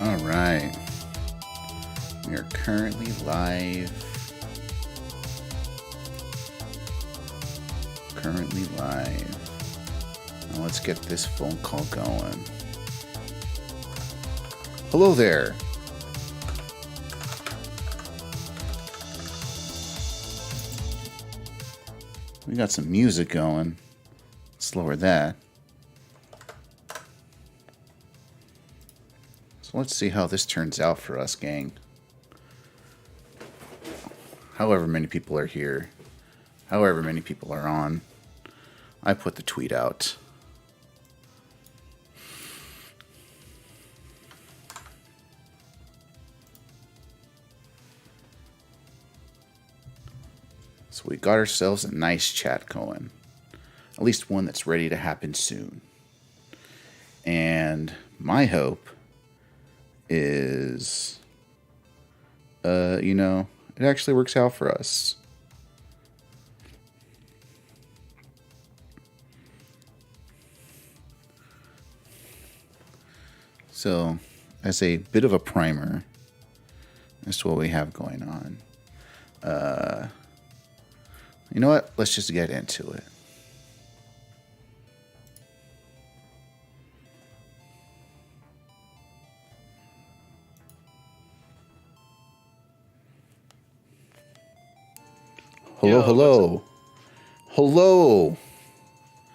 All right. We are currently live. Now let's get this phone call going. Hello there. We got some music going. Let's lower that. So let's see how this turns out for us, gang. However many people are here. However many people are on. I put the tweet out. So we got ourselves a nice chat going. At least one that's ready to happen soon. And my hope is, it actually works out for us. So, as a bit of a primer as to what we have going on, you know what? Let's just get into it. Hello.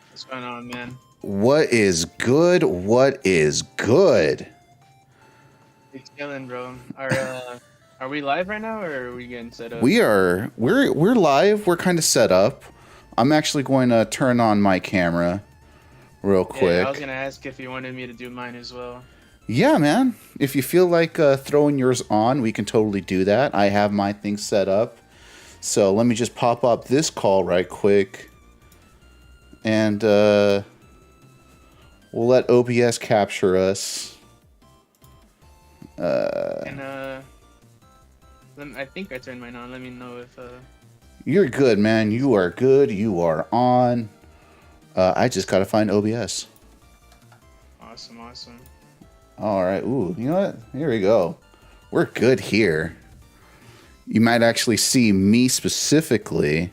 What's going on, man? What is good? It's chilling, bro. Are we live right now, or are we getting set up? We're live. We're kind of set up. I'm actually going to turn on my camera real quick. Yeah, I was gonna ask if you wanted me to do mine as well. Yeah, man. If you feel like throwing yours on, we can totally do that. I have my thing set up. So let me just pop up this call right quick. And we'll let OBS capture us. I think I turned mine on. Let me know if You're good, man. You are good. You are on. I just gotta find OBS. Awesome. All right. Ooh, you know what? Here we go. We're good here. You might actually see me specifically,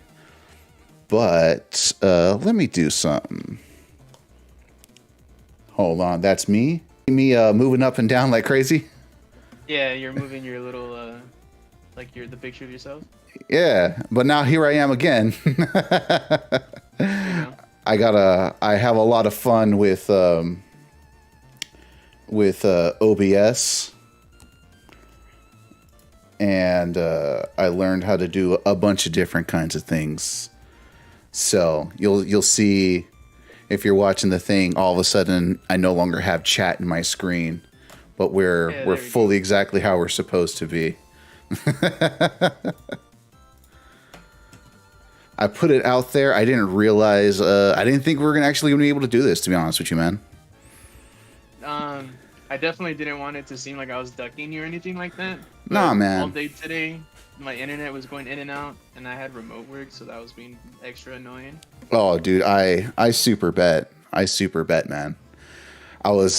but let me do something. Hold on. That's me. Me moving up and down like crazy. Yeah, you're moving your little like you're the picture of yourself. Yeah, but now here I am again. I have a lot of fun with OBS, and I learned how to do a bunch of different kinds of things. So you'll see if you're watching the thing, all of a sudden I no longer have chat in my screen, but we're fully exactly how we're supposed to be. I put it out there. I didn't realize. I didn't think we were gonna be able to do this. To be honest with you, man. I definitely didn't want it to seem like I was ducking you or anything like that. Nah, man. All day today, my internet was going in and out, and I had remote work, so that was being extra annoying. Oh, dude, I super bet, man. I was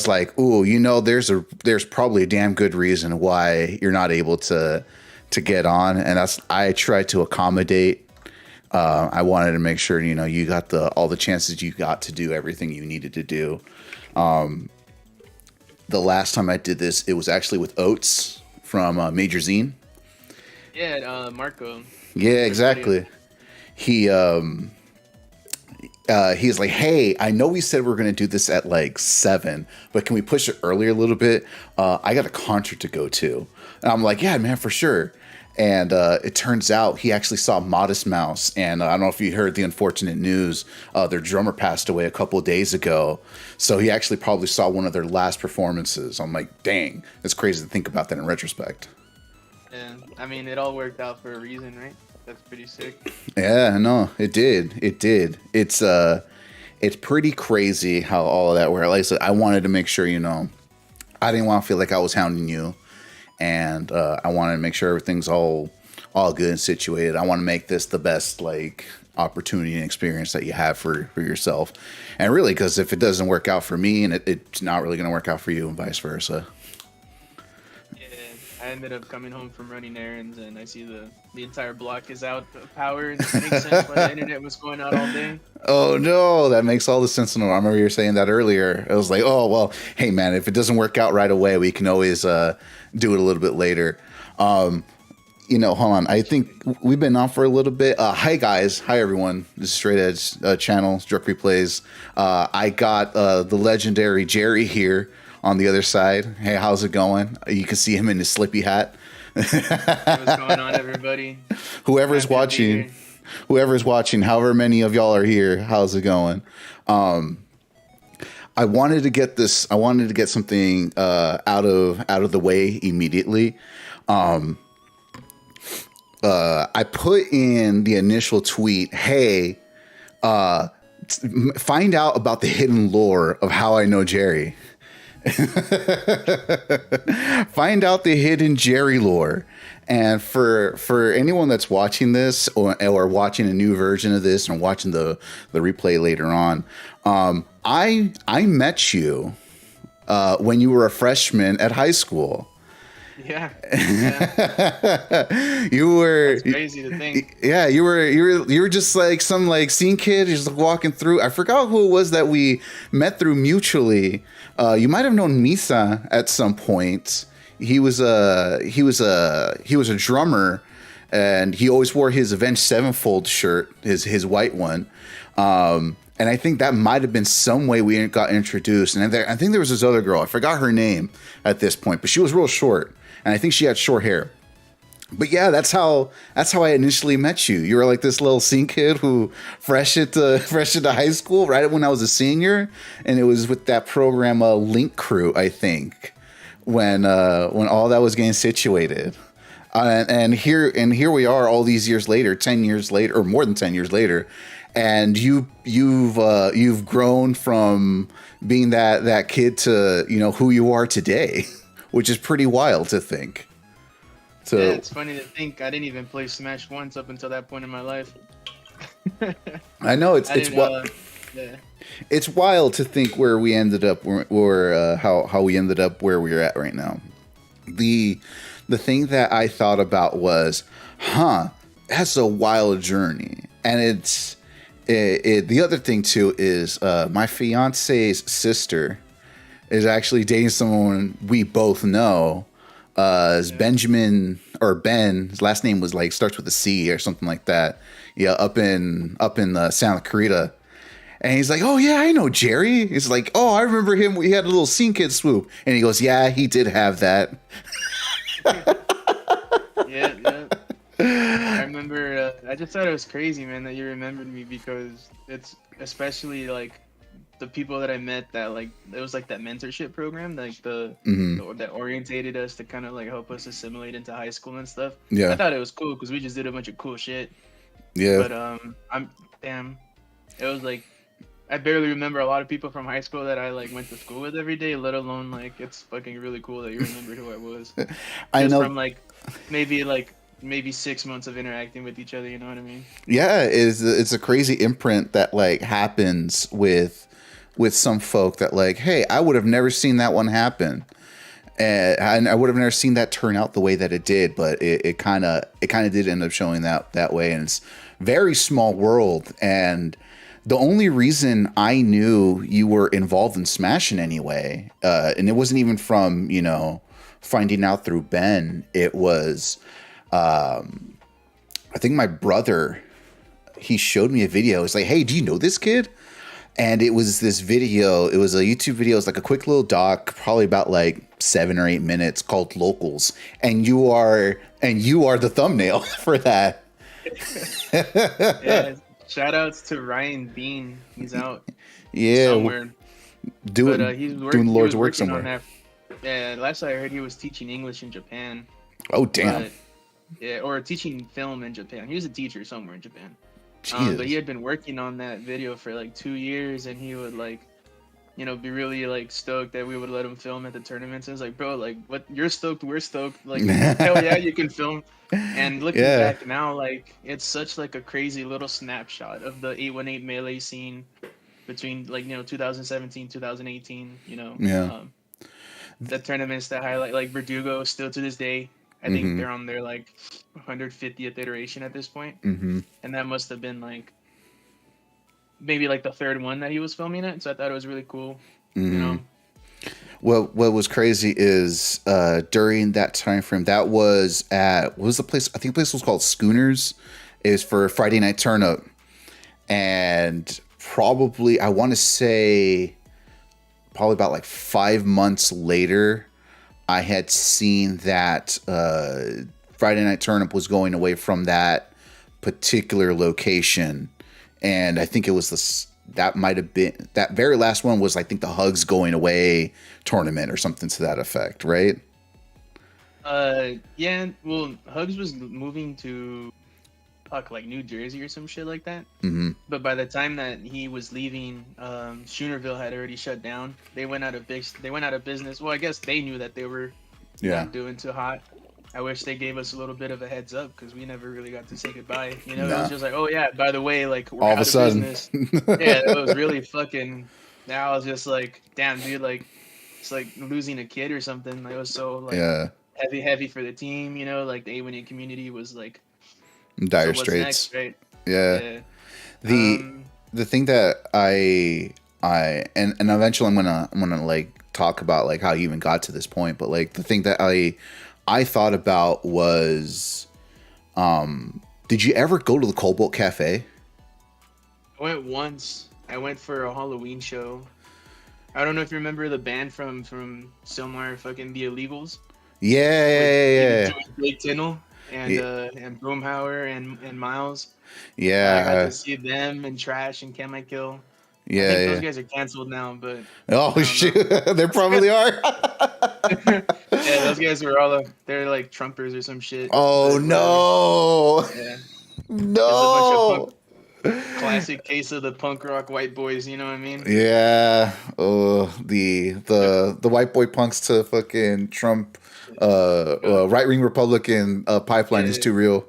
like, ooh, there's probably a damn good reason why you're not able to get on, and I tried to accommodate. I wanted to make sure you got all the chances you got to do everything you needed to do. The last time I did this, it was actually with Oates from Major Zine. Yeah, Marco. Yeah, exactly. He's like, hey, I know we said we are going to do this at like 7, but can we push it earlier a little bit? I got a concert to go to. And I'm like, yeah, man, for sure. And it turns out he actually saw Modest Mouse. And I don't know if you heard the unfortunate news. Their drummer passed away a couple of days ago. So he actually probably saw one of their last performances. I'm like, dang, it's crazy to think about that in retrospect. Yeah, I mean, it all worked out for a reason, right? That's pretty sick. Yeah, no, it did. It's pretty crazy how all of that worked. Like I said, I wanted to make sure, I didn't want to feel like I was hounding you. And I wanted to make sure everything's all good and situated. I want to make this the best opportunity and experience that you have for yourself. And really, because if it doesn't work out for me, and it's not really going to work out for you, and vice versa. Yeah, I ended up coming home from running errands, and I see the entire block is out of power, and it makes sense why the internet was going out all day. Oh no, that makes all the sense in the world. I remember you were saying that earlier. I was like, oh well, hey man, if it doesn't work out right away, we can always do it a little bit later. You know, hold on. I think we've been on for a little bit. Hi guys, hi everyone. This is Straight Edge channel, Drug Replays. I got the legendary Gerry here on the other side. Hey, how's it going? You can see him in his slippy hat. What's going on, everybody? Whoever's watching, however many of y'all are here, how's it going? I wanted to get something out of the way immediately. I put in the initial tweet, hey, find out about the hidden lore of how I know Gerry. Find out the hidden Gerry lore. And for anyone that's watching this or watching a new version of this and watching the replay later on, I met you when you were a freshman at high school. Yeah. You were. That's crazy to think. Yeah, you were just like some like scene kid just walking through. I forgot who it was that we met through mutually. You might have known Misa at some point. He was a drummer, and he always wore his Avenged Sevenfold shirt, his white one. And I think that might have been some way we got introduced. And I think there was this other girl. I forgot her name at this point, but she was real short. And I think she had short hair. But yeah, that's how I initially met you. You were like this little scene kid who fresh into high school, right when I was a senior. And it was with that program Link Crew, I think, when all that was getting situated. And here we are all these years later, 10 years later, or more than 10 years later. And you've grown from being that kid to, you know, who you are today, which is pretty wild to think. So yeah, it's funny to think I didn't even play Smash once up until that point in my life. I know it's wild to think where we ended up, or how we ended up where we're at right now. The thing that I thought about was, that's a wild journey, and it's. The other thing too is my fiance's sister is actually dating someone we both know. Is Benjamin or Ben? His last name was like starts with a C or something like that. Yeah, up in Santa Clarita, and he's like, "Oh yeah, I know Gerry." He's like, "Oh, I remember him. We had a little scene kid swoop," and he goes, "Yeah, he did have that." Yeah. I remember, I just thought it was crazy, man, that you remembered me, because it's especially like the people that I met that like, it was like that mentorship program, like that orientated us to kind of like help us assimilate into high school and stuff. Yeah. I thought it was cool because we just did a bunch of cool shit. Yeah. But it was like, I barely remember a lot of people from high school that I like went to school with every day, let alone like, it's fucking really cool that you remember who I was. I know. From like, maybe 6 months of interacting with each other, you know what I mean? Yeah, it's a crazy imprint that like happens with some folk that like, hey, I would have never seen that one happen, and I would have never seen that turn out the way that it did, but it kind of did end up showing that way, and it's very small world. And the only reason I knew you were involved in Smash in any way, and it wasn't even from, you know, finding out through Ben, it was. I think my brother, he showed me a video. It's like, hey, do you know this kid? And it was this video. It was a YouTube video. It's like a quick little doc, probably about like 7 or 8 minutes, called Locals. And you are the thumbnail for that. Yeah, shout outs to Ryan Bean. He's out somewhere doing the Lord's work somewhere. Yeah, last I heard he was teaching English in Japan. Oh damn. Yeah, or teaching film in Japan. He was a teacher somewhere in Japan. Jesus. But he had been working on that video for like 2 years, and he would like be really like stoked that we would let him film at the tournaments. And it's like, bro, like what? You're stoked, we're stoked. Like hell yeah, you can film. And looking Yeah. back now, like it's such like a crazy little snapshot of the 818 melee scene between like 2017, 2018. Yeah. The tournaments that highlight like Verdugo still to this day. I think Mm-hmm. they're on their like 150th iteration at this point, Mm-hmm. and that must have been like maybe like the third one that he was filming it. So I thought it was really cool. You Mm-hmm. know. What was crazy is during that time frame, that was at what was the place? I think the place was called Schooners. It was for Friday Night Turnip, and probably I want to say probably about like 5 months later, I had seen that Friday Night Turnip was going away from that particular location, and I think it was this. That might have been that very last one was I think the Hugs going away tournament or something to that effect, right? Yeah. Well, Hugs was moving to fuck like New Jersey or some shit like that. Mm-hmm. But by the time that he was leaving, Schoonerville had already shut down. They went out of business. Well, I guess they knew that they were Yeah. not doing too hot. I wish they gave us a little bit of a heads up because we never really got to say goodbye. It Nah. was just like, oh yeah, by the way, like we're All out of a of sudden. business. Yeah, it was really fucking. Now I was just like, damn, dude, like it's like losing a kid or something. Like, it was so like Yeah. heavy for the team. Like the A1A community was like, Dire so what's straits. next, right? Yeah. Yeah. The thing that and eventually I'm gonna like talk about like how you even got to this point, but like the thing that I thought about was did you ever go to the Cobalt Cafe? I went once. I went for a Halloween show. I don't know if you remember the band from Silmar, fucking The Illegals. Yeah. With Blake Tinnell and Yeah. and Broomhauer and Miles. I got Yeah. to see them and Trash and Can I Kill. I Yeah. think those Yeah. guys are canceled now, but Oh I don't shoot. know. They probably are. Yeah, those guys were they're like Trumpers or some shit. Oh But whatever. no. Yeah, just a bunch of No. classic case of the punk rock white boys. You know what I mean? Yeah. Oh, the white boy punks to fucking Trump right wing Republican pipeline is Yeah. too real.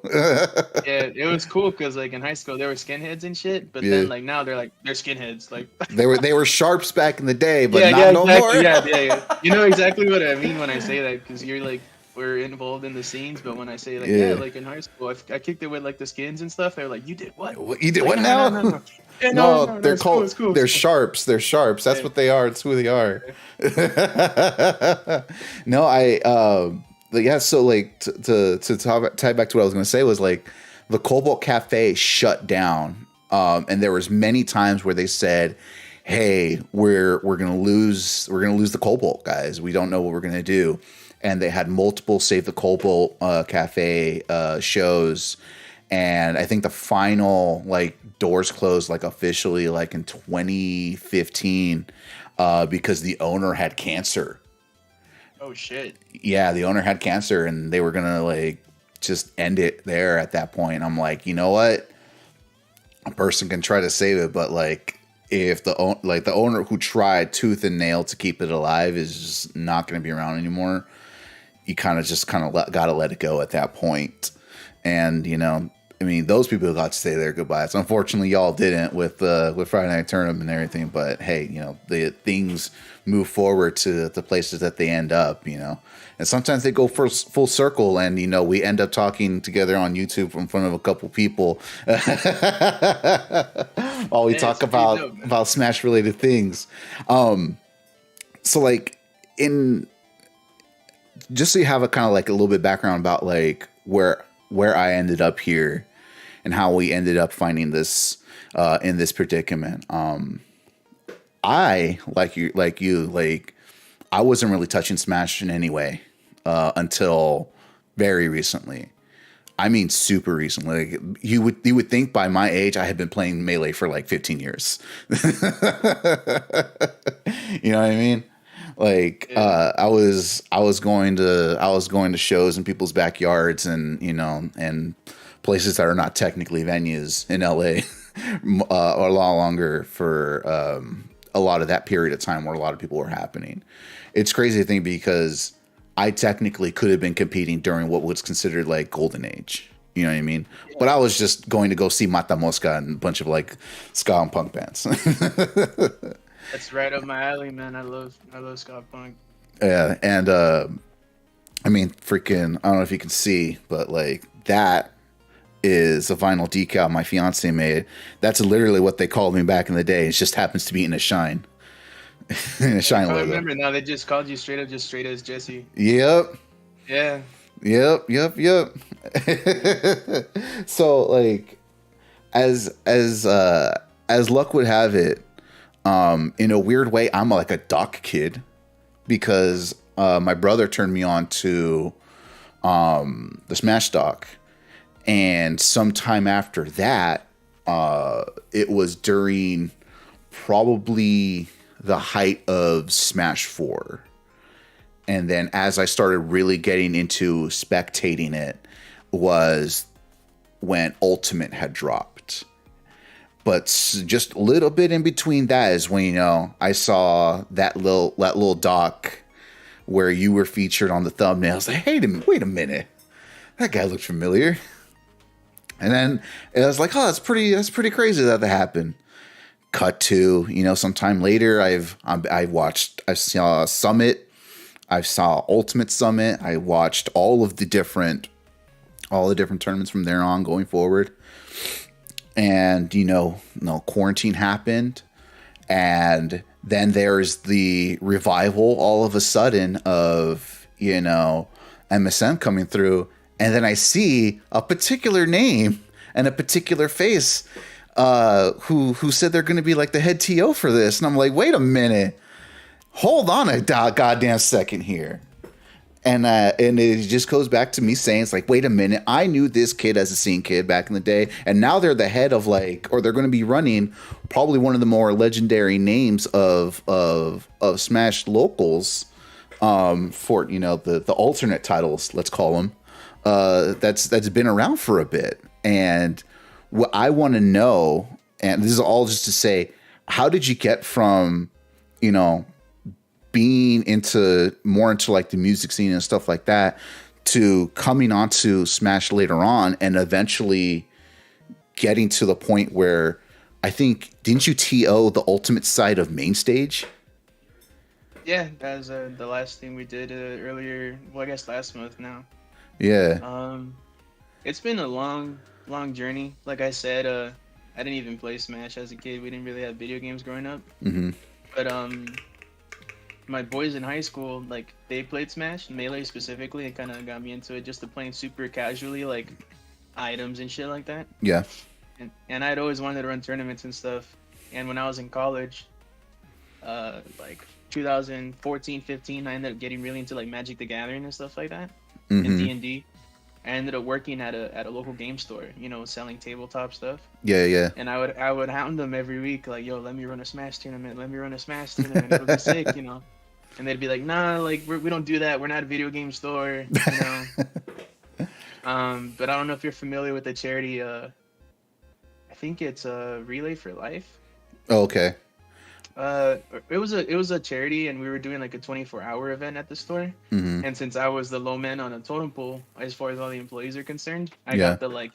Yeah, it was cool because like in high school they were skinheads and shit, but Yeah. then like now they're skinheads. Like They were sharps back in the day, but yeah, not yeah, no exactly. more. Yeah. You know exactly what I mean when I say that because you're like we're involved in the scenes, but when I say like Yeah. like in high school I kicked it with like the skins and stuff, they're like you did what? What, you did Like, what now? No. Yeah, No, they're it's cool, called it's cool. they're It's cool. sharps. They're sharps. That's Yeah. what they are. It's who they are. No, but yeah, so like to tie back to what I was going to say was like the Cobalt Cafe shut down, and there was many times where they said, "Hey, we're gonna lose the Cobalt, guys. We don't know what we're gonna do," and they had multiple Save the Cobalt Cafe shows, and I think the final like doors closed like officially like in 2015 because the owner had cancer. Oh shit. Yeah, the owner had cancer and they were gonna like just end it there at that point. I'm like, you know what? A person can try to save it, but like if the owner who tried tooth and nail to keep it alive is just not gonna be around anymore, you kind of gotta let it go at that point. And I mean, those people got to say their goodbyes. Unfortunately, y'all didn't with Friday Night Tournament and everything. But hey, the things move forward to the places that they end up. And sometimes they go full circle, and we end up talking together on YouTube in front of a couple people while we talk about Smash related things. So like just so you have a kind of like a little bit background about like where I ended up here and how we ended up finding this in this predicament. I I wasn't really touching Smash in any way until very recently. I mean, super recently. Like, you would think by my age I had been playing Melee for like 15 years. You know what I mean? Like I was going to shows in people's backyards and and places that are not technically venues in LA a lot longer for a lot of that period of time where a lot of people were happening. It's crazy to think because I technically could have been competing during what was considered like golden age. You know what I mean? Yeah. But I was just going to go see Mata Mosca and a bunch of like ska and punk bands. That's right up my alley, man. I love ska punk. Yeah, and I mean, freaking, I don't know if you can see, but like that is a vinyl decal my fiance made. That's literally what they called me back in the day. It just happens to be in a Shine, in a Shine I logo. remember now. They just called you straight as Jesse. Yep. Yeah. Yep. So like, as luck would have it, in a weird way, I'm like a doc kid because my brother turned me on to the Smash doc, and sometime after that, it was during probably the height of Smash 4. And then as I started really getting into spectating it was when Ultimate had dropped. But just a little bit in between that is when, you know, I saw that little doc where you were featured on the thumbnail. I was like, hey, wait a minute. That guy looked familiar. And then I was like, oh, that's pretty crazy that happened. Cut to, you know, sometime later, I saw Summit. I saw Ultimate Summit. I watched all the different tournaments from there on going forward. And, you know, quarantine happened. And then there's the revival all of a sudden of, you know, MSM coming through. And then I see a particular name and a particular face who said they're going to be like the head TO for this. And I'm like, wait a minute. Hold on a goddamn second here. And it just goes back to me saying, it's like, wait a minute, I knew this kid as a scene kid back in the day, and now they're the head of like, or they're going to be running probably one of the more legendary names of Smash locals, for, you know, the alternate titles, let's call them, that's been around for a bit. And what I want to know, and this is all just to say, how did you get from, you know, being more into like the music scene and stuff like that to coming onto Smash later on and eventually getting to the point where I think, didn't you TO the ultimate side of Main Stage? Yeah, that was the last thing we did earlier. Well, I guess last month now. Yeah. It's been a long journey. Like I said, I didn't even play Smash as a kid. We didn't really have video games growing up. Mm-hmm. But my boys in high school, like, they played Smash, Melee specifically. It kind of got me into it, just to playing super casually, like, items and shit like that. Yeah. And I'd always wanted to run tournaments and stuff. And when I was in college, like 2014, 15, I ended up getting really into like Magic the Gathering and stuff like that, and D&D. I ended up working at a local game store, you know, selling tabletop stuff. Yeah. And I would hound them every week, like, yo, let me run a Smash tournament. It'll be sick, you know. And they'd be like, nah, like we don't do that. We're not a video game store, you know. But I don't know if you're familiar with the charity. I think it's Relay for Life. Oh, okay. It was a charity, and we were doing like a 24-hour event at the store. Mm-hmm. And since I was the low man on a totem pole, as far as all the employees are concerned, I Yeah. got the like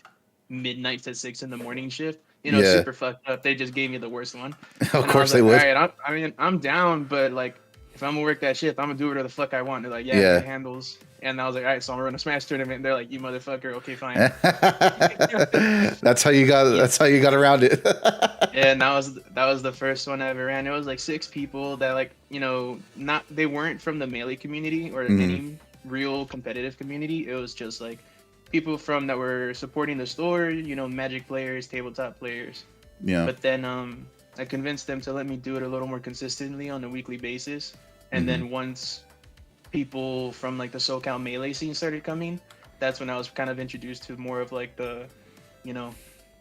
midnight to 6 a.m. shift. You know, Yeah. super fucked up. They just gave me the worst one. Of course they would. All right, I mean, I'm down, but like, if I'm gonna work that shift, I'm gonna do whatever the fuck I want. They're like, yeah. It handles. And I was like, all right, so I'm gonna run a Smash tournament. And they're like, you motherfucker, okay, fine. That's how you got around it. Yeah, and that was the first one I ever ran. It was like 6 people that, like, you know, they weren't from the Melee community or any real competitive community. It was just like people that were supporting the store, you know, Magic players, tabletop players. Yeah. But then I convinced them to let me do it a little more consistently on a weekly basis. And then once people from like the SoCal Melee scene started coming, that's when I was kind of introduced to more of like the, you know,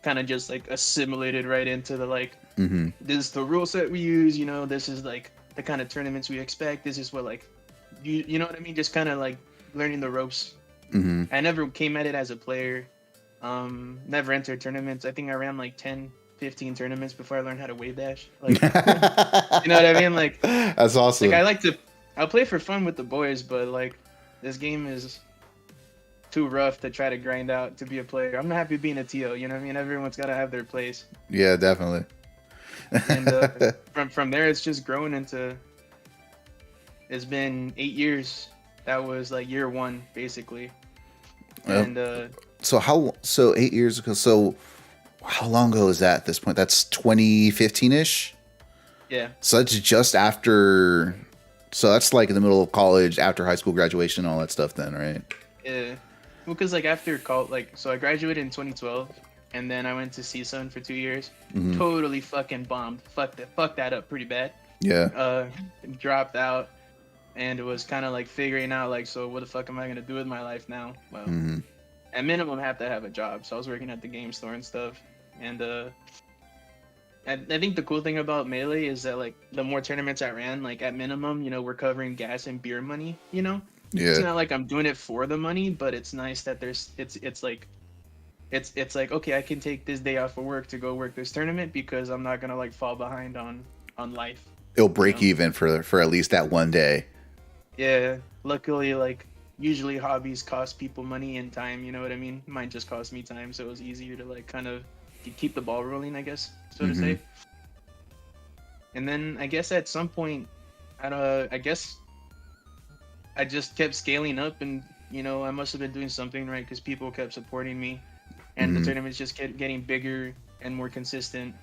kind of just like assimilated right into the like, this is the rule set we use, you know, this is like the kind of tournaments we expect, this is what like, you know what I mean, just kind of like learning the ropes. I never came at it as a player, never entered tournaments. I think I ran like 10, 15 tournaments before I learned how to wave dash. Like, you know what I mean? Like, That's awesome. like I'll play for fun with the boys, but like, this game is too rough to try to grind out to be a player. I'm not happy being a TO. You know what I mean? Everyone's got to have their place. Yeah, definitely. And from there, it's just grown into. It's been 8 years. That was like year 1, basically. And so 8 years ago. So how long ago is that at this point? That's 2015-ish? Yeah. So that's just after. So that's like in the middle of college, after high school graduation, and all that stuff. Then, right? Yeah. Well, because like after so I graduated in 2012, and then I went to CSUN for 2 years. Mm-hmm. Totally fucking bombed. Fuck that up pretty bad. Yeah. Dropped out, and it was kind of like figuring out like, so what the fuck am I gonna do with my life now? Well, at minimum, I have to have a job. So I was working at the game store and stuff, and I think the cool thing about Melee is that like the more tournaments I ran, like at minimum, you know, we're covering gas and beer money, you know. Yeah. It's not like I'm doing it for the money, but it's nice that it's like okay, I can take this day off of work to go work this tournament because I'm not gonna like fall behind on life. It'll break even for at least that one day. Yeah. Luckily, like usually hobbies cost people money and time. You know what I mean? Mine just cost me time, so it was easier to like kind of keep the ball rolling, I guess, so to say. And then I guess at some point, I guess I just kept scaling up, and you know, I must have been doing something right because people kept supporting me, and the tournaments just kept getting bigger and more consistent,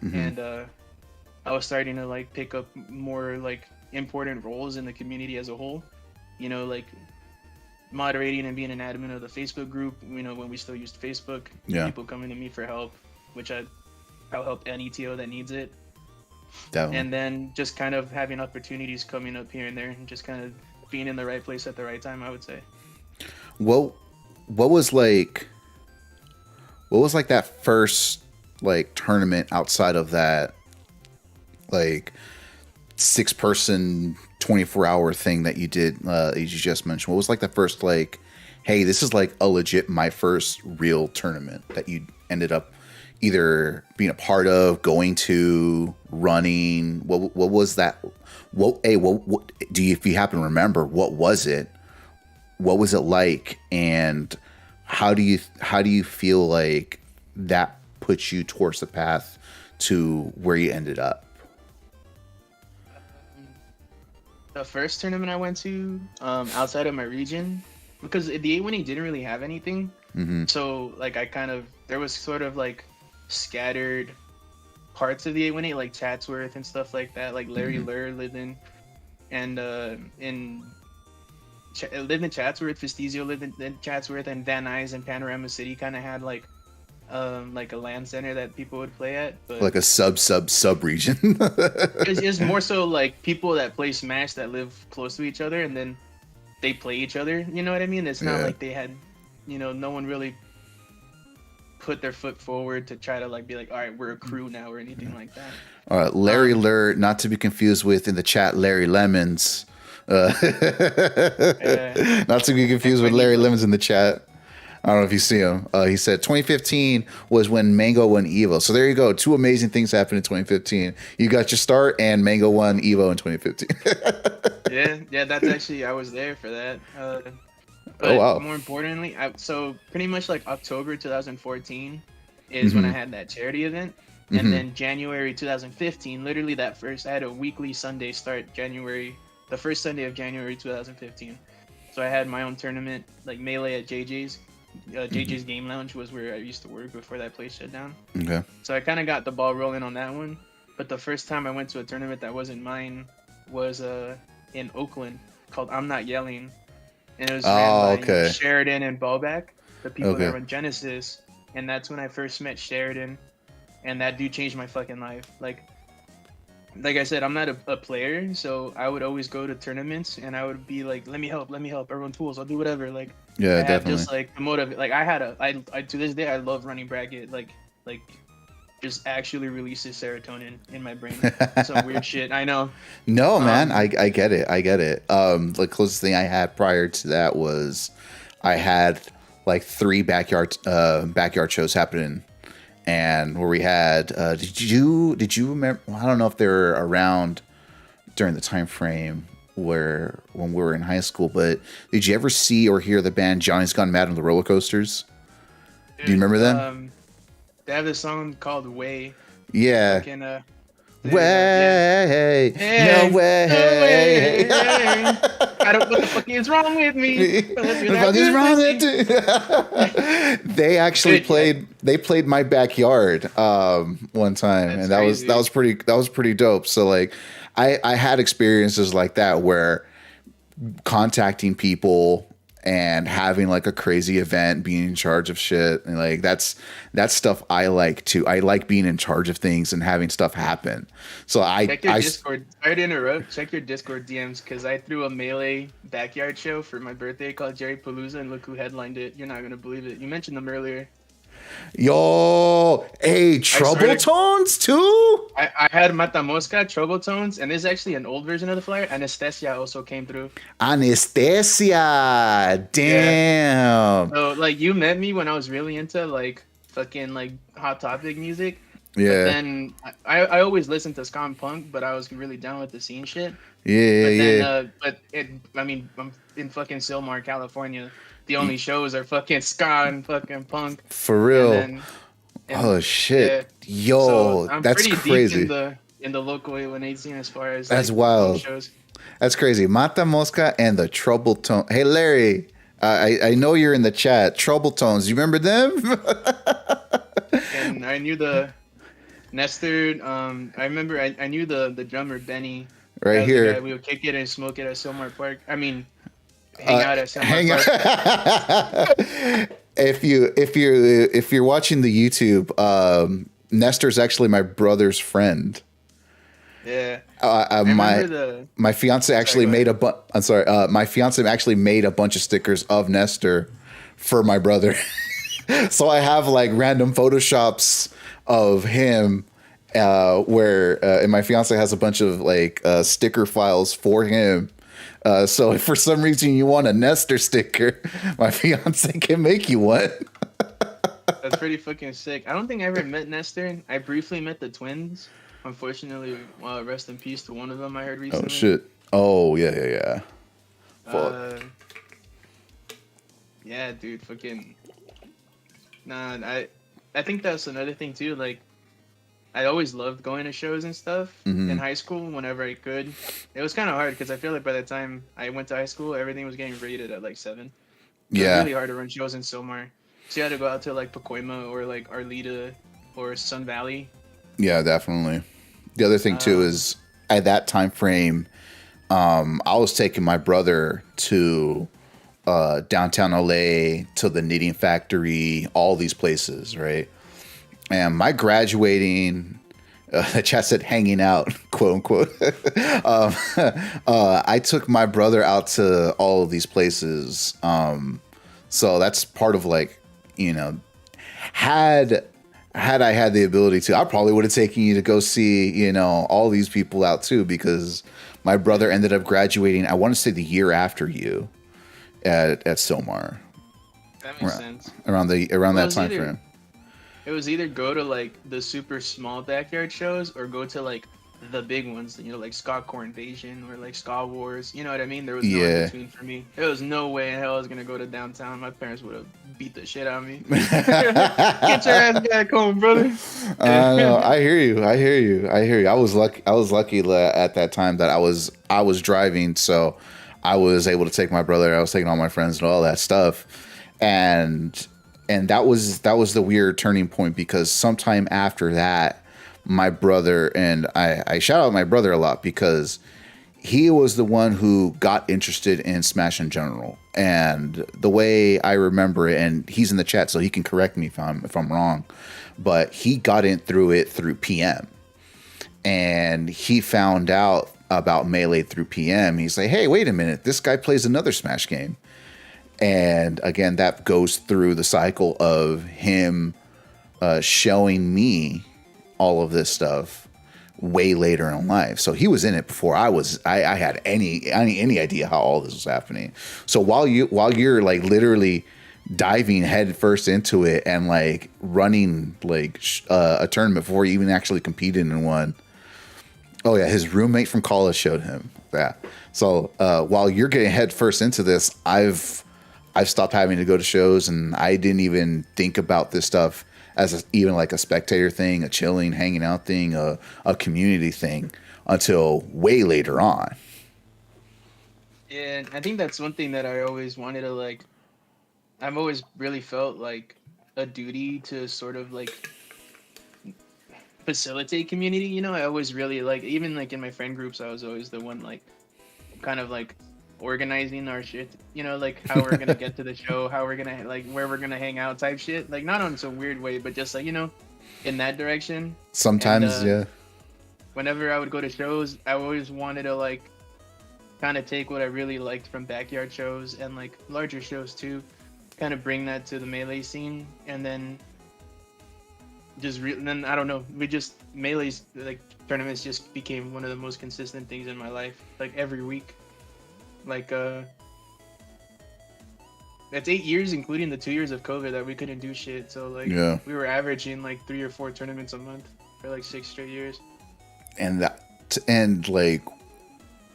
and I was starting to like pick up more like important roles in the community as a whole, you know, like moderating and being an admin of the Facebook group, you know, when we still used Facebook. Yeah. People coming to me for help, which I'll help any TO that needs it. Definitely. And then just kind of having opportunities coming up here and there, and just kind of being in the right place at the right time, I would say. What was like that first like tournament outside of that like 6-person 24-hour thing that you did you just mentioned? What was like the first like, hey, this is like a legit my first real tournament that you ended up either being a part of, going to, running? What was that? What do you, if you happen to remember, what was it? What was it like, and how do you feel like that puts you towards the path to where you ended up? The first tournament I went to outside of my region, because the 818 didn't really have anything, so like there was sort of like scattered parts of the 818, like Chatsworth and stuff like that. Like Larry Lur lived in, and lived in Chatsworth. Festizio lived in Chatsworth, and Van Nuys and Panorama City kind of had like a LAN center that people would play at, but like a sub region. it's more so like people that play Smash that live close to each other, and then they play each other. You know what I mean? It's not like they had, you know, no one really put their foot forward to try to like be like, all right, we're a crew now, or anything like that. All right, Larry Lur, not to be confused with in the chat Larry Lemons. Not to be confused with Larry Lemons in the chat. I don't know if you see him. He said 2015 was when Mango won Evo. So there you go. 2 amazing things happened in 2015. You got your start, and Mango won Evo in 2015. yeah, that's actually, I was there for that. But oh wow! More importantly, so pretty much like October 2014 is when I had that charity event, and then January 2015, literally I had a weekly Sunday start the first Sunday of January 2015. So I had my own tournament, like Melee at JJ's. JJ's Game Lounge was where I used to work before that place shut down. Okay. So I kind of got the ball rolling on that one. But the first time I went to a tournament that wasn't mine was in Oakland, called I'm Not Yelling. And it was ran by Sheridan and Ballback, the people that run Genesis. And that's when I first met Sheridan. And that dude changed my fucking life. Like I said, I'm not a player, so I would always go to tournaments and I would be like, let me help, everyone tools, I'll do whatever. Like, yeah, I definitely. just like the motive. Like I to this day I love running bracket. Like just actually releases serotonin in my brain. Some weird shit. I know. No, man, I get it. The closest thing I had prior to that was I had like 3 backyard shows happening and where we had. Did you remember? I don't know if they were around during the time frame when we were in high school, but did you ever see or hear the band Johnny's Gone Mad on the Roller Coasters? Dude, Do you remember them? They have this song called "Way." Yeah. Fucking, Way, Hey, no way. no way. I don't. What the fuck is wrong with me? What the fuck is wrong with you? They actually played. They played my backyard one time, That's and crazy. that was pretty dope. So like, I had experiences like that where contacting people and having like a crazy event, being in charge of shit, and like that's stuff I like too. I like being in charge of things and having stuff happen. So Check your Discord. Sorry to interrupt. Check your Discord DMs because I threw a Melee backyard show for my birthday called Jerry Palooza, and look who headlined it. You're not gonna believe it. You mentioned them earlier. Yo, hey, Trouble Tones too. I had Matamosca, Trouble Tones, and there's actually an old version of the flyer. Anastasia also came through. Anastasia, damn. Yeah. So like you met me when I was really into like fucking like Hot Topic music. Yeah. But then I always listened to ska and punk, but I was really down with the scene shit. Yeah. I'm in fucking Sylmar, California. The only shows are fucking ska and fucking punk. For real. Oh shit. Yeah. Yo, so I'm that's pretty crazy. Deep in the local A1A scene as far as that's wild. Shows. That's crazy. Mata Mosca and the Trouble Tones. Hey Larry, I know you're in the chat. Trouble Tones, you remember them? And I knew the Nestor. I remember I knew the drummer Benny. Right here. We would kick it and smoke it at Sylmar Park. I mean, hang out at Sylmar Park. If you're watching the YouTube, Nestor's actually my brother's friend. Yeah. My fiance actually made my fiance actually made a bunch of stickers of Nestor for my brother. So I have like random photoshops of him and my fiance has a bunch of like sticker files for him. So if for some reason you want a Nestor sticker, my fiance can make you one. That's pretty fucking sick. I don't think I ever met Nestor. I briefly met the twins. Unfortunately, rest in peace to one of them I heard recently. Oh shit. Oh yeah. Fuck. Yeah, dude, fucking. Nah, I think that's another thing too. Like, I always loved going to shows and stuff in high school whenever I could. It was kind of hard because I feel like by the time I went to high school, everything was getting rated at like 7. It was really hard to run shows in Sylmar. So you had to go out to like Pacoima or like Arleta or Sun Valley. Yeah, definitely. The other thing too is at that time frame, I was taking my brother to downtown LA, to the Knitting Factory, all these places, right? And my graduating, the chat said hanging out, quote unquote. I took my brother out to all of these places. So that's part of like, you know, had I had the ability to, I probably would have taken you to go see, you know, all these people out too, because my brother ended up graduating, I want to say the year after you at Sylmar. That makes sense. Around that time frame. It was either go to like the super small backyard shows or go to like the big ones, you know, like Ska Core Invasion or like Ska Wars. You know what I mean? There was no in between for me. There was no way in hell I was gonna go to downtown. My parents would have beat the shit out of me. Get your ass back home, brother. I hear you. I was lucky at that time that I was driving, so I was able to take my brother. I was taking all my friends and all that stuff, and that was the weird turning point, because sometime after that, my brother, and I shout out my brother a lot because he was the one who got interested in Smash in general. And the way I remember it, and he's in the chat so he can correct me if I'm wrong, but he got in through PM, and he found out about Melee through PM. He's like, hey, wait a minute, this guy plays another Smash game. And again, that goes through the cycle of him showing me all of this stuff way later in life. So he was in it before I had any idea how all this was happening. So while you're like literally diving head first into it and like running like a tournament before he even actually competed in one. Oh yeah, his roommate from college showed him that. So while you're getting head first into this, I've stopped having to go to shows, and I didn't even think about this stuff as even like a spectator thing, a chilling, hanging out thing, a community thing until way later on. Yeah, I think that's one thing that I always wanted to like. I've always really felt like a duty to sort of like facilitate community. You know, I always really like, even like in my friend groups, I was always the one like kind of like organizing our shit. You know, like how we're gonna get to the show, how we're gonna like where we're gonna hang out type shit. Like not on some weird way, but just like in that direction. Sometimes, And, yeah. Whenever I would go to shows, I always wanted to like kind of take what I really liked from backyard shows and like larger shows too, kind of bring that to the melee scene, and then then I don't know, we just melee's like tournaments just became one of the most consistent things in my life, like every week. Like that's 8 years, including the 2 years of COVID that we couldn't do shit. So like we were averaging like 3 or 4 tournaments a month for like 6 straight years. And like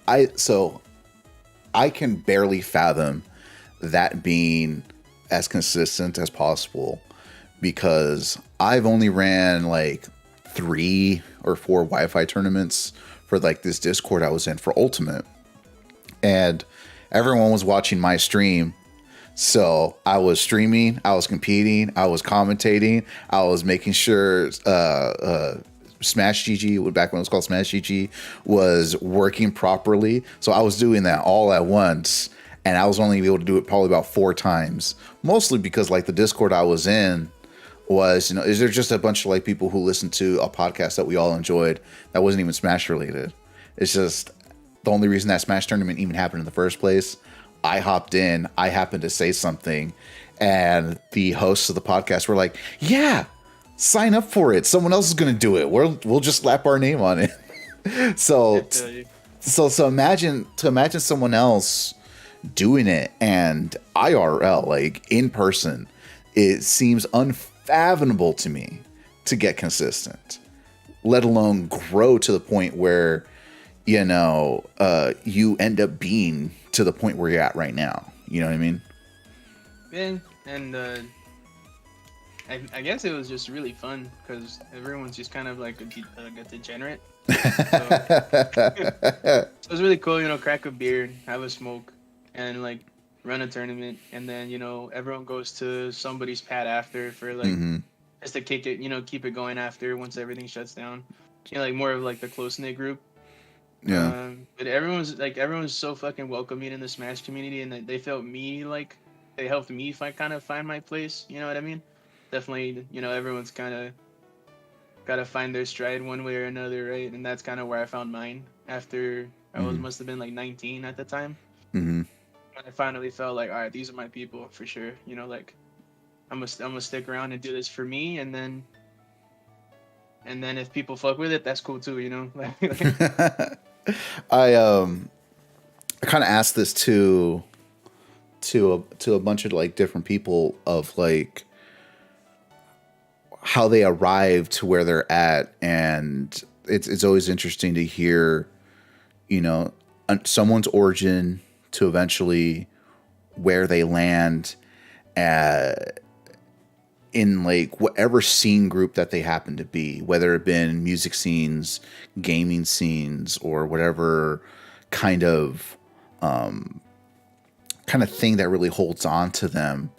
I can barely fathom that being as consistent as possible, because I've only ran like 3 or 4 Wi-Fi tournaments for like this Discord I was in for Ultimate, and everyone was watching my stream. So I was streaming, I was competing, I was commentating, I was making sure Smash GG, back when it was called Smash GG, was working properly. So I was doing that all at once, and I was only able to do it probably about 4 times, mostly because like the Discord I was in was, is there just a bunch of like people who listened to a podcast that we all enjoyed that wasn't even Smash related. It's just the only reason that Smash tournament even happened in the first place. I hopped in, I happened to say something, and the hosts of the podcast were like, yeah, sign up for it. Someone else is going to do it. We'll just slap our name on it. so imagine someone else doing it, and IRL, like in person, it seems unfathomable to me to get consistent, let alone grow to the point where, you end up being to the point where you're at right now. You know what I mean? Yeah, and I guess it was just really fun because everyone's just kind of like a degenerate. So it was really cool, crack a beer, have a smoke, and like run a tournament, and then everyone goes to somebody's pad after for like just to kick it, keep it going after once everything shuts down. Like more of like the close knit group. Yeah. But everyone's so fucking welcoming in the Smash community, and they felt me like they helped me find my place. You know what I mean? Definitely, everyone's kind of got to find their stride one way or another, right? And that's kind of where I found mine after I must have been like 19 at the time. Mm-hmm. I finally felt like, all right, these are my people for sure. Like I'm gonna stick around and do this for me, and then if people fuck with it, that's cool too. I kind of asked this to a bunch of like different people of like how they arrived to where they're at, and it's always interesting to hear, someone's origin to eventually where they land in like whatever scene group that they happen to be, whether it been music scenes, gaming scenes, or whatever kind of thing that really holds on to them.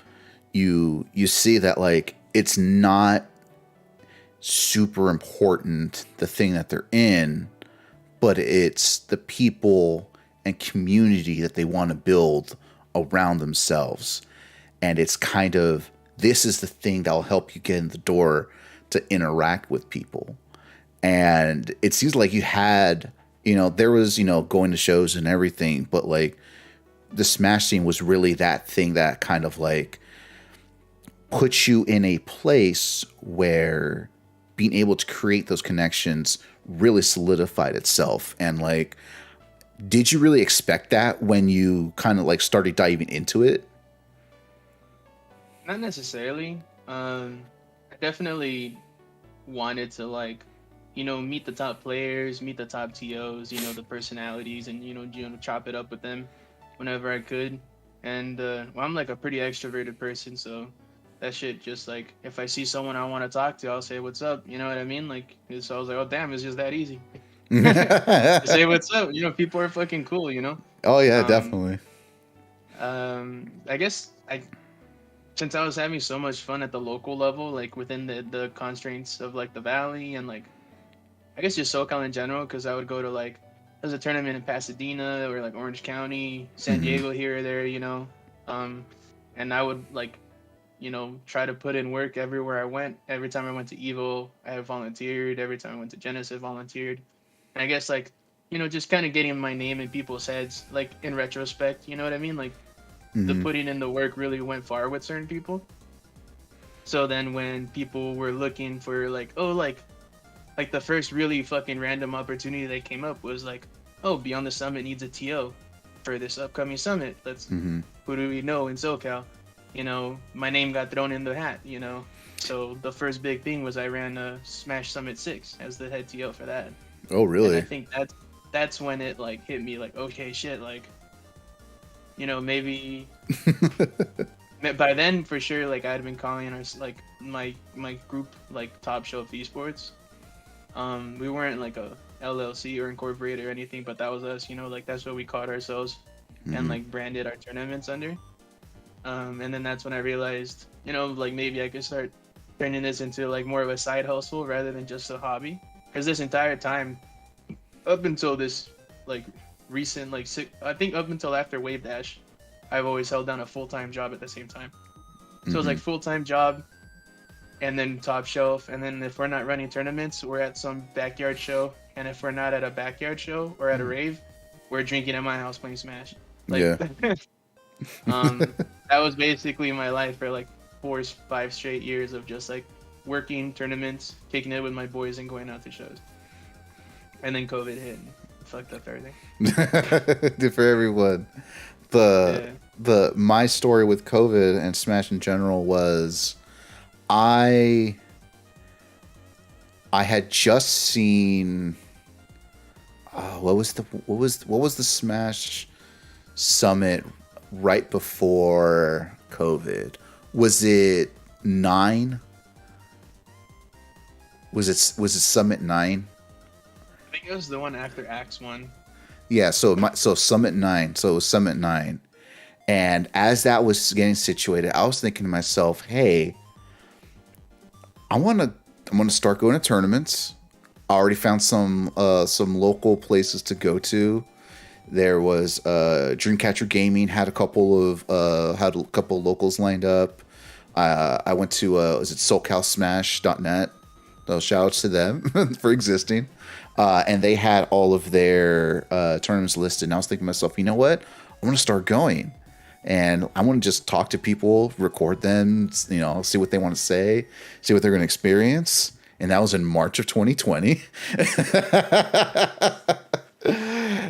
You see that like it's not super important the thing that they're in, but it's the people and community that they want to build around themselves. And it's kind of, this is the thing that'll help you get in the door to interact with people. And it seems like you had, there was, going to shows and everything, but like the Smash scene was really that thing that kind of like puts you in a place where being able to create those connections really solidified itself. And like, did you really expect that when you kind of like started diving into it? Not necessarily. I definitely wanted to like, meet the top players, meet the top TOs, the personalities, and chop it up with them whenever I could. And well, I'm like a pretty extroverted person, so that shit just like if I see someone I want to talk to, I'll say what's up. You know what I mean? Like, so I was like, oh damn, it's just that easy. Say what's up. People are fucking cool. Oh yeah, Um, definitely. I guess I since I was having so much fun at the local level, like within the constraints of like the valley and like I guess just SoCal in general, because I would go to like there's a tournament in Pasadena or like Orange County, San Hmm. Diego here or there, um, and I would like try to put in work everywhere I went. Every time I went to Evo, I have volunteered. Every time I went to Genesis, volunteered. And I guess like just kind of getting my name in people's heads, like in retrospect, you know what I mean? Like the Hmm. putting in the work really went far with certain people. So then when people were looking for like, oh, like the first really fucking random opportunity that came up was like, oh, Beyond the Summit needs a TO for this upcoming summit. Let's Hmm. Who do we know in SoCal? My name got thrown in the hat. So the first big thing was I ran a Smash Summit 6 as the head TO for that, Oh and I really? think that's when it like hit me like, okay, shit, like maybe by then for sure like I'd been calling our like my group like Top Shelf Esports. We weren't like a LLC or incorporated or anything, but that was us, like that's what we called ourselves and Hmm. like branded our tournaments under. And then that's when I realized, like maybe I could start turning this into like more of a side hustle rather than just a hobby. Because this entire time, up until this like recent like I think up until after Wave Dash, I've always held down a full time job at the same time. So it's Hmm. like full time job, and then Top Shelf, and then if we're not running tournaments, we're at some backyard show, and if we're not at a backyard show or at a rave, we're drinking at my house playing Smash. Like, Yeah. um, that was basically my life for like 5 straight years of just like working tournaments, kicking it with my boys, and going out to shows. And then COVID hit and fucked up everything. For everyone. The Yeah. my story with COVID and Smash in general was I I had just seen what was the Smash Summit right before COVID? Was it 9? Was it Summit 9? I think it was the one after Axe 1. Yeah, so Summit 9. So it was Summit 9. And as that was getting situated, I was thinking to myself, "Hey, I want to start going to tournaments. I already found some local places to go to. There was Dreamcatcher Gaming had a couple locals lined up. I went to was it SoCalSmash.net. So shout outs to them for existing. And they had all of their tournaments listed. And I was thinking to myself, you know what? I want to start going. And I want to just talk to people, record them, see what they want to say, see what they're going to experience. And that was in March of 2020.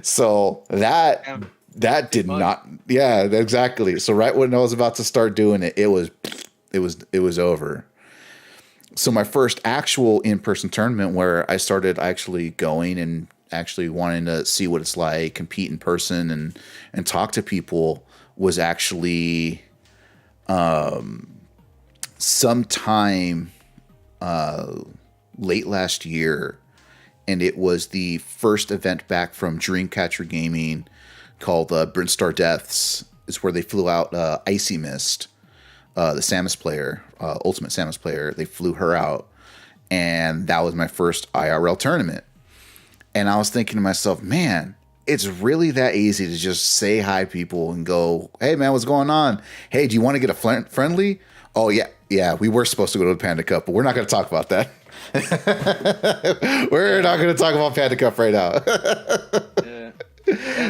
So Damn, that big did bucks. not, yeah, exactly. So right when I was about to start doing it, it was over. So my first actual in-person tournament where I started actually going and actually wanting to see what it's like, compete in person and talk to people was actually sometime late last year, and it was the first event back from Dreamcatcher Gaming called Brinstar Deaths. Is where they flew out Icy Mist, the Samus player, Ultimate Samus player. They flew her out, and that was my first IRL tournament. And I was thinking to myself, man, it's really that easy to just say hi to people and go, hey man, what's going on? Hey, do you want to get a friendly? Oh yeah, yeah, we were supposed to go to the Panda Cup, but we're not going to talk about that. We're not going to talk about Panda Cup right now. Yeah. Yeah,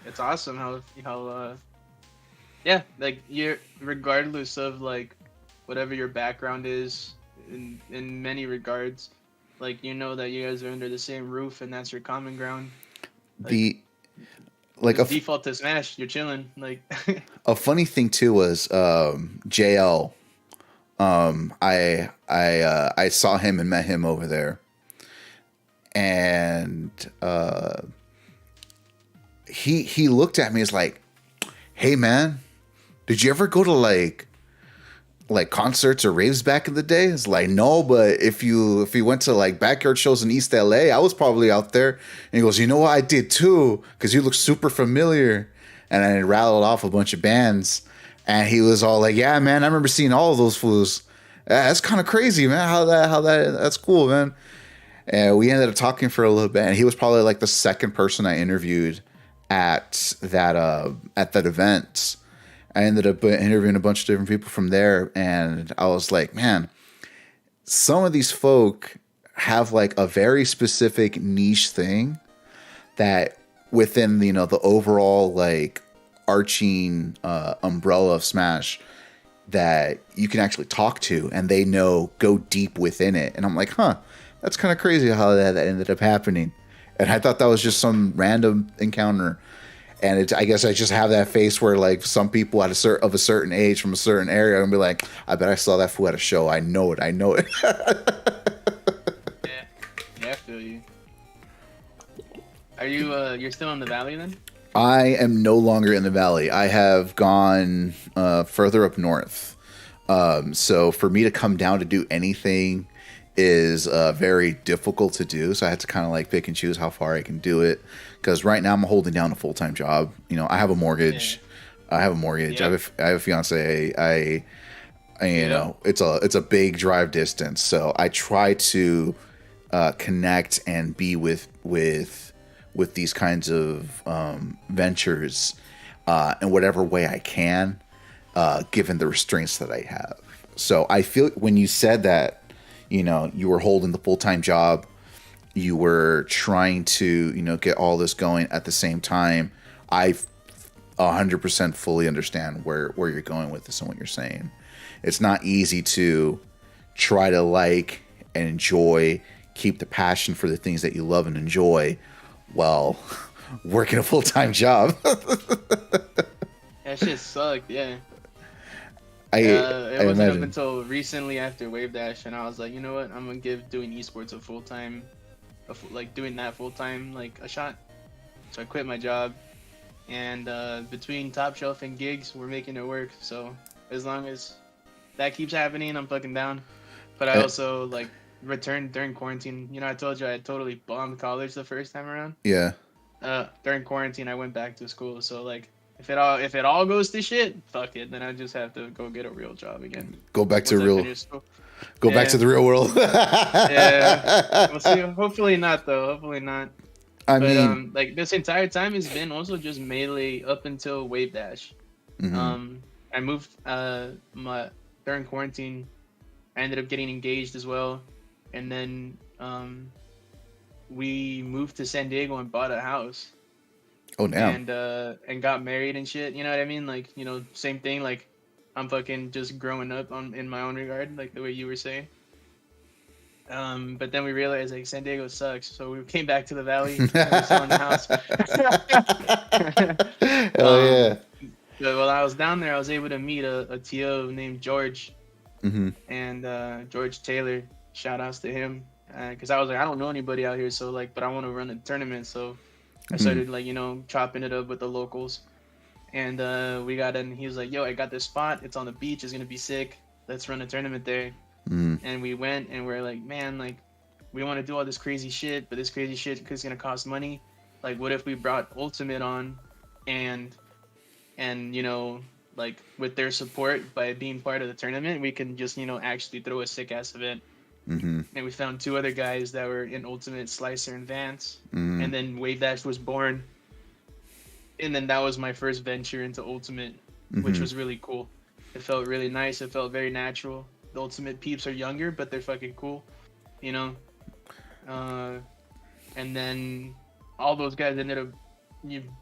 it's awesome how yeah, like you're regardless of like whatever your background is in many regards, like that you guys are under the same roof and that's your common ground. Like the like Just default to Smash. You're chilling. Like, a funny thing too was JL. I saw him and met him over there, and he looked at me as like, "Hey man, did you ever go to like concerts or raves back in the day?" It's like, no, but if you went to like backyard shows in East LA, I was probably out there. And he goes, you know what, I did too, because you look super familiar. And I rattled off a bunch of bands, and he was all like, yeah, man, I remember seeing all of those fools. That's kind of crazy, man. That's cool, man. And we ended up talking for a little bit, and he was probably like the second person I interviewed at that event. I ended up interviewing a bunch of different people from there, and I was like, man, some of these folk have like a very specific niche thing that within, you know, the overall like arching umbrella of Smash that you can actually talk to, and they go deep within it. And I'm like, huh, that's kind of crazy how that ended up happening. And I thought that was just some random encounter. And I guess I just have that face where like some people of a certain age from a certain area are gonna be like, I bet I saw that fool at a show. I know it. yeah, I feel you. Are you you're still in the valley then? I am no longer in the valley. I have gone further up north. So for me to come down to do anything is very difficult to do. So I had to kind of like pick and choose how far I can do it. Because right now I'm holding down a full-time job. You know, I have a mortgage. Yeah. I have a fiance. You Yeah. know, it's a big drive distance. So I try to connect and be with these kinds of ventures in whatever way I can, given the restraints that I have. So I feel when you said that, you know, you were holding the full-time job, you were trying to, you know, get all this going at the same time. I 100% fully understand where you're going with this and what you're saying. It's not easy to try to like and enjoy, keep the passion for the things that you love and enjoy while working a full-time job. That shit sucked, yeah. I It wasn't up imagine. until recently after Wave Dash, and I was like, you know what, I'm gonna give doing esports like doing that full time, like a shot. So I quit my job, and between Top Shelf and gigs, we're making it work. So as long as that keeps happening, I'm fucking down. But I also like returned during quarantine. You know, I told you I totally bombed college the first time around. Yeah. During quarantine, I went back to school. So like, if it all goes to shit, fuck it. Then I just have to go get a real job again. Go back to once I real. finish school. Go back to the real world. Yeah. We'll see. Hopefully not, though. Hopefully not. I But mean, like this entire time has been also just Melee up until Wave Dash. mhm. I moved during quarantine. I ended up getting engaged as well, and then we moved to San Diego and bought a house. Oh damn. And got married and shit. You know what I mean? Like, you know, same thing. Like, I'm fucking just growing up in my own regard, like the way you were saying. But then we realized like San Diego sucks, so we came back to the valley. And we're selling the house. Hell yeah. But while I was down there, I was able to meet a TO named George, and George Taylor. Shout outs to him, because I was like, I don't know anybody out here, so like, but I want to run a tournament, so I started like, you know, chopping it up with the locals, and we got in. He was like, yo, I got this spot. It's on the beach. It's gonna be sick. Let's run a tournament there. And we went, and we're like, man, like, we want to do all this crazy shit, but this crazy shit is gonna cost money. Like, what if we brought Ultimate on, and you know, like with their support by being part of the tournament, we can just, you know, actually throw a sick ass event. And we found two other guys that were in Ultimate, Slicer and Vance, and then Wave Dash was born. And then that was my first venture into Ultimate, which was really cool. It felt really nice. It felt very natural. The Ultimate peeps are younger, but they're fucking cool, you know. And then all those guys ended up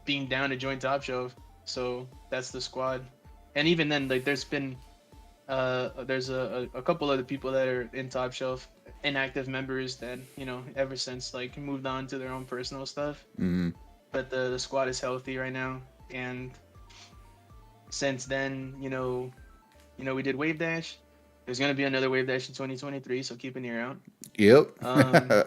being down to join Top Shelf, so that's the squad. And even then, like, there's been there's a couple other people that are in Top Shelf, inactive members that, you know, ever since like moved on to their own personal stuff. but the squad is healthy right now. And since then, we did Wave Dash. There's gonna be another Wave Dash in 2023, so keep an ear out. Yep.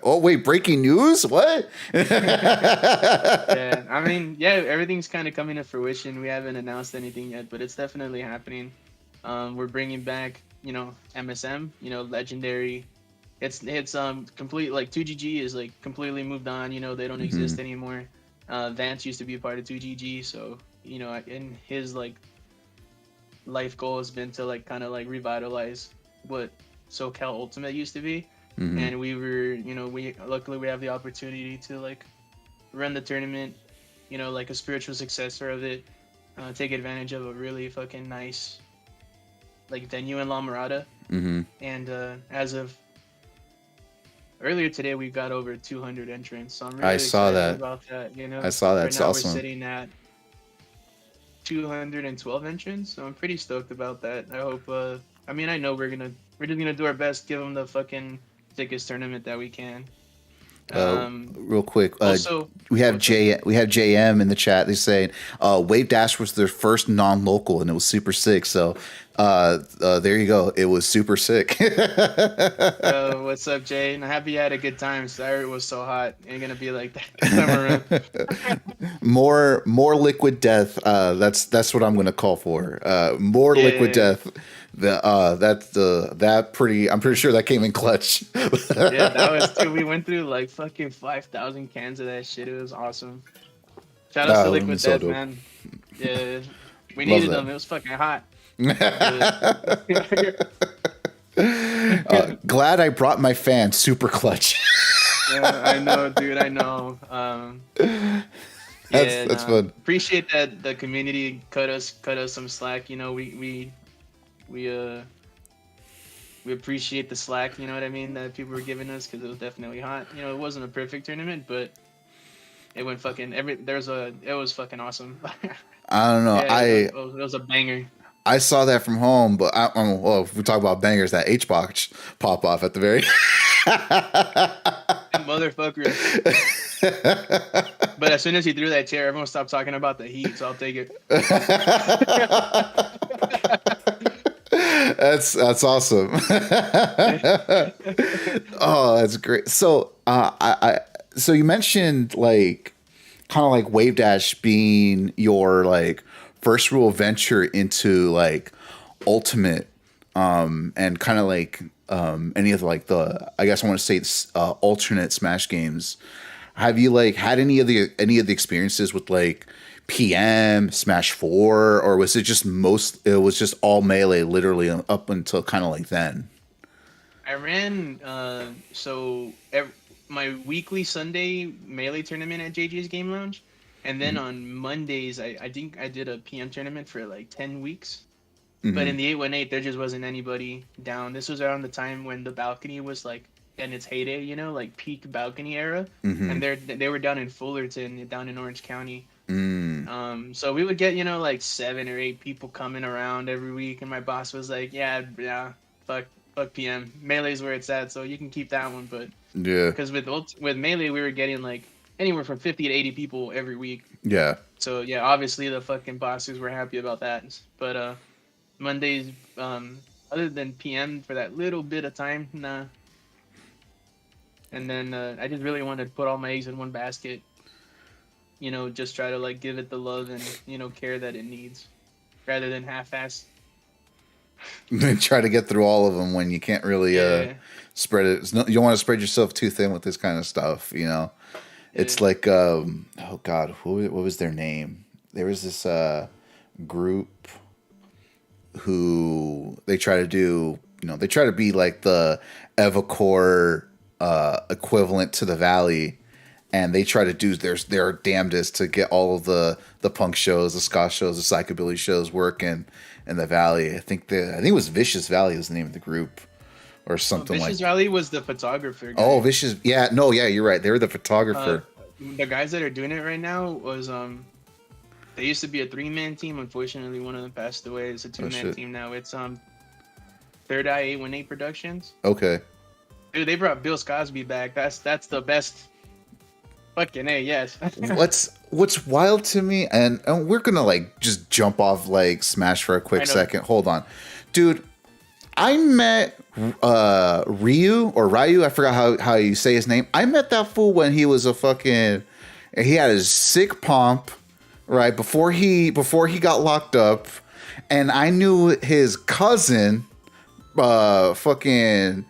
Oh wait, breaking news? What? Yeah, I mean, yeah, everything's kind of coming to fruition. We haven't announced anything yet, but it's definitely happening. We're bringing back, MSM, legendary. It's complete, like 2GG is like completely moved on. They don't exist anymore. Vance used to be a part of 2GG, so in his like life goal has been to like kind of like revitalize what SoCal Ultimate used to be. And we were, we luckily we have the opportunity to like run the tournament, like a spiritual successor of it, take advantage of a really fucking nice like venue in La Mirada. And as of earlier today, we got over 200 entrants, so I'm really excited about that. I saw that. Right It's now awesome. we're sitting at 212 entrants, so I'm pretty stoked about that. I hope. I mean, I know we're just gonna do our best, give them the fucking thickest tournament that we can. Real quick, Also, we have JM in the chat. They're saying Wave Dash was their first non-local, and it was super sick. So there you go. It was super sick. what's up, Jay? And happy you had a good time. Sorry it was so hot. Ain't gonna be like that this time around. more liquid death. That's what I'm gonna call for. More liquid death. I'm pretty sure that came in clutch. Yeah, that was too. We went through like fucking 5,000 cans of that shit. It was awesome. Shout out to Liquid so Death, dope. man. Yeah, we needed them. It was fucking hot. Glad I brought my fan. Super clutch. Yeah, I know, dude. I know. That's fun. Appreciate that the community cut us some slack. We appreciate the slack. You know what I mean, that people were giving us, because it was definitely hot. It wasn't a perfect tournament, but it went fucking it was fucking awesome. I don't know. Yeah, it was a banger. I saw that from home, but well, if we talk about bangers, that H-box pop off at the very. That motherfucker. But as soon as he threw that chair, everyone stopped talking about the heat, so I'll take it. That's awesome. Oh, that's great. So so you mentioned like kind of like Wave Dash being your like first real venture into like Ultimate, and kind of like any of like the, I guess I want to say alternate Smash games. Have you like had any of the experiences with like PM, Smash 4, or was it just all Melee literally up until kind of like then? I ran my weekly Sunday Melee tournament at JJ's Game Lounge, and then on Mondays I think I did a PM tournament for like 10 weeks. But in the 818 there just wasn't anybody down. This was around the time when the balcony was like in its heyday, like peak balcony era. And they were down in Fullerton, down in Orange County. So we would get like 7 or 8 people coming around every week, and my boss was like, yeah, fuck PM, Melee's where it's at, so you can keep that one. But yeah, because with Melee we were getting like anywhere from 50 to 80 people every week. Yeah. So yeah, obviously the fucking bosses were happy about that. But Mondays, other than PM for that little bit of time, nah. And then I just really wanted to put all my eggs in one basket. Just try to like give it the love and care that it needs, rather than half-ass. Try to get through all of them when you can't really spread it. You don't want to spread yourself too thin with this kind of stuff. It's like oh god, what was their name? There was this group who they try to do. They try to be like the Evacor equivalent to the Valley. And they try to do their damnedest to get all of the punk shows, the ska shows, the psychobilly shows working in the Valley. I think it was Vicious Valley was the name of the group, or something like. Vicious Valley was the photographer guy. Oh, Vicious, yeah, no, yeah, you're right. They were the photographer. The guys that are doing it right now was they used to be a 3-man team. Unfortunately, one of them passed away. It's a 2-man team now. It's Third Eye 818 Productions. Okay. Dude, they brought Bill Cosby back. That's the best Fucking A, yes. What's wild to me, and we're gonna like just jump off like Smash for a quick I know. second. Hold on, dude. I met Ryu, I forgot how you say his name. I met that fool when he was a fucking, he had his sick pomp, right, before he got locked up, and I knew his cousin, fucking,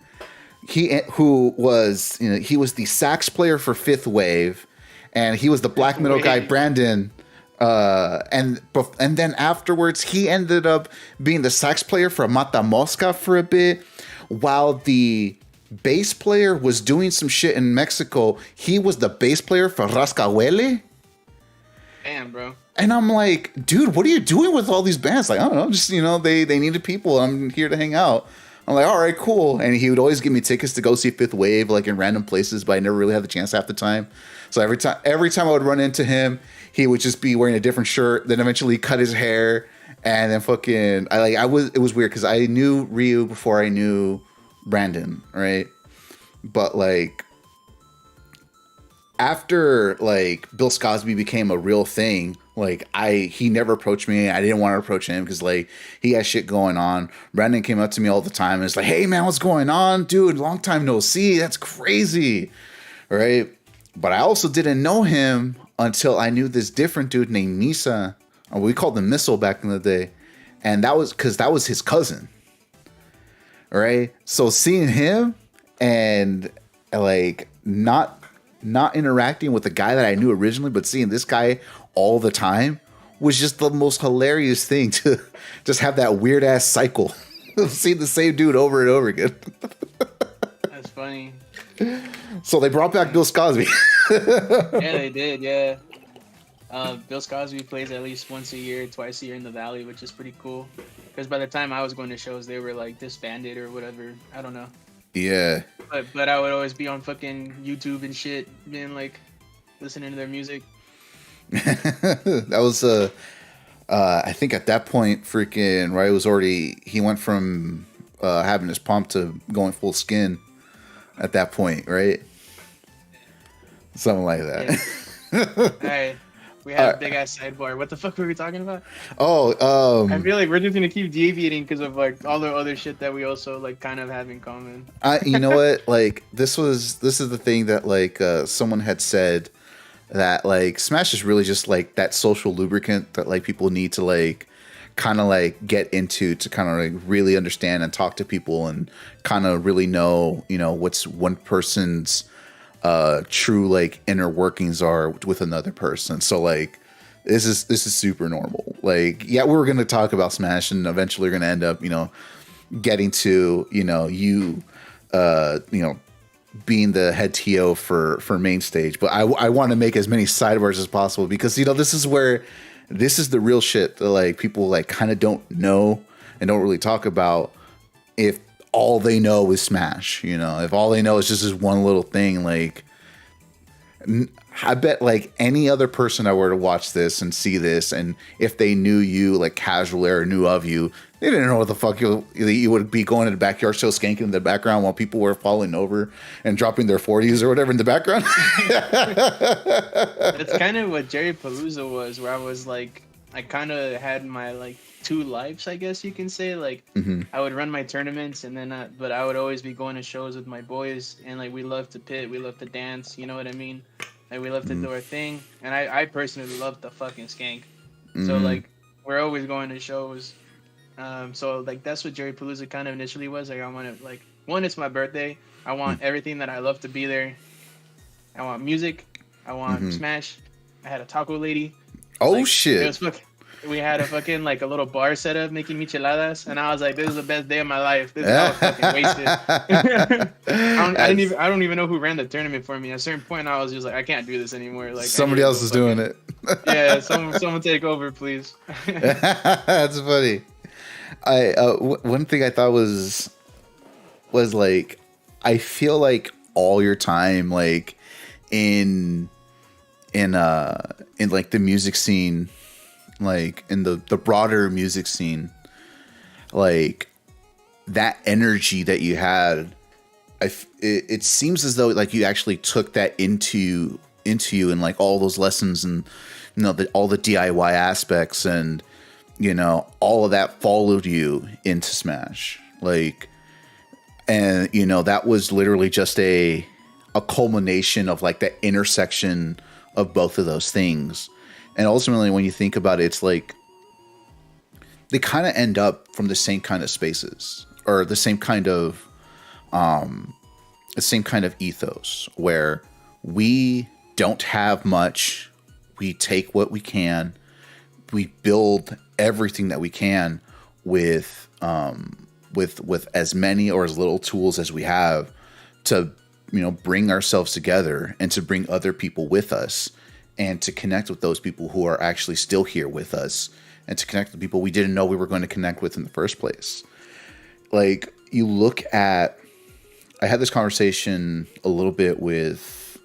who was, you know, he was the sax player for Fifth Wave, and he was the black metal guy Brandon. And then afterwards, he ended up being the sax player for Mata Mosca for a bit, while the bass player was doing some shit in Mexico. He was the bass player for Rascahuele. Damn, bro. And I'm like, dude, what are you doing with all these bands? Like, I don't know, just, you know, they needed people. I'm here to hang out. I'm like, all right, cool. And he would always give me tickets to go see Fifth Wave, like in random places, but I never really had the chance half the time. So every time I would run into him, he would just be wearing a different shirt. Then eventually cut his hair, and then fucking, it was weird because I knew Ryu before I knew Brandon, right? But like, after like Bill Cosby became a real thing, like he never approached me. I didn't want to approach him because like he had shit going on. Brandon came up to me all the time and was like, "Hey man, what's going on, dude? Long time no see. That's crazy," right? But I also didn't know him until I knew this different dude named Misa. Or we called him Missile back in the day, and that was because that was his cousin, right? So seeing him and like not interacting with the guy that I knew originally, but seeing this guy all the time was just the most hilarious thing to just have that weird ass cycle of seeing the same dude over and over again. That's funny. So they brought back Bill Cosby. Yeah, they did. Yeah. Bill Cosby plays at least once a year, twice a year in the Valley, which is pretty cool. Because by the time I was going to shows, they were like disbanded or whatever. I don't know. Yeah. But I would always be on fucking YouTube and shit, being like, listening to their music. That was I think at that point, freaking right, was already, he went from having his pump to going full skin at that point, right? Something like that. Yeah. All right. We had a big ass sidebar. What the fuck were we talking about? Oh, I feel like we're just gonna keep deviating because of like all the other shit that we also like kind of have in common. you know what? Like this is the thing that like someone had said that like Smash is really just like that social lubricant that like people need to like kind of like get into to kind of like really understand and talk to people and kind of really know, you know, what's one person's true like inner workings are with another person. So like this is super normal. Like, yeah, we were going to talk about Smash and eventually we're going to end up, you know, getting to, you know, you know, being the head TO for main stage. But I want to make as many sidebars as possible because, you know, this is the real shit that like people like kind of don't know and don't really talk about if all they know is Smash, you know, if all they know is just this one little thing. Like, I bet like any other person that were to watch this and see this, and if they knew you like casually or knew of you, they didn't know what the fuck you would be going to the backyard show skanking in the background while people were falling over and dropping their 40s or whatever in the background. That's kind of what Jerry Palooza was, where I was like, I kind of had my like two lives, I guess you can say. Like, I would run my tournaments, and then but I would always be going to shows with my boys, and like we love to pit, we love to dance, you know what I mean? Like we love to do our thing, and I personally love the fucking skank. So like we're always going to shows. So like that's what Jerry Palooza kind of initially was. Like I want to like, one, it's my birthday. I want everything that I love to be there. I want music. I want Smash. I had a taco lady. Oh like, shit! We had a fucking like a little bar set up making micheladas, and I was like, "This is the best day of my life." This is I was fucking wasted. I don't even know who ran the tournament for me. At a certain point, I was just like, "I can't do this anymore." Like somebody else is doing it. Yeah, someone take over, please. That's funny. One thing I thought was like, I feel like all your time like in like the music scene, like in the broader music scene, like that energy that you had, it seems as though like you actually took that into into you, and like all those lessons, and all the DIY aspects, and all of that followed you into Smash. Like, and that was literally just a culmination of like the intersection of both of those things. And ultimately, when you think about it, it's like they kind of end up from the same kind of spaces, or the same kind of ethos, where we don't have much, we take what we can, we build everything that we can with as many or as little tools as we have to bring ourselves together, and to bring other people with us, and to connect with those people who are actually still here with us, and to connect with people we didn't know we were going to connect with in the first place. Like, you look at, I had this conversation a little bit with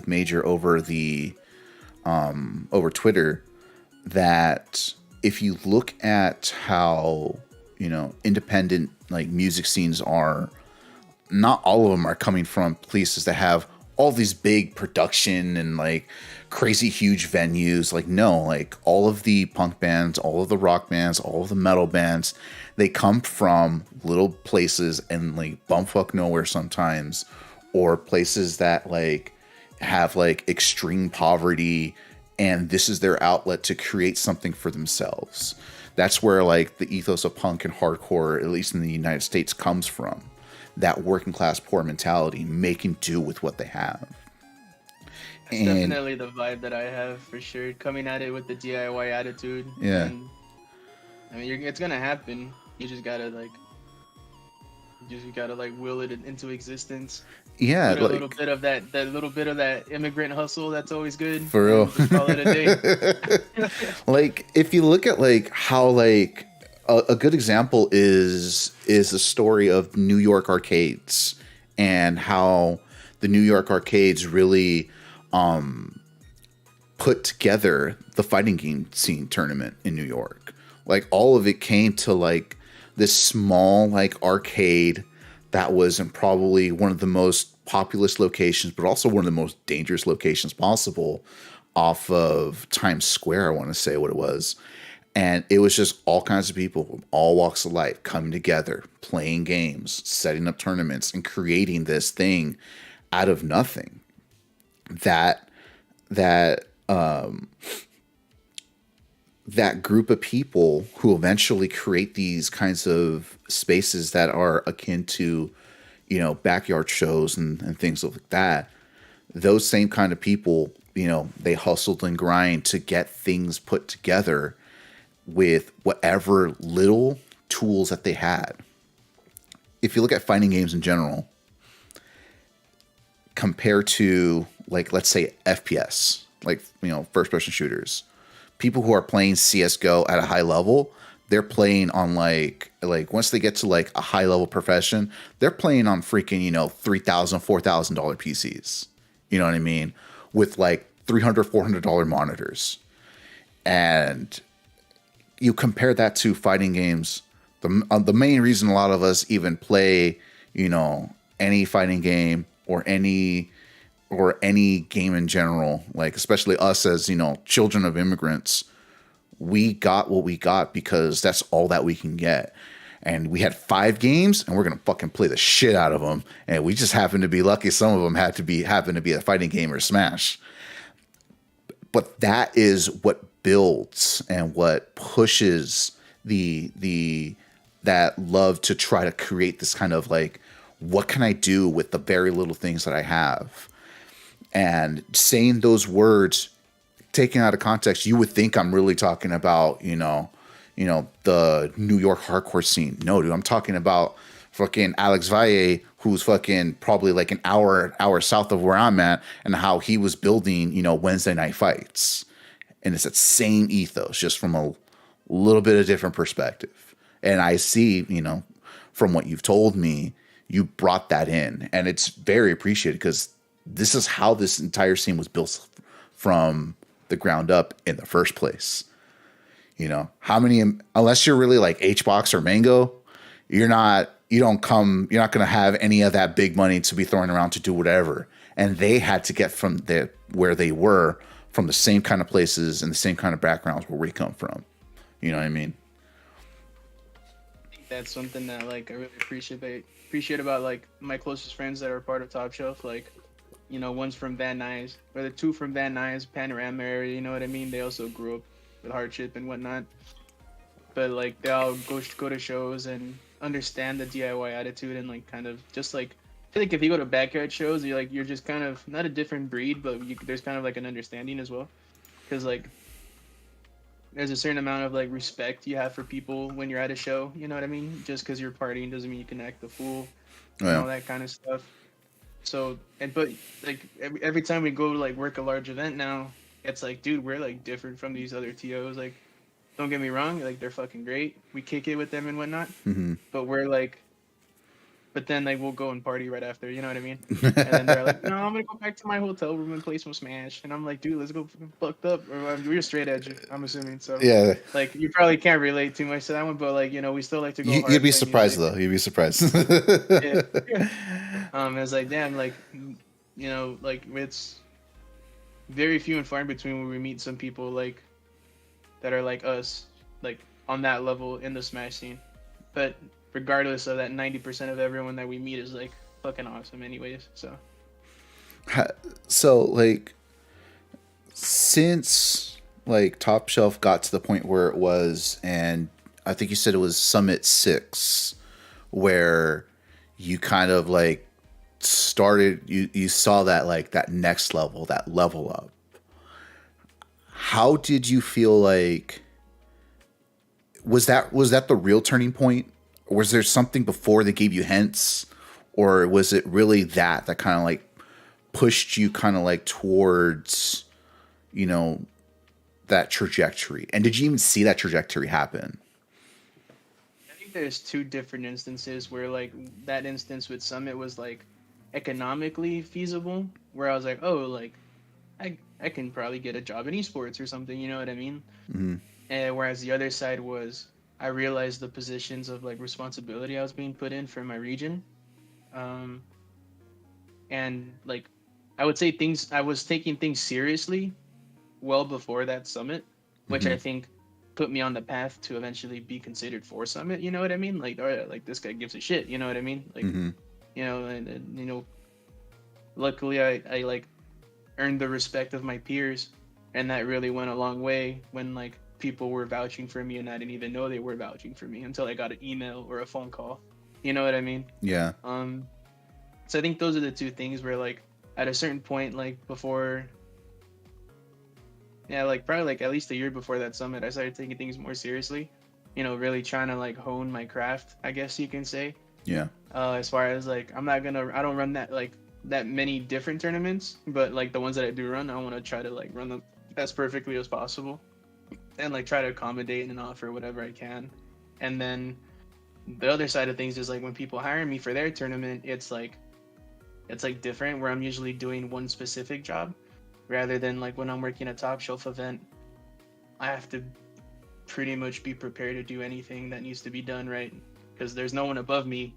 Major over over Twitter, that if you look at how independent like music scenes are, not all of them are coming from places that have all these big production and like crazy huge venues. Like, no, like all of the punk bands, all of the rock bands, all of the metal bands, they come from little places and like bumfuck nowhere sometimes, or places that like have like extreme poverty, and this is their outlet to create something for themselves. That's where like the ethos of punk and hardcore, at least in the United States, comes from. That working class poor mentality, making do with what they have. That's definitely the vibe that I have, for sure. Coming at it with the DIY attitude. Yeah. And, I mean, it's gonna happen. You just gotta will it into existence. Yeah, Put a little bit of that immigrant hustle. That's always good. For real. Just call it a day. Like, if you look at like how like a good example is the story of New York arcades, and how the New York arcades really put together the fighting game scene tournament in New York. Like, all of it came to like this small like arcade that was in probably one of the most populous locations, but also one of the most dangerous locations possible, off of Times Square, I want to say what it was. And it was just all kinds of people from all walks of life coming together, playing games, setting up tournaments, and creating this thing out of nothing. That group of people who eventually create these kinds of spaces that are akin to, backyard shows and things like that. Those same kind of people, they hustled and grind to get things put together with whatever little tools that they had. If you look at fighting games in general, compared to like, let's say FPS, like, first person shooters, people who are playing CSGO at a high level, they're playing on like once they get to like a high level profession, they're playing on freaking, $3,000, $4,000 PCs. You know what I mean? With like $300, $400 monitors. And you compare that to fighting games. The main reason a lot of us even play, any fighting game or any game in general, like especially us as, children of immigrants, we got what we got because that's all that we can get. And we had 5 games, and we're going to fucking play the shit out of them. And we just happened to be lucky. Some of them happened to be a fighting game or Smash. But that is what builds and what pushes that love to try to create this kind of like, what can I do with the very little things that I have? And saying those words, taken out of context, you would think I'm really talking about, the New York hardcore scene. No, dude, I'm talking about fucking Alex Valle, who's fucking probably like an hour south of where I'm at, and how he was building, Wednesday night fights. And it's that same ethos, just from a little bit of different perspective. And I see, from what you've told me, you brought that in, and it's very appreciated, because this is how this entire scene was built from the ground up in the first place. How many, unless you're really like HBox or Mango, you're not going to have any of that big money to be thrown around to do whatever. and they had to get from where they were from the same kind of places and the same kind of backgrounds where we come from. You know what I mean? I think that's something that like I really appreciate about like my closest friends that are part of Top Shelf. Like, you know, one's from Van Nuys, or the two from Van Nuys, Panorama area. You know what I mean? They also grew up with hardship and whatnot, but like they all go to shows and understand the DIY attitude and like kind of just like I feel like if you go to backyard shows, you're just kind of not a different breed, but there's kind of like an understanding as well, because like there's a certain amount of like respect you have for people when you're at a show. You know what I mean? Just because you're partying doesn't mean you can act the fool and Yeah. all that kind of stuff. So but like every time we go to like work a large event now, it's like, dude, we're like different from these other TOs. Like, don't get me wrong, like they're fucking great. We kick it with them and whatnot. Mm-hmm. But we're like, but then like we'll go and party right after. You know what I mean? And then they're like, no, I'm gonna go back to my hotel room and play some Smash. And I'm like, dude, let's go fucking fucked up. Or we're straight edge, I'm assuming. So Yeah. like you probably can't relate too much to that one, but like, you know, we still like to go hard. You'd be playing surprised music. though. You'd be surprised. Yeah. It's like, damn, like, you know, like it's very few and far in between when we meet some people like that are like us, like on that level in the Smash scene. But regardless of that, 90% of everyone that we meet is like fucking awesome, anyways. So So like, since like Top Shelf got to the point where it was, and I think you said it was Summit 6, where you kind of like started, you saw that like that next level, that level up. How did you feel like, was that the real turning point? Or was there something before that gave you hints? Or was it really that kind of like pushed you kind of like towards, you know, that trajectory? And did you even see that trajectory happen? I think there's two different instances where like that instance with Summit was like economically feasible, where I was like, oh, like I can probably get a job in esports or something, you know what I mean? Mm-hmm. And whereas the other side was I realized the positions of like responsibility I was being put in for my region. And like I would say I was taking things seriously well before that summit, which Mm-hmm. I think put me on the path to eventually be considered for summit, you know what I mean? Like, all right, like this guy gives a shit, you know what I mean? Like, Mm-hmm. you know, and you know, luckily I like earned the respect of my peers, and that really went a long way when like people were vouching for me and I didn't even know they were vouching for me until I got an email or a phone call. You know what I mean? Yeah. So I think those are the two things where like at a certain point, like before, yeah, like probably like at least a year before that summit, I started taking things more seriously. You know, really trying to like hone my craft, I guess you can say. Yeah. As far as like I don't run that many different tournaments, but like the ones that I do run, I want to try to like run them as perfectly as possible, and like try to accommodate and offer whatever I can. And then the other side of things is like when people hire me for their tournament, it's like different, where I'm usually doing one specific job rather than like when I'm working a Top Shelf event, I have to pretty much be prepared to do anything that needs to be done, right? Because there's no one above me.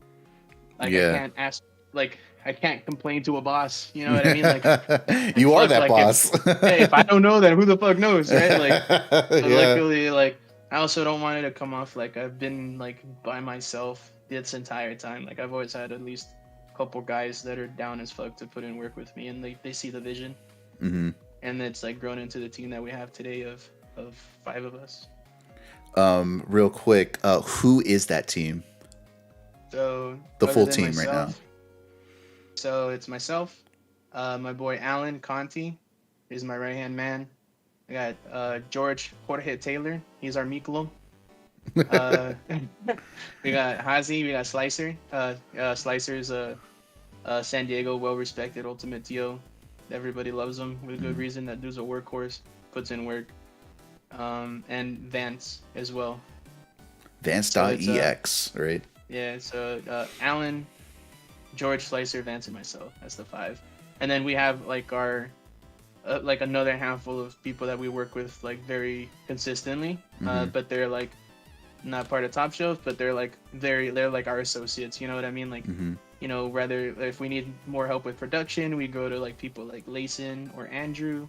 Like Yeah. I can't ask, like I can't complain to a boss. You know what I mean? Like You are fuck, that like, boss. if I don't know, then who the fuck knows, right? Like, but Yeah. luckily, like I also don't want it to come off like I've been like by myself this entire time. Like I've always had at least a couple guys that are down as fuck to put in work with me, and they see the vision, Mm-hmm. and it's like grown into the team that we have today of 5 of us. Real quick, who is that team? So The other full than team right now. myself, so it's myself, my boy Alan Conti is my right hand man. I got George Jorge Taylor. He's our Miklo. We got Hazi. We got Slicer. Slicer's a San Diego well-respected ultimate TO. Everybody loves him with good reason. That dude's a workhorse, puts in work. And Vance as well. Vance.ex, right? Yeah, so Alan, George, Slicer, Vance, and myself. That's the 5. And then we have like our like another handful of people that we work with like very consistently, but they're like not part of Top Shelf, but they're like they're like our associates. You know what I mean? Like You know, rather if we need more help with production, we go to like people like Layson or Andrew.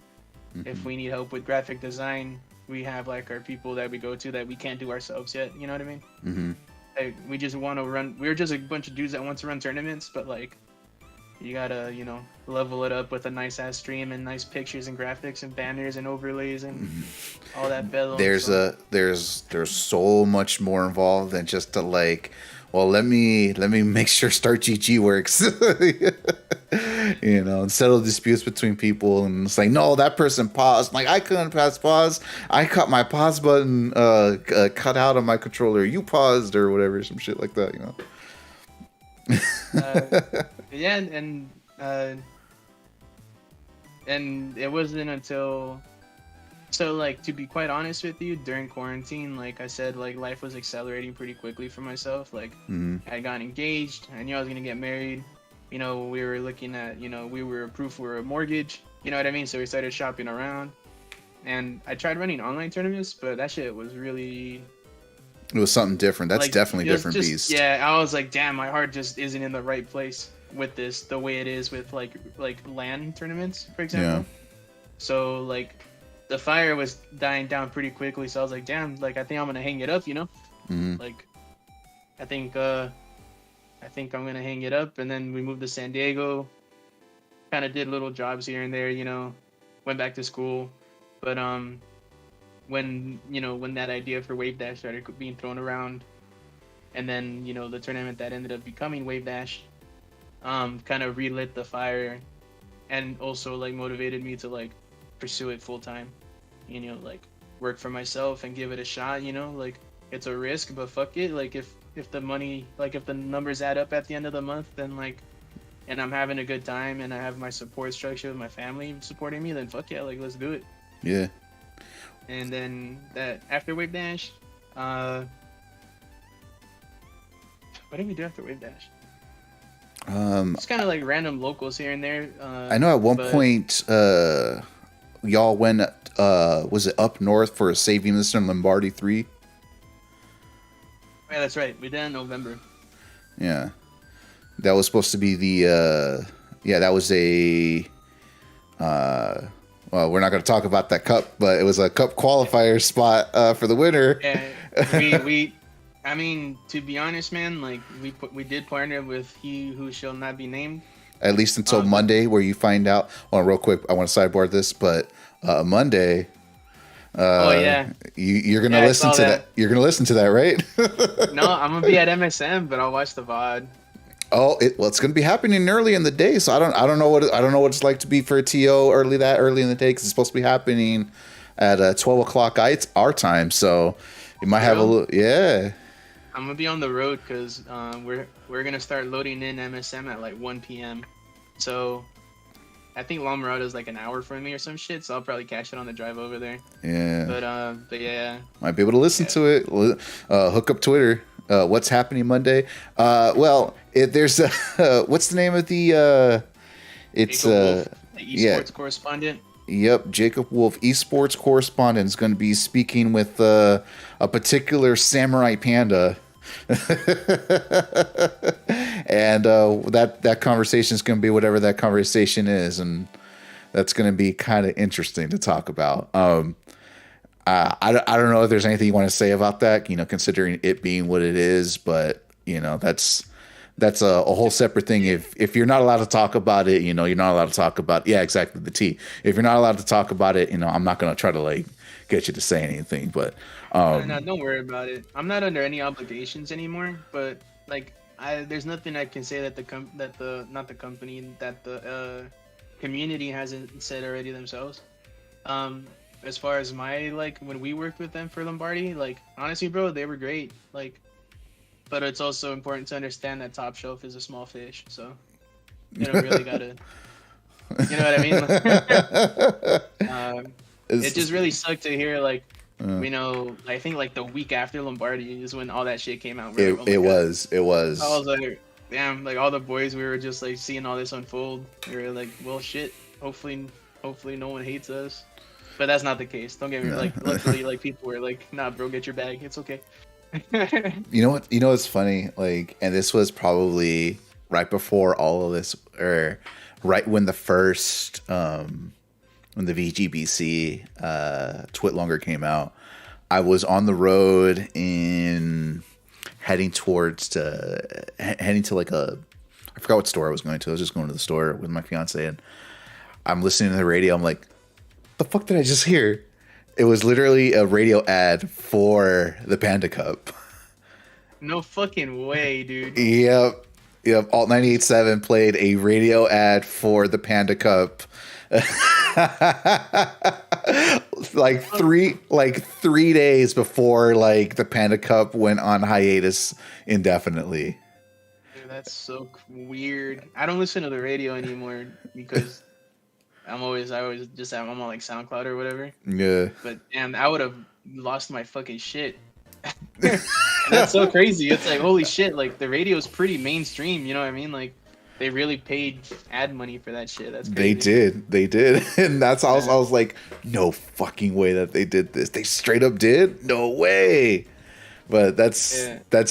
If Mm-hmm. we need help with graphic design, we have like our people that we go to that we can't do ourselves yet. You know what I mean? Mm-hmm. Like, we just want to run. We're just a bunch of dudes that want to run tournaments, but like you gotta, you know, level it up with a nice ass stream and nice pictures and graphics and banners and overlays and all that bello. There's so much more involved than just to like, well, let me make sure Start GG works. You know, and settle disputes between people, and it's like, no, that person paused. Like, I couldn't press pause. I cut my pause button cut out on my controller. You paused or whatever, some shit like that. You know. uh, yeah, uh, and it wasn't until, so like, to be quite honest with you, during quarantine, like I said, like life was accelerating pretty quickly for myself. Like, Mm-hmm. I got engaged. I knew I was gonna get married. You know, we were looking at, you know, we were approved for a mortgage. You know what I mean? So we started shopping around, and I tried running online tournaments, but that shit was really It was something different. That's like, definitely it was different just, beast. yeah, I was like, damn, my heart just isn't in the right place with this, the way it is with like LAN tournaments, for example. So like the fire was dying down pretty quickly, so I was like, damn, like I think I'm gonna hang it up, you know? Mm-hmm. Like I think I'm gonna hang it up. And then we moved to San Diego, kind of did little jobs here and there, you know, went back to school. But when, you know, when that idea for Wave Dash started being thrown around, and then, you know, the tournament that ended up becoming Wave Dash, kind of relit the fire, and also like motivated me to like pursue it full time. You know, like work for myself and give it a shot. You know, like it's a risk, but fuck it. Like if the money, like if the numbers add up at the end of the month, then like, and I'm having a good time and I have my support structure with my family supporting me, then fuck yeah, like let's do it. Yeah. And then that after Wave Dash, what did we do after Wave Dash? It's kind of like random locals here and there. I know at one but- point, y'all went, was it up north for Saving Mr. Lombardi 3? Yeah, that's right. We did it in November. Yeah. That was supposed to be the, that was a, well, we're not going to talk about that cup, but it was a cup qualifier spot for the winner. Yeah, I mean, to be honest, man, like we did partner with He Who Shall Not Be Named. At least until Monday, where you find out. Well, real quick, I want to sideboard this, but Monday. Oh yeah. You're gonna listen to that. You're gonna listen to that, right? No, I'm gonna be at MSM, but I'll watch the VOD. Oh, it's gonna be happening early in the day, so I don't know what it's like to be for a TO early in the day, because it's supposed to be happening at 12 o'clock our time. So you might have a little, yeah. I'm gonna be on the road because we're gonna start loading in MSM at like 1 p.m. So I think La Mirada is like an hour from me or some shit, so I'll probably catch it on the drive over there. Yeah. But yeah. Might be able to listen to it. Hook up Twitter. What's happening Monday? Well, there's what's the name of the? It's Wolf, the esports correspondent. Yep, Jacob Wolf, esports correspondent, is going to be speaking with a particular samurai panda. And that conversation is going to be whatever that conversation is, and that's going to be kind of interesting to talk about. I don't know if there's anything you want to say about that, you know, considering it being what it is, but you know, that's a whole separate thing. If you're not allowed to talk about it, you know, you're not allowed to talk about, yeah, exactly, the T. If you're not allowed to talk about it, you know, I'm not going to try to like get you to say anything, but No, don't worry about it. I'm not under any obligations anymore, but like there's nothing I can say that the community hasn't said already themselves. As far as my, like, when we worked with them for Lombardi, like, honestly, bro, they were great. Like, but it's also important to understand that Top Shelf is a small fish, so you don't really gotta, you know what I mean? It just really sucked to hear, like, you know, I think like the week after Lombardi is when all that shit came out. It was. I was like, damn, like all the boys, we were just like seeing all this unfold. We were like, well, shit. Hopefully no one hates us. But that's not the case. Don't get me like. Luckily, like people were like, "Nah, bro, get your bag. It's okay." You know what? You know what's funny? Like, and this was probably right before all of this, or right when the first when the VGBC Twit Longer came out, I was on the road in heading to like I forgot what store I was going to. I was just going to the store with my fiance, and I'm listening to the radio. I'm like, the fuck did I just hear? It was literally a radio ad for the Panda Cup. No fucking way, dude. Yep. Alt 98.7 played a radio ad for the Panda Cup. like 3 days before like the Panda Cup went on hiatus indefinitely. Dude, that's so weird. I don't listen to the radio anymore because I'm on like SoundCloud or whatever. Yeah. But damn, I would have lost my fucking shit. And that's so crazy. It's like, holy shit, like the radio is pretty mainstream, you know what I mean? Like they really paid ad money for that shit. That's crazy. They did. And that's how I was like, no fucking way that they did this. They straight up did? No way. But that's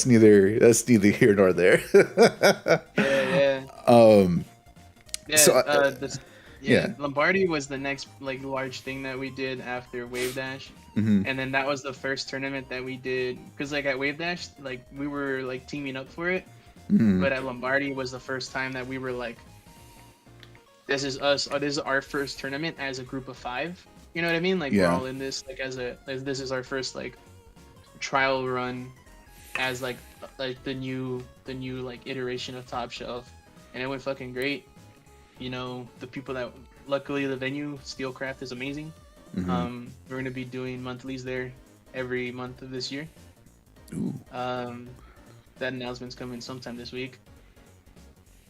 neither here nor there. Lombardi was the next like large thing that we did after Wave Dash. Mm-hmm. And then that was the first tournament that we did, because like at Wave Dash, like we were like teaming up for it, but at Lombardi was the first time that we were like, this is us, this is our first tournament as a group of 5. You know what I mean? Like we're all in this like as this is our first like trial run as like the new like iteration of Top Shelf, and it went fucking great. You know, the people that luckily the venue Steelcraft is amazing. Mm-hmm. We're gonna be doing monthlies there every month of this year. Ooh. That announcement's coming sometime this week.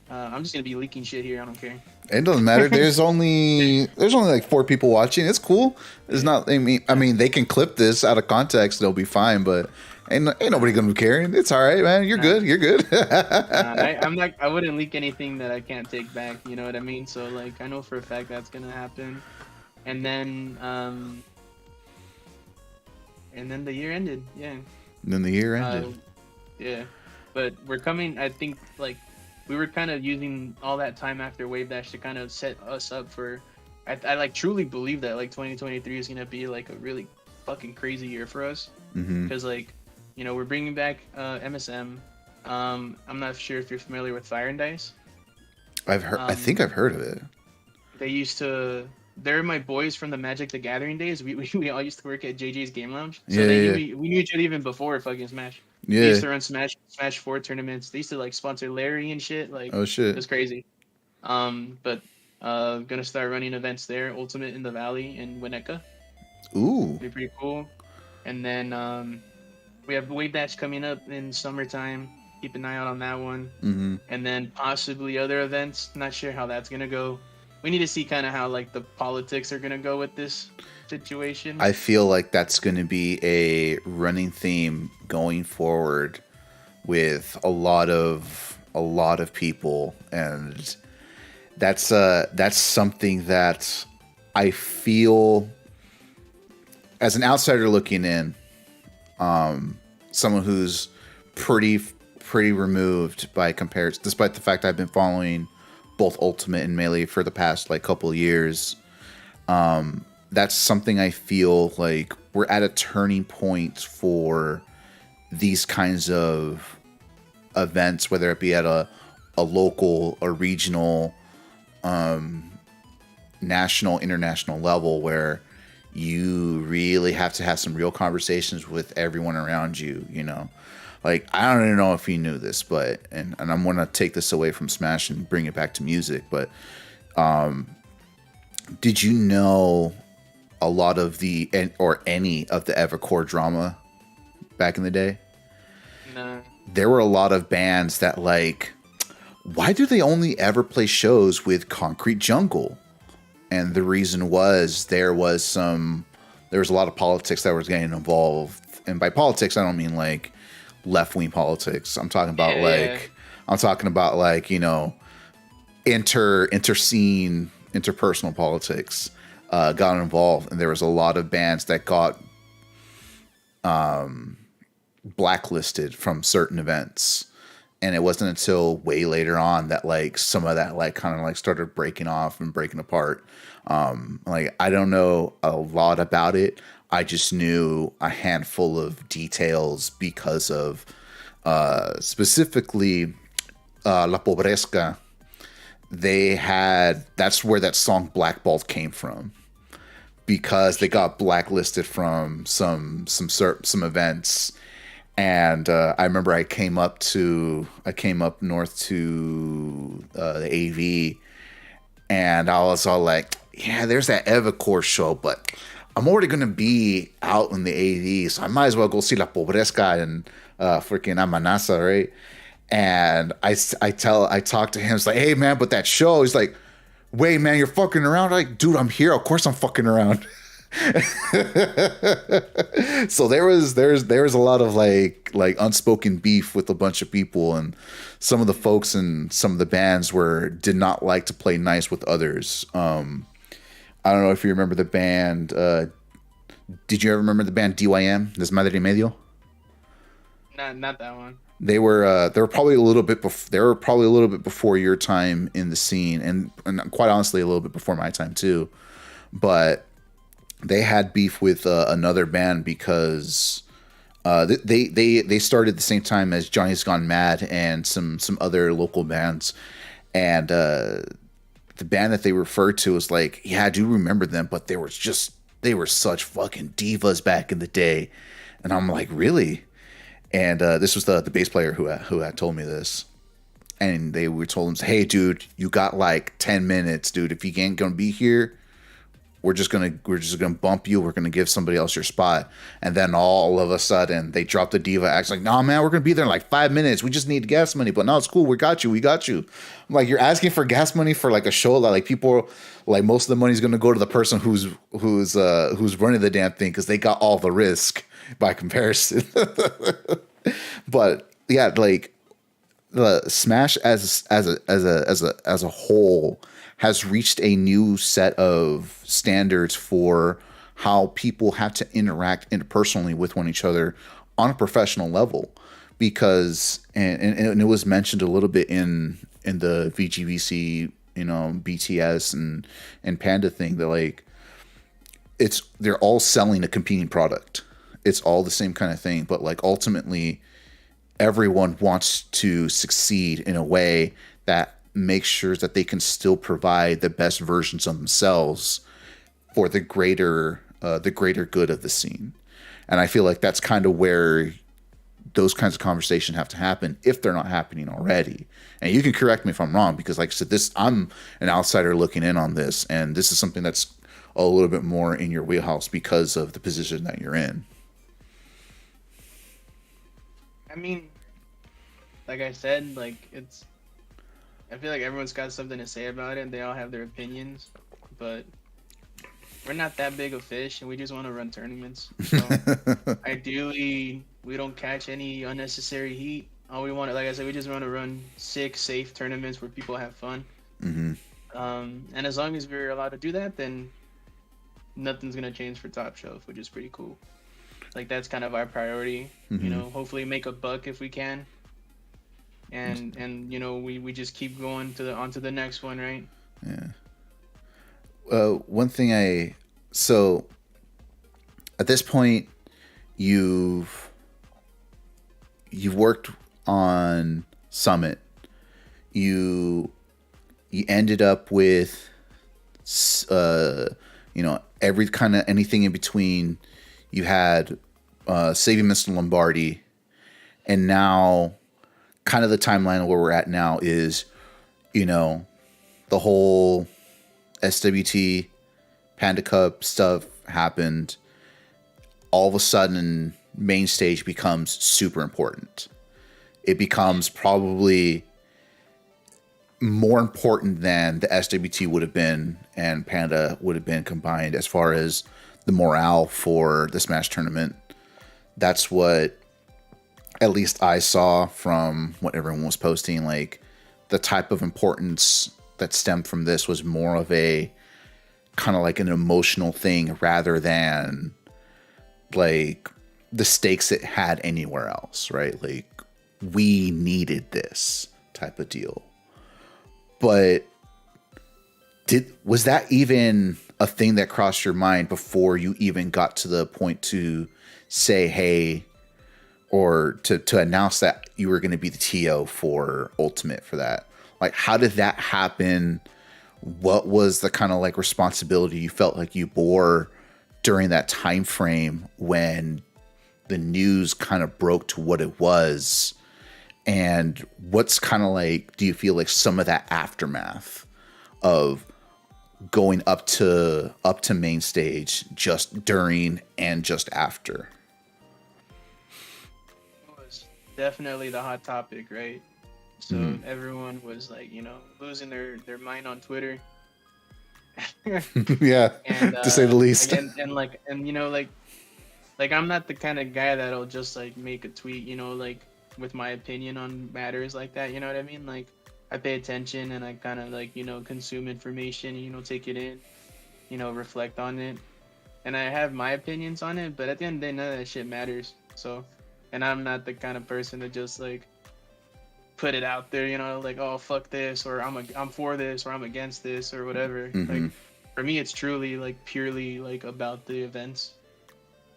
I'm just gonna be leaking shit here. I don't care. It doesn't matter. There's only like 4 people watching. It's cool. It's not. I mean, they can clip this out of context. They'll be fine. But ain't nobody gonna care. It's all right, man. You're good. You're good. I'm not. I wouldn't leak anything that I can't take back. You know what I mean? So like, I know for a fact that's gonna happen. And then the year ended. Yeah. And then the year ended. Yeah, but we're coming. I think like we were kind of using all that time after Wave Dash to kind of set us up for. I like truly believe that like 2023 is gonna be like a really fucking crazy year for us, because like, you know, we're bringing back MSM. I'm not sure if you're familiar with Fire and Dice. I've heard. I think I've heard of it. They used to. They're my boys from the Magic the Gathering days. We all used to work at JJ's Game Lounge. So we knew each other even before fucking Smash. Yeah. They used to run Smash 4 tournaments. They used to like sponsor Larry and shit. Like, oh shit, it was crazy. But gonna start running events there. Ultimate in the Valley in Winnetka. Ooh. Be pretty cool. And then we have Wave Dash coming up in summertime. Keep an eye out on that one. Mm-hmm. And then possibly other events. Not sure how that's gonna go. We need to see kind of how like the politics are gonna go with this situation. I feel like that's going to be a running theme going forward with a lot of people, and that's something that I feel as an outsider looking in, someone who's pretty removed by comparison, despite the fact I've been following both Ultimate and Melee for the past like couple of years. That's something I feel like we're at a turning point for these kinds of events, whether it be at a local, a regional, national, international level, where you really have to have some real conversations with everyone around you, you know. Like, I don't even know if you knew this, but, and I'm going to take this away from Smash and bring it back to music, but did you know a lot of any of the Evercore drama back in the day? No. There were a lot of bands that like, why do they only ever play shows with Concrete Jungle? And the reason was there was a lot of politics that was getting involved. And by politics, I don't mean like left-wing politics. I'm talking about you know, inter-scene, interpersonal politics got involved, and there was a lot of bands that got blacklisted from certain events, And it wasn't until way later on that like some of that like kind of like started breaking off and breaking apart. Like I don't know a lot about it. I just knew a handful of details because of specifically La Pobresca. That's where that song Blackballed came from, because they got blacklisted from some events. And I remember I came up north to the AV, and I was all like, yeah, there's that Evercore show, but I'm already gonna be out in the AV, so I might as well go see La Pobresca and freaking Amanasa, right? And I talk to him, it's like, hey man, but that show, he's like, wait man, you're fucking around? I'm like, dude, I'm here, of course I'm fucking around. So there's a lot of like unspoken beef with a bunch of people, and some of the folks and some of the bands did not like to play nice with others. I don't know if you remember the band. Did you ever remember the band DYM, Desmadre y Medio? Not that one. They were probably a little bit before your time in the scene, and quite honestly a little bit before my time too. But they had beef with another band because they started at the same time as Johnny's Gone Mad and some other local bands, and the band that they referred to was like, yeah, I do remember them, but they were such fucking divas back in the day. And I'm like, really? And this was the bass player who had told me this. And they were told him, hey dude, you got like 10 minutes, dude. If you ain't gonna be here, we're just gonna bump you. We're gonna give somebody else your spot. And then all of a sudden they dropped the diva act, like, nah man, we're gonna be there in like 5 minutes. We just need gas money. But no, it's cool. We got you. I'm like, you're asking for gas money for like a show that like people, like most of the money's gonna go to the person who's running the damn thing, because they got all the risk by comparison. But yeah, like the Smash as a whole has reached a new set of standards for how people have to interact interpersonally with one each other on a professional level. Because and it was mentioned a little bit in the VGVC, BTS and Panda thing, that like they're all selling a competing product. It's all the same kind of thing, but like ultimately everyone wants to succeed in a way that makes sure that they can still provide the best versions of themselves for the greater good of the scene. And I feel like that's kind of where those kinds of conversations have to happen, if they're not happening already. And you can correct me if I'm wrong, because like I said, I'm an outsider looking in on this, and this is something that's a little bit more in your wheelhouse because of the position that you're in. I mean, like I said, like I feel like everyone's got something to say about it, and they all have their opinions, but we're not that big of fish, and we just want to run tournaments. So ideally, we don't catch any unnecessary heat. All we want, like I said, we just want to run 6 safe tournaments where people have fun. Mm-hmm. And as long as we're allowed to do that, then nothing's gonna change for Top Shelf, which is pretty cool. Like that's kind of our priority. Mm-hmm. Hopefully make a buck if we can. And we just keep going onto the next one, right? Yeah. One thing so at this point you've worked on Summit. You ended up with every kind of anything in between. You had Saving Mr. Lombardi, and now kind of the timeline where we're at now is, the whole SWT Panda Cup stuff happened. All of a sudden, main stage becomes super important. It becomes probably more important than the SWT would have been and Panda would have been combined as far as the morale for the Smash tournament. That's what at least I saw from what everyone was posting. Like the type of importance that stemmed from this was more of a kind of like an emotional thing rather than like the stakes it had anywhere else, right? Like we needed this type of deal. But was that even a thing that crossed your mind before you even got to the point to say, hey, or to announce that you were going to be the TO for Ultimate for that? Like, how did that happen? What was the kind of like responsibility you felt like you bore during that time frame when the news kind of broke to what it was? And what's kind of like, do you feel like some of that aftermath of going up to main stage just during and just after? It was definitely the hot topic, right? So everyone was like, losing their mind on Twitter. Yeah, And to say the least. like I'm not the kind of guy that'll just like make a tweet, like with my opinion on matters like that. You know what I mean? Like I pay attention and I kind of like consume information, take it in, reflect on it, and I have my opinions on it. But at the end of the day, none of that shit matters. So, and I'm not the kind of person to just like put it out there, like, oh fuck this, or I'm for this, or I'm against this, or whatever. Like for me, it's truly like purely like about the events.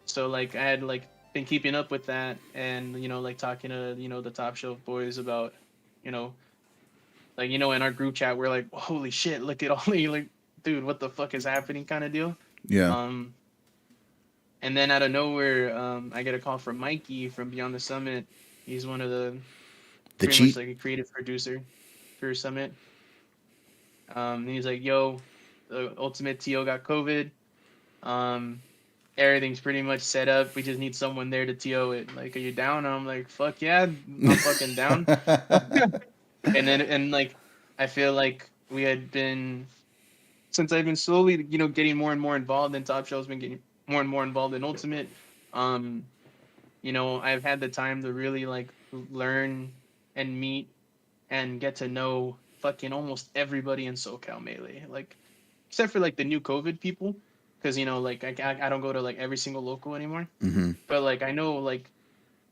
So like I had like been keeping up with that, and like talking to the Top Shelf boys about, you know like in our group chat we're like, holy shit, look at all the like, dude, what the fuck is happening, kind of deal. Yeah. And then out of nowhere, I get a call from Mikey from Beyond the Summit. He's one of the The pretty much cheat. like a creative producer for Summit. And he's like, yo, the Ultimate TO got COVID. Um, Everything's pretty much set up. We just need someone there to TO it. Like, are you down? I'm like, fuck yeah, I'm fucking down. And like, I feel like we had been, since I've been slowly, getting more and more involved, and Top Show's been getting more and more involved in Ultimate. Um, I've had the time to really like learn and meet and get to know fucking almost everybody in SoCal Melee. Like, except for like the new COVID people, because like I don't go to like every single local anymore. But like I know like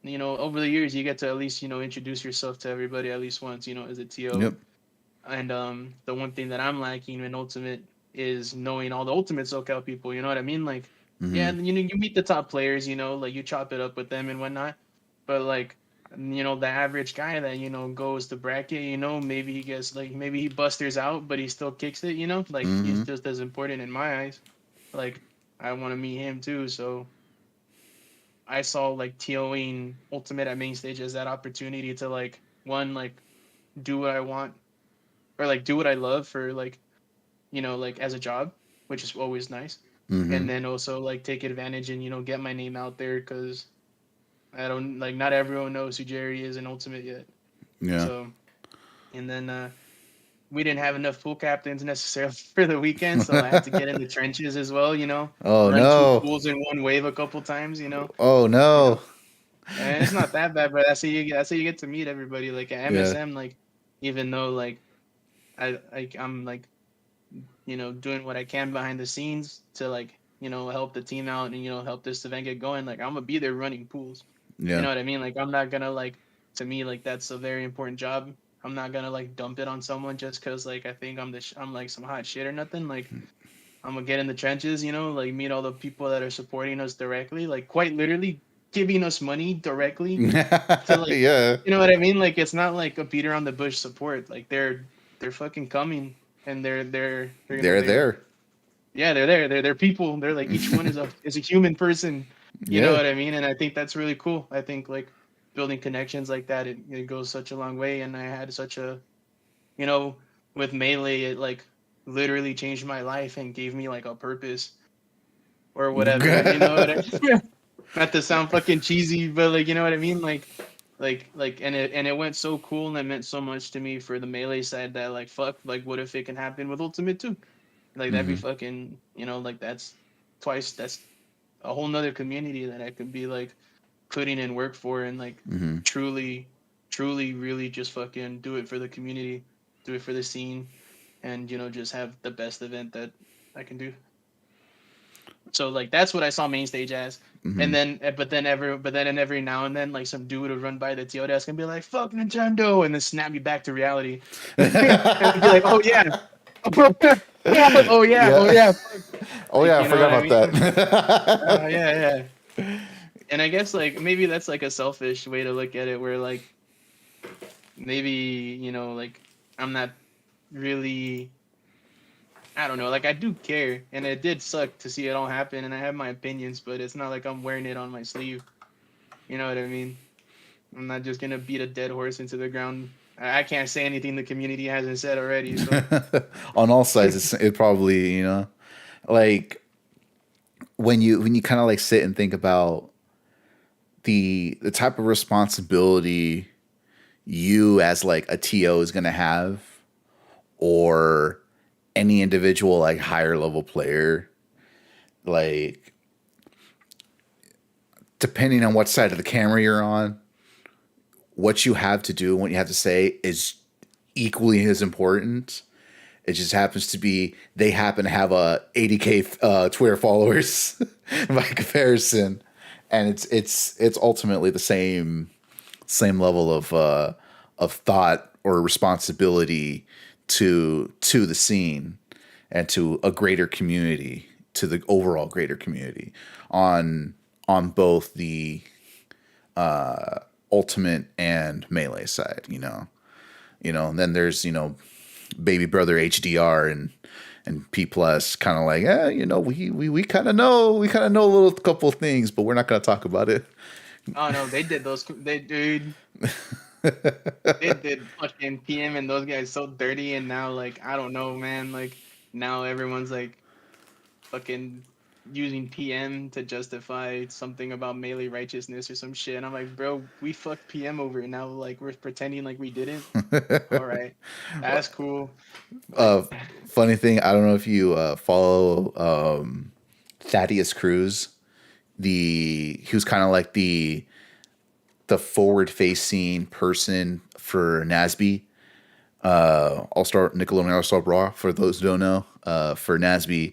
over the years you get to at least introduce yourself to everybody at least once, as a TO. Yep. And the one thing that I'm lacking in Ultimate is knowing all the Ultimate SoCal people. You know what I mean? Like, yeah, you meet the top players, like you chop it up with them and whatnot. But like, the average guy that goes to bracket, maybe he gets like, maybe he busters out, but he still kicks it. Like he's just as important in my eyes. Like I want to meet him too. So I saw like TOing Ultimate at main stage as that opportunity to like, one, like do what I want, or like do what I love for like like as a job, which is always nice. And then also like take advantage and get my name out there, because I don't like, not everyone knows who Gerry is in Ultimate yet. Yeah. So, and then we didn't have enough pool captains necessarily for the weekend, so I had to get in the trenches as well. Oh Run two no. pools in one wave a couple times. Oh You know, no. and it's not that bad, but that's how you get to meet everybody. Like at Yeah. MSM, like even though like I'm like doing what I can behind the scenes to like help the team out and help this event get going. Like I'm gonna be there running pools. You Yeah. know what I mean? Like I'm not gonna like, to me, like that's a very important job. I'm not gonna like dump it on someone just because like I think I'm like some hot shit or nothing. Like I'm gonna get in the trenches, like meet all the people that are supporting us directly, like quite literally giving us money directly to like, Yeah. you know what I mean? Like it's not like a beater on the bush support. Like they're fucking coming, and they're They're there. yeah, they're there. They're people. They're like, each one is a human person. You know Yeah. what I mean? And I think that's really cool. I think like building connections like that, it goes such a long way. And I had such a, you know, with Melee, it like literally changed my life and gave me like a purpose or whatever. You know what I mean? Not to sound fucking cheesy, but like, you know what I mean? And it went so cool, and it meant so much to me for the Melee side that like, fuck, like what if it can happen with Ultimate too? Like that'd be fucking, like that's a whole nother community that I could be like putting in work for, and like truly, truly, really just fucking do it for the community, do it for the scene, and just have the best event that I can do. So like that's what I saw main stage as. And Hmm. then every now and then like some dude would run by the TO desk and be like, "Fuck Nintendo," and then snap you back to reality. And be like, "Oh yeah, oh yeah, oh Yeah. yeah, fuck." Oh Like yeah, I you know what forgot I about mean? that. Yeah, yeah. And I guess like maybe that's like a selfish way to look at it, where like maybe like I'm not really, I don't know, like I do care, and it did suck to see it all happen, and I have my opinions, but it's not like I'm wearing it on my sleeve. You know what I mean? I'm not just gonna beat a dead horse into the ground. I can't say anything the community hasn't said already. So On all sides, it probably, like when you kind of like sit and think about the type of responsibility you as like a TO is going to have, or any individual like higher level player, like depending on what side of the camera you're on, what you have to do and what you have to say is equally as important. It just happens to be they happen to have a 80K Twitter followers by comparison, and it's ultimately the same level of thought or responsibility to the scene and to a greater community, to the overall greater community, on both the ultimate and melee side. And then there's baby brother HDR and P plus, kind of like, we kind of know a little couple of things, but we're not going to talk about it. oh no, they did those. They dude, they did fucking PM and those guys so dirty, and now like I don't know, man. Like now everyone's like fucking using PM to justify something about melee righteousness or some shit. And I'm like, bro, we fucked PM over it. Now like we're pretending like we didn't. All right, that's cool. Like, uh, Funny thing, I don't know if you follow Thaddeus Cruz. He was kind of like the forward facing person for Nasby, All Star Nickelodeon All Star Bra. For those who don't know, for Nasby,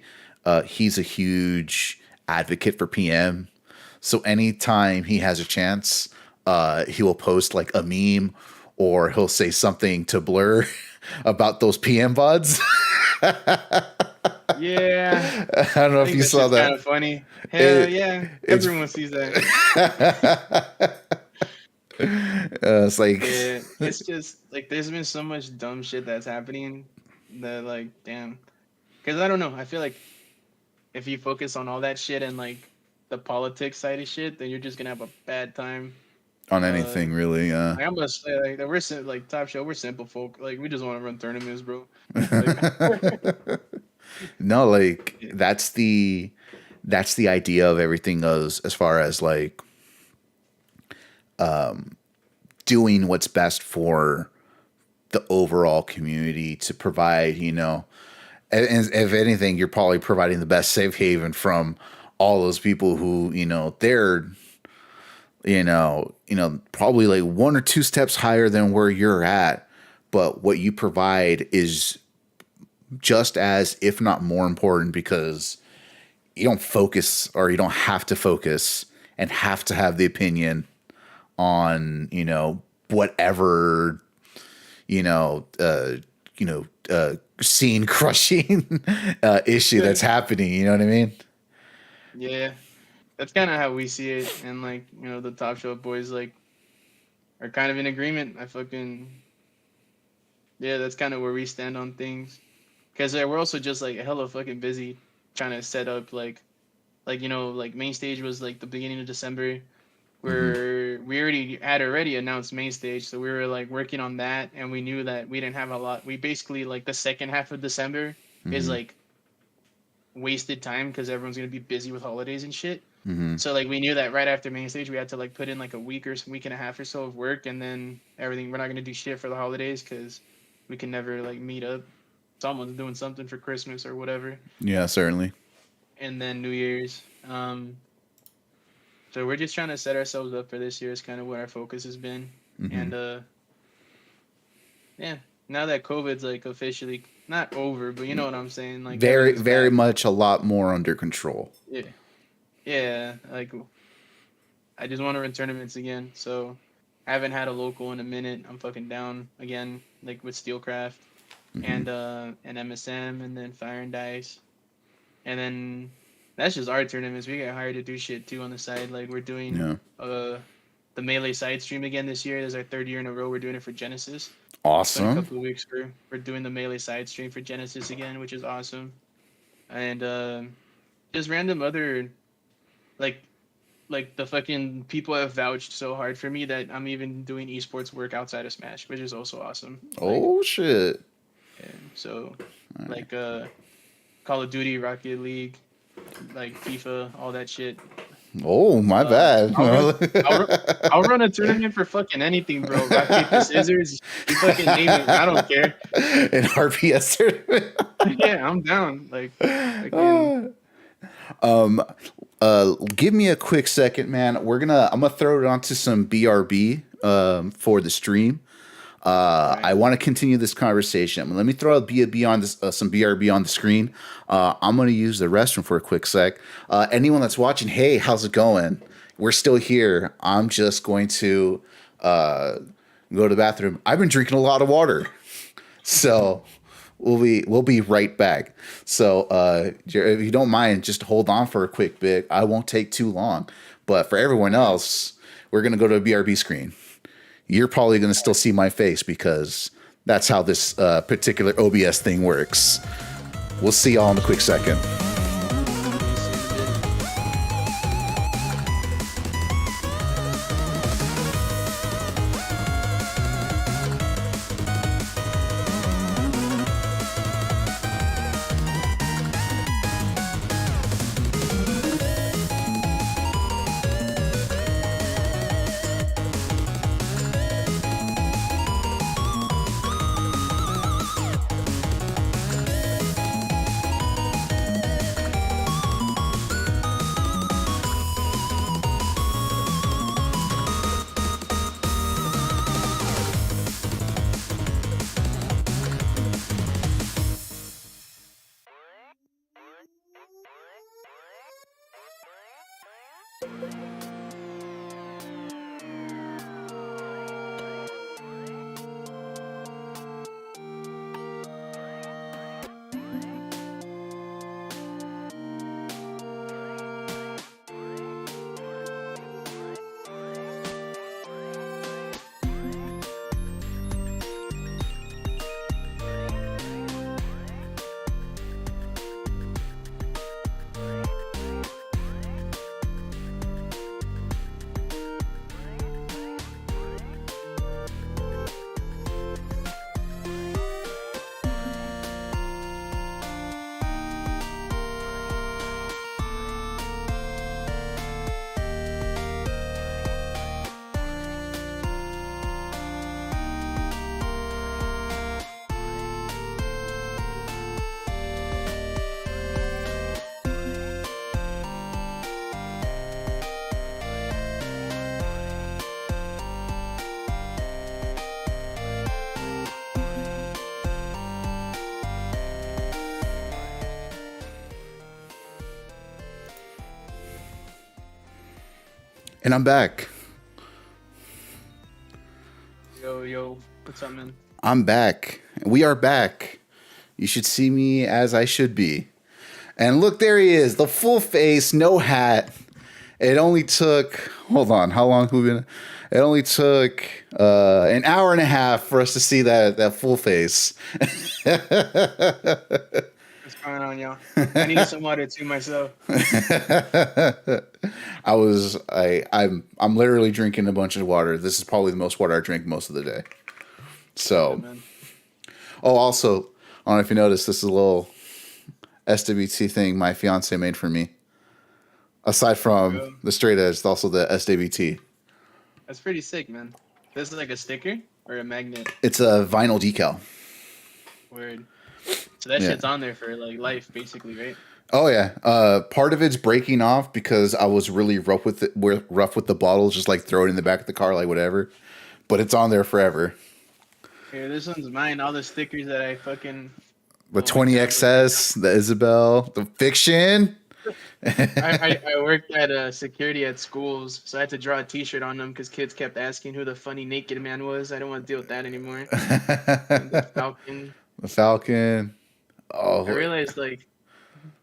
he's a huge advocate for PM. So anytime he has a chance, he will post like a meme, or he'll say something to Blur about those PM VODs. yeah, I don't know I if think you that saw shit's kind that. of funny. Hell It yeah, it's everyone sees that. it's like Yeah, it's just like there's been so much dumb shit that's happening that like damn. Because I don't know, I feel like if you focus on all that shit and like the politics side of shit, then you're just gonna have a bad time. on Uh, anything really. like I'm gonna say like that like top show, we're simple folk. Like we just want to run tournaments, bro. Like No, like yeah, that's the idea of everything goes, as far as like doing what's best for the overall community, to provide, and if anything, you're probably providing the best safe haven from all those people who, they're, probably like one or two steps higher than where you're at, but what you provide is just as, if not more important, because you don't focus, or you don't have to focus and have to have the opinion on, whatever, you know, uh, scene crushing issue that's happening. You know what I mean? yeah, that's kind of how we see it, and like the top show boys like are kind of in agreement. I fucking yeah, that's kind of where we stand on things. Because we're also just like hella fucking busy trying to set up like main stage was like the beginning of December, Hmm. where we already announced main stage, so we were like working on that, and we knew that we didn't have a lot. We basically like the second half of December is Hmm. like wasted time because everyone's gonna be busy with holidays and shit. Hmm. So like we knew that right after main stage we had to like put in like a week and a half or so of work, and then everything we're not gonna do shit for the holidays because we can never like meet up. Someone's doing something for Christmas or whatever, Yeah, certainly. and then New Year's. So we're just trying to set ourselves up for this year. Is kind of what our focus has been, Hmm. and yeah, now that COVID's like officially not over, but you know what I'm saying. Like Very, everything's very back. much a lot more under control. Yeah, yeah. Like I just want to run tournaments again. So I haven't had a local in a minute. I'm fucking down again, like with Steelcraft Hmm. and MSM and then Fire and Dice. And then that's just our tournaments. We get hired to do shit too on the side. Like we're doing Yeah. the Melee side stream again this year. This is our third year in a row we're doing it for Genesis. So in a Awesome. couple of weeks we're doing the Melee side stream for Genesis again, which is awesome. And just random other like the fucking people have vouched so hard for me that I'm even doing esports work outside of Smash, which is also awesome. Like Oh shit. yeah, so like Call of Duty, Rocket League, like FIFA, all that shit. Oh, my bad. I'll run, I'll, ru- I'll run a tournament for fucking anything, bro. Rock paper scissors, you fucking name it. I don't care. An RPS tournament. Yeah, I'm down. Like, fucking, Give me a quick second, man. I'm gonna throw it onto some BRB for the stream. right. I want to continue this conversation. Let me throw a BRB on this, some BRB on the screen. I'm going to use the restroom for a quick sec. Anyone that's watching, hey, how's it going? We're still here. I'm just going to go to the bathroom. I've been drinking a lot of water, so we'll be right back. So if you don't mind, just hold on for a quick bit. I won't take too long. But for everyone else, we're going to go to a BRB screen. You're probably going to still see my face because that's how this particular OBS thing works. We'll see y'all in a quick second. And I'm back. yo, what's up, man? I'm back. We are back. You should see me as I should be. And look, there he is, the full face, no hat. It only took, hold on, how long have we been? It only took an hour and a half for us to see that full face. What's going on, y'all? I need some water too myself. I'm literally drinking a bunch of water. This is probably the most water I drink most of the day. So, Yeah, oh, also, I don't know if you noticed, this is a little SWT thing my fiance made for me. Aside from the straight edge, it's also the SWT. that's pretty sick, man. This is like a sticker or a magnet. It's a vinyl decal. Word. So that shit's on there for like life, basically, right? Oh yeah. Part of it's breaking off because I was really rough with the bottles, just like throw it in the back of the car, like whatever. But it's on there forever. Here, this one's mine. All the stickers that I fucking The Oh my god, was I not? 20XS, the Isabel, the fiction. I worked at security at schools, so I had to draw a T-shirt on them because kids kept asking who the funny naked man was. I don't want to deal with that anymore. And the The Falcon. Falcon. I Oh, realized like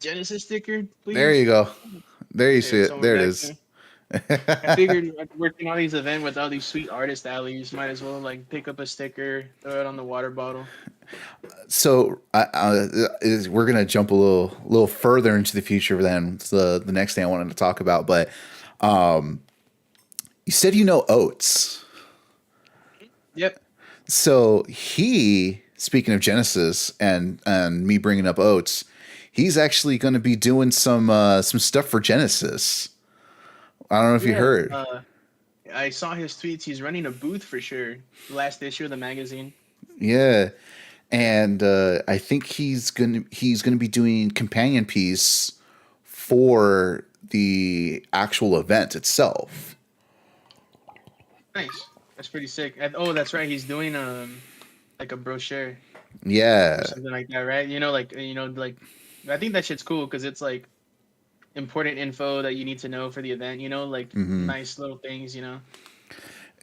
Genesis sticker, there please. you go. There you see Hey, it. someone There it back is. there. I figured like, working all these events with all these sweet artist alleys, might as well like pick up a sticker, throw it on the water bottle. So we're gonna jump a little further into the future than the next thing I wanted to talk about. But you said you know Oates. Yep. So speaking of Genesis and me bringing up Oates, he's actually going to be doing some stuff for Genesis. I don't know if you Yeah. heard. I saw his tweets. He's running a booth for sure. Last issue of the magazine. Yeah, and I think he's gonna be doing companion piece for the actual event itself. Nice. That's pretty sick. Oh, that's right. He's doing like a brochure Yeah. or something like that, right? Like I think that shit's cool because it's like important info that you need to know for the event. Like Hmm. nice little things.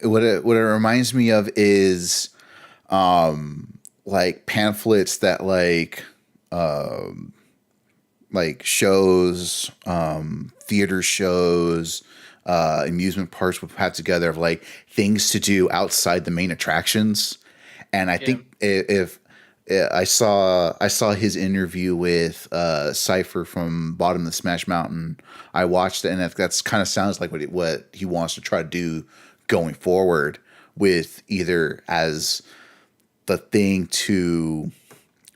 What it reminds me of is like pamphlets that like shows, theater shows, amusement parks would have together of like things to do outside the main attractions. And I Yeah. think if I saw his interview with Cypher from Bottom of the Smash Mountain. I watched it, and that's kind of sounds like what he wants to try to do going forward with either as the thing to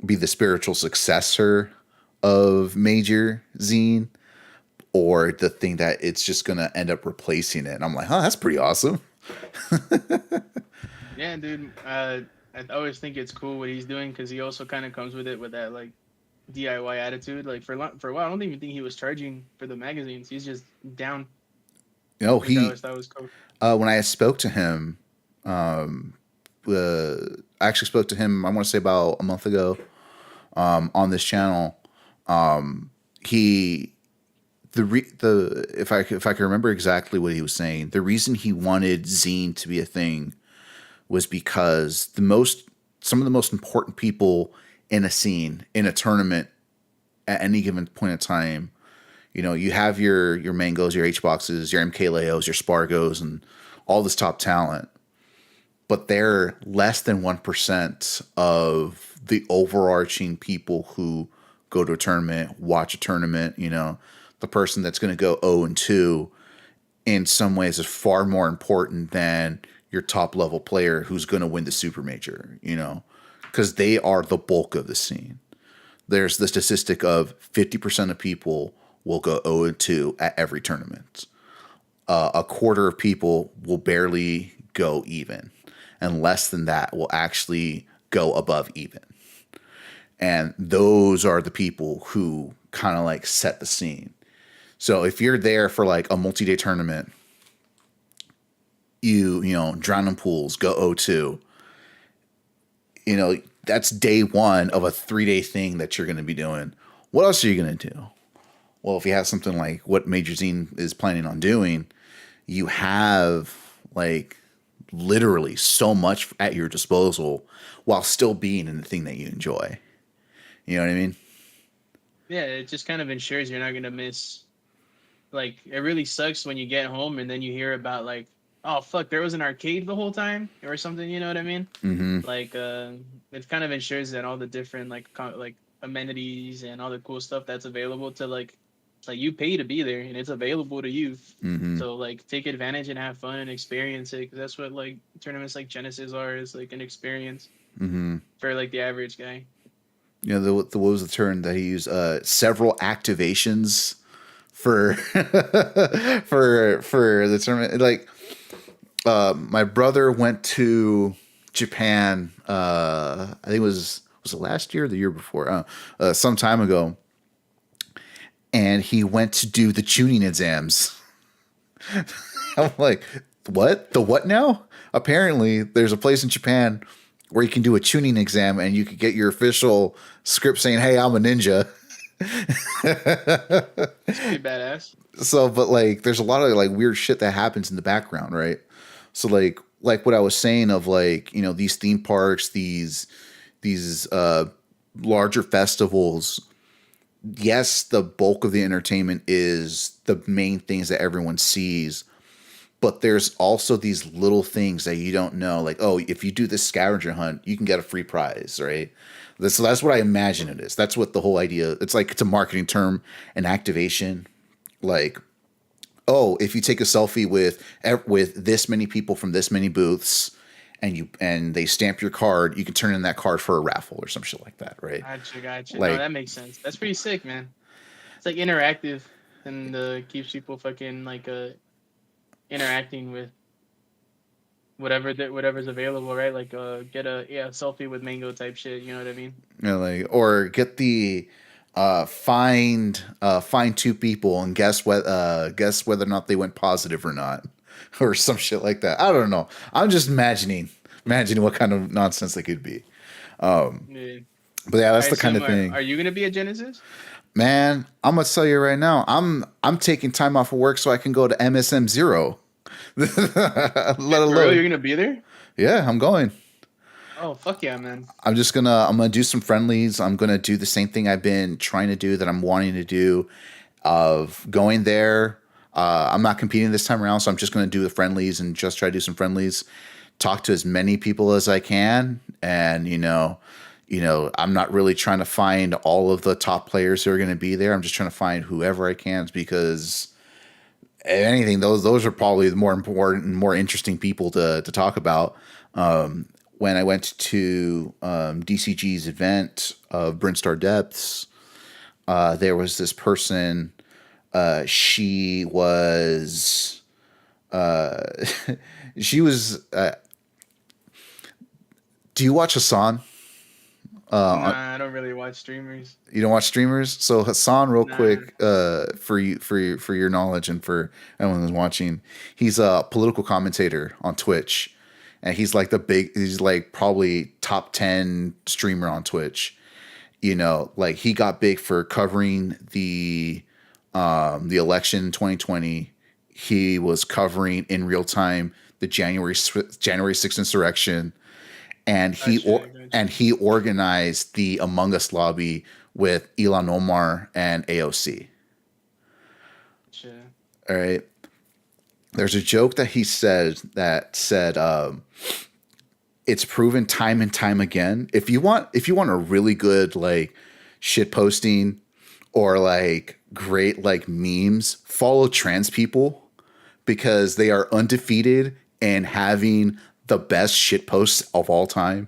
be the spiritual successor of Major Zine or the thing that it's just going to end up replacing it. And I'm like, huh, that's pretty awesome. Yeah, dude. I always think it's cool what he's doing because he also kind of comes with it with that like DIY attitude. Like for a while, I don't even think he was charging for the magazines. He's just down, You know, which I always thought was cool. when I spoke to him, um, I actually spoke to him, I want to say about a month ago, on this channel. He, if I can remember exactly what he was saying, the reason he wanted zine to be a thing was because some of the most important people in a scene, in a tournament, at any given point in time, you have your Mangos, your H boxes, your MK Leos, your Spargos, and all this top talent, but they're less than 1% of the overarching people who go to a tournament, watch a tournament. The person that's going to go 0-2 in some ways is far more important than your top level player who's going to win the super major, because they are the bulk of the scene. There's the statistic of 50% of people will go 0-2 at every tournament. A quarter of people will barely go even, and less than that will actually go above even. And those are the people who kind of like set the scene. So if you're there for like a multi-day tournament, drown in pools, go 0-2, that's day one of a 3-day thing that you're going to be doing. What else are you going to do? Well, if you have something like what Major Zine is planning on doing, you have like literally so much at your disposal while still being in the thing that you enjoy. You know what I mean? Yeah, it just kind of ensures you're not gonna miss. Like it really sucks when you get home and then you hear about like, oh fuck, there was an arcade the whole time or something. You know what I mean? Mm-hmm. Like it kind of ensures that all the different like amenities and all the cool stuff that's available to like you pay to be there and it's available to you. Mm-hmm. So like take advantage and have fun and experience it because that's what like tournaments like Genesis are, is like an experience Mm-hmm. for like the average guy. What was the term that he used? Several activations for for the tournament. Like my brother went to Japan. I think it last year or the year before, some time ago, and he went to do the tuning exams. I'm like, what? The what now? Apparently, there's a place in Japan where you can do a tuning exam and you could get your official script saying, "Hey, I'm a ninja." It's pretty badass. So, but like, there's a lot of like weird shit that happens in the background, right? So, like what I was saying of like, these theme parks, these larger festivals. Yes, the bulk of the entertainment is the main things that everyone sees, but there's also these little things that you don't know, like, oh, if you do this scavenger hunt, you can get a free prize, right? So that's what I imagine it is. That's what the whole idea. It's like it's a marketing term, an activation. Like, oh, if you take a selfie with this many people from this many booths, and they stamp your card, you can turn in that card for a raffle or some shit like that, right? Gotcha. No, Like, that makes sense. That's pretty sick, man. It's like interactive and keeps people fucking like interacting with whatever's available, right? Like get a selfie with mango type shit. You know what I mean? like, or get the find two people and guess whether or not they went positive or not, or some shit like that. I don't know. I'm just imagining what kind of nonsense they could be. Yeah. But yeah, that's I the kind assume, of thing. are you gonna be a Genesis? Man, I'm gonna tell you right now. I'm taking time off of work so I can go to MSM Zero. Let For real, alone, you're gonna be there? yeah, I'm going. Oh fuck yeah, man! I'm gonna do some friendlies. I'm gonna do the same thing I've been trying to do that I'm wanting to do, of going there. I'm not competing this time around, so I'm just gonna do the friendlies and just try to do some friendlies. Talk to as many people as I can, and I'm not really trying to find all of the top players who are going to be there. I'm just trying to find whoever I can, because if anything, those are probably the more important and more interesting people to talk about. When I went to DCG's event of Brinstar Depths, there was this person. She was she was. Do you watch Hassan? Nah, I don't really watch streamers. You don't watch streamers? So Hassan, real Nah. quick, for your knowledge and for anyone who's watching, he's a political commentator on Twitch, and he's like probably top 10 streamer on Twitch. Like he got big for covering the election in 2020. He was covering in real time the January 6th insurrection, and he organized the Among Us lobby with Elon Omar and AOC. Sure. All right. There's a joke that he said it's proven time and time again. If you want a really good like shit posting or like great like memes, follow trans people, because they are undefeated in having the best shit posts of all time.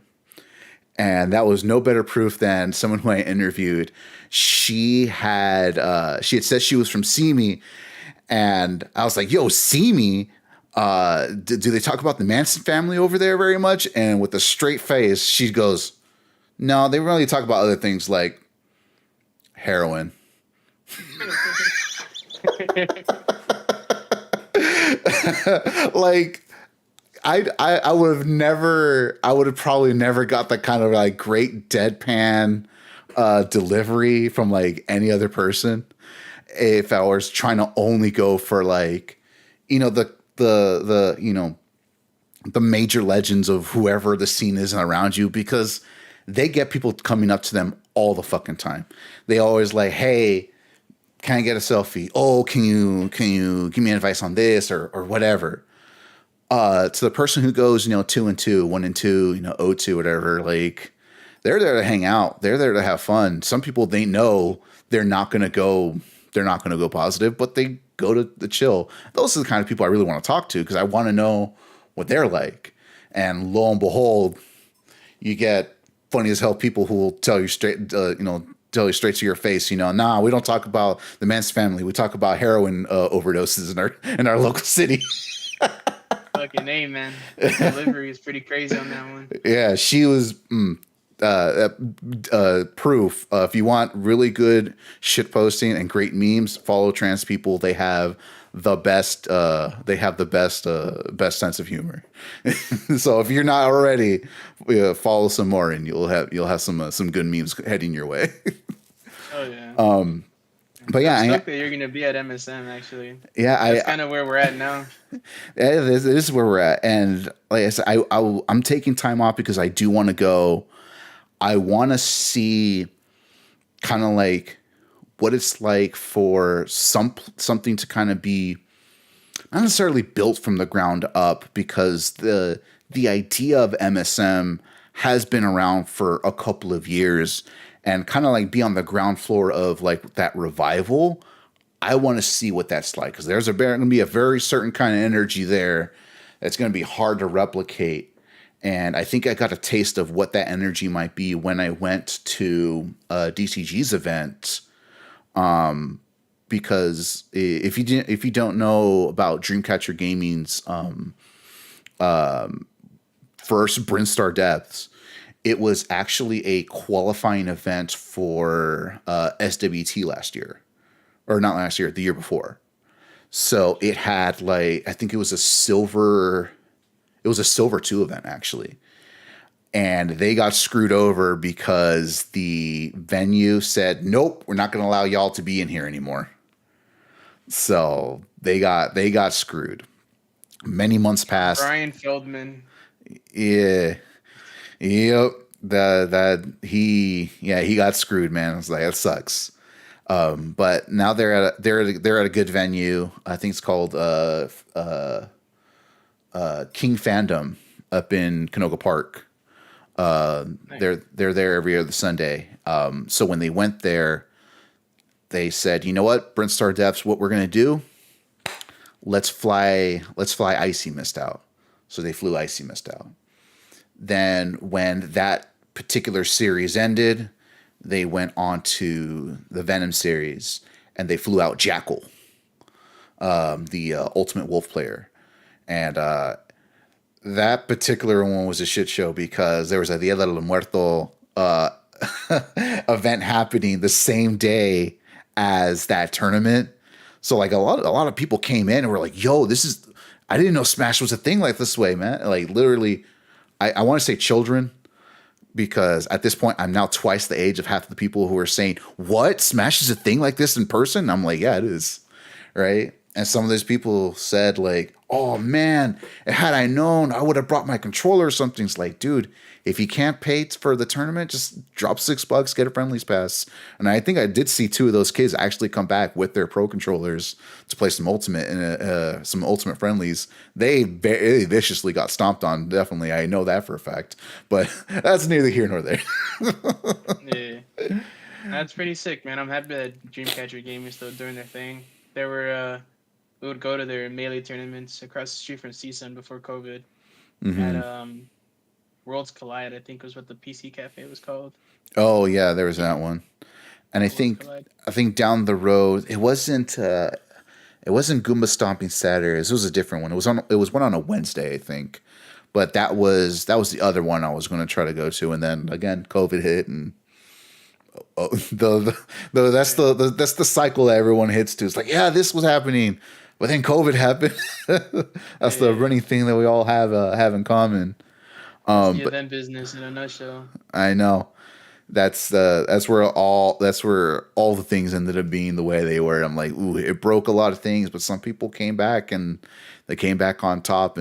And that was no better proof than someone who I interviewed. She had said she was from Simi, and I was like, "Yo, Simi, do they talk about the Manson family over there very much?" And with a straight face, she goes, "No, they really talk about other things like heroin." Like, I would have probably never got that kind of like great deadpan delivery from like any other person if I was trying to only go for like, the major legends of whoever the scene is around you, because they get people coming up to them all the fucking time. They always like, "Hey, can I get a selfie? Oh, can you give me advice on this or whatever?" To the person who goes, 2 and 2, 1 and 2, 0-2, whatever, like they're there to hang out. They're there to have fun. Some people, they know they're not going to go positive, but they go to the chill. Those are the kind of people I really want to talk to, because I want to know what they're like. And lo and behold, you get funny as hell people who will tell you straight, tell you straight to your face, "Nah, we don't talk about the Manson family. We talk about heroin overdoses in our local city." Fucking name, man. The delivery is pretty crazy on that one. Yeah, she was. proof. If you want really good shit posting and great memes, follow trans people. They have the best. Best sense of humor. So if you're not already, follow some more, and you'll have some good memes heading your way. Oh yeah. But yeah, I'm stoked that you're gonna be at MSM. Actually, yeah, that's kind of where we're at now. it is where we're at, and like I said, I'm taking time off because I do want to go. I want to see kind of like what it's like for something to kind of be not necessarily built from the ground up, because the idea of MSM has been around for a couple of years, and kind of like be on the ground floor of like that revival. I want to see what that's like, because there's going to be a very certain kind of energy there that's going to be hard to replicate. And I think I got a taste of what that energy might be when I went to DCG's event. Because if you don't know about Dreamcatcher Gaming's first Brinstar Depths, it was actually a qualifying event for SWT last year, or not last year, the year before. So it had like, I think it was a silver 2 event actually. And they got screwed over because the venue said, nope, we're not going to allow y'all to be in here anymore. So they got screwed. Many months passed. Brian Feldman. Yeah. Yep. He got screwed, man. I was like, that sucks. But now they're at a good venue. I think it's called King Fandom up in Canoga Park. Nice. They're there every other Sunday. So when they went there, they said, you know what, Brinstar Depths, what we're gonna do? Let's fly Icy Mist out. So they flew Icy Mist out. Then when that particular series ended, they went on to the Venom series, and they flew out Jackal, the Ultimate Wolf player. And that particular one was a shit show, because there was a Dia de los Muertos event happening the same day as that tournament. So like a lot of people came in and were like, yo, I didn't know Smash was a thing like this way, man. Like literally, I want to say children, because at this point I'm now twice the age of half the people who are saying, what, Smash is a thing like this in person? I'm like, yeah, it is. Right. And some of those people said like, oh man, had I known, I would have brought my controller or something. It's like, dude, if you can't pay for the tournament, just drop $6, get a friendlies pass. And I think I did see 2 of those kids actually come back with their pro controllers to play some ultimate and some ultimate friendlies. They viciously got stomped on. Definitely, I know that for a fact. But that's neither here nor there. Yeah, that's pretty sick, man. I'm happy that Dreamcatcher Gaming is still doing their thing. We would go to their Melee tournaments across the street from CSUN before COVID. Mm-hmm. At Worlds Collide, I think was what the PC Cafe was called. Oh yeah, there was that one. And I think down the road, it wasn't Goomba Stomping Saturdays. It was a different one. It was one on a Wednesday, I think. But that was the other one I was going to try to go to, and then again COVID hit, and that's the cycle that everyone hits to. It's like, yeah, this was happening, but then COVID happened. That's the running thing that we all have in common. The event business in a nutshell. I know. That's where all the things ended up being the way they were. I'm like, ooh, it broke a lot of things, but some people came back, and they came back on top,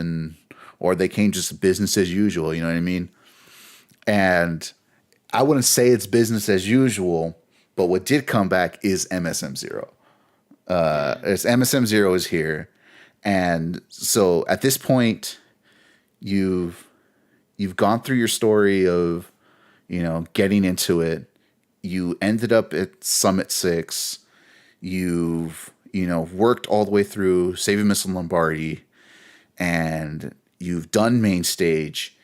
or they came just business as usual. You know what I mean? And I wouldn't say it's business as usual, but what did come back is MSM Zero. MSM Zero is here, and so at this point, you've gone through your story of, getting into it. You ended up at Summit 6. You've, worked all the way through Saving Missile Lombardi, and you've done main stage,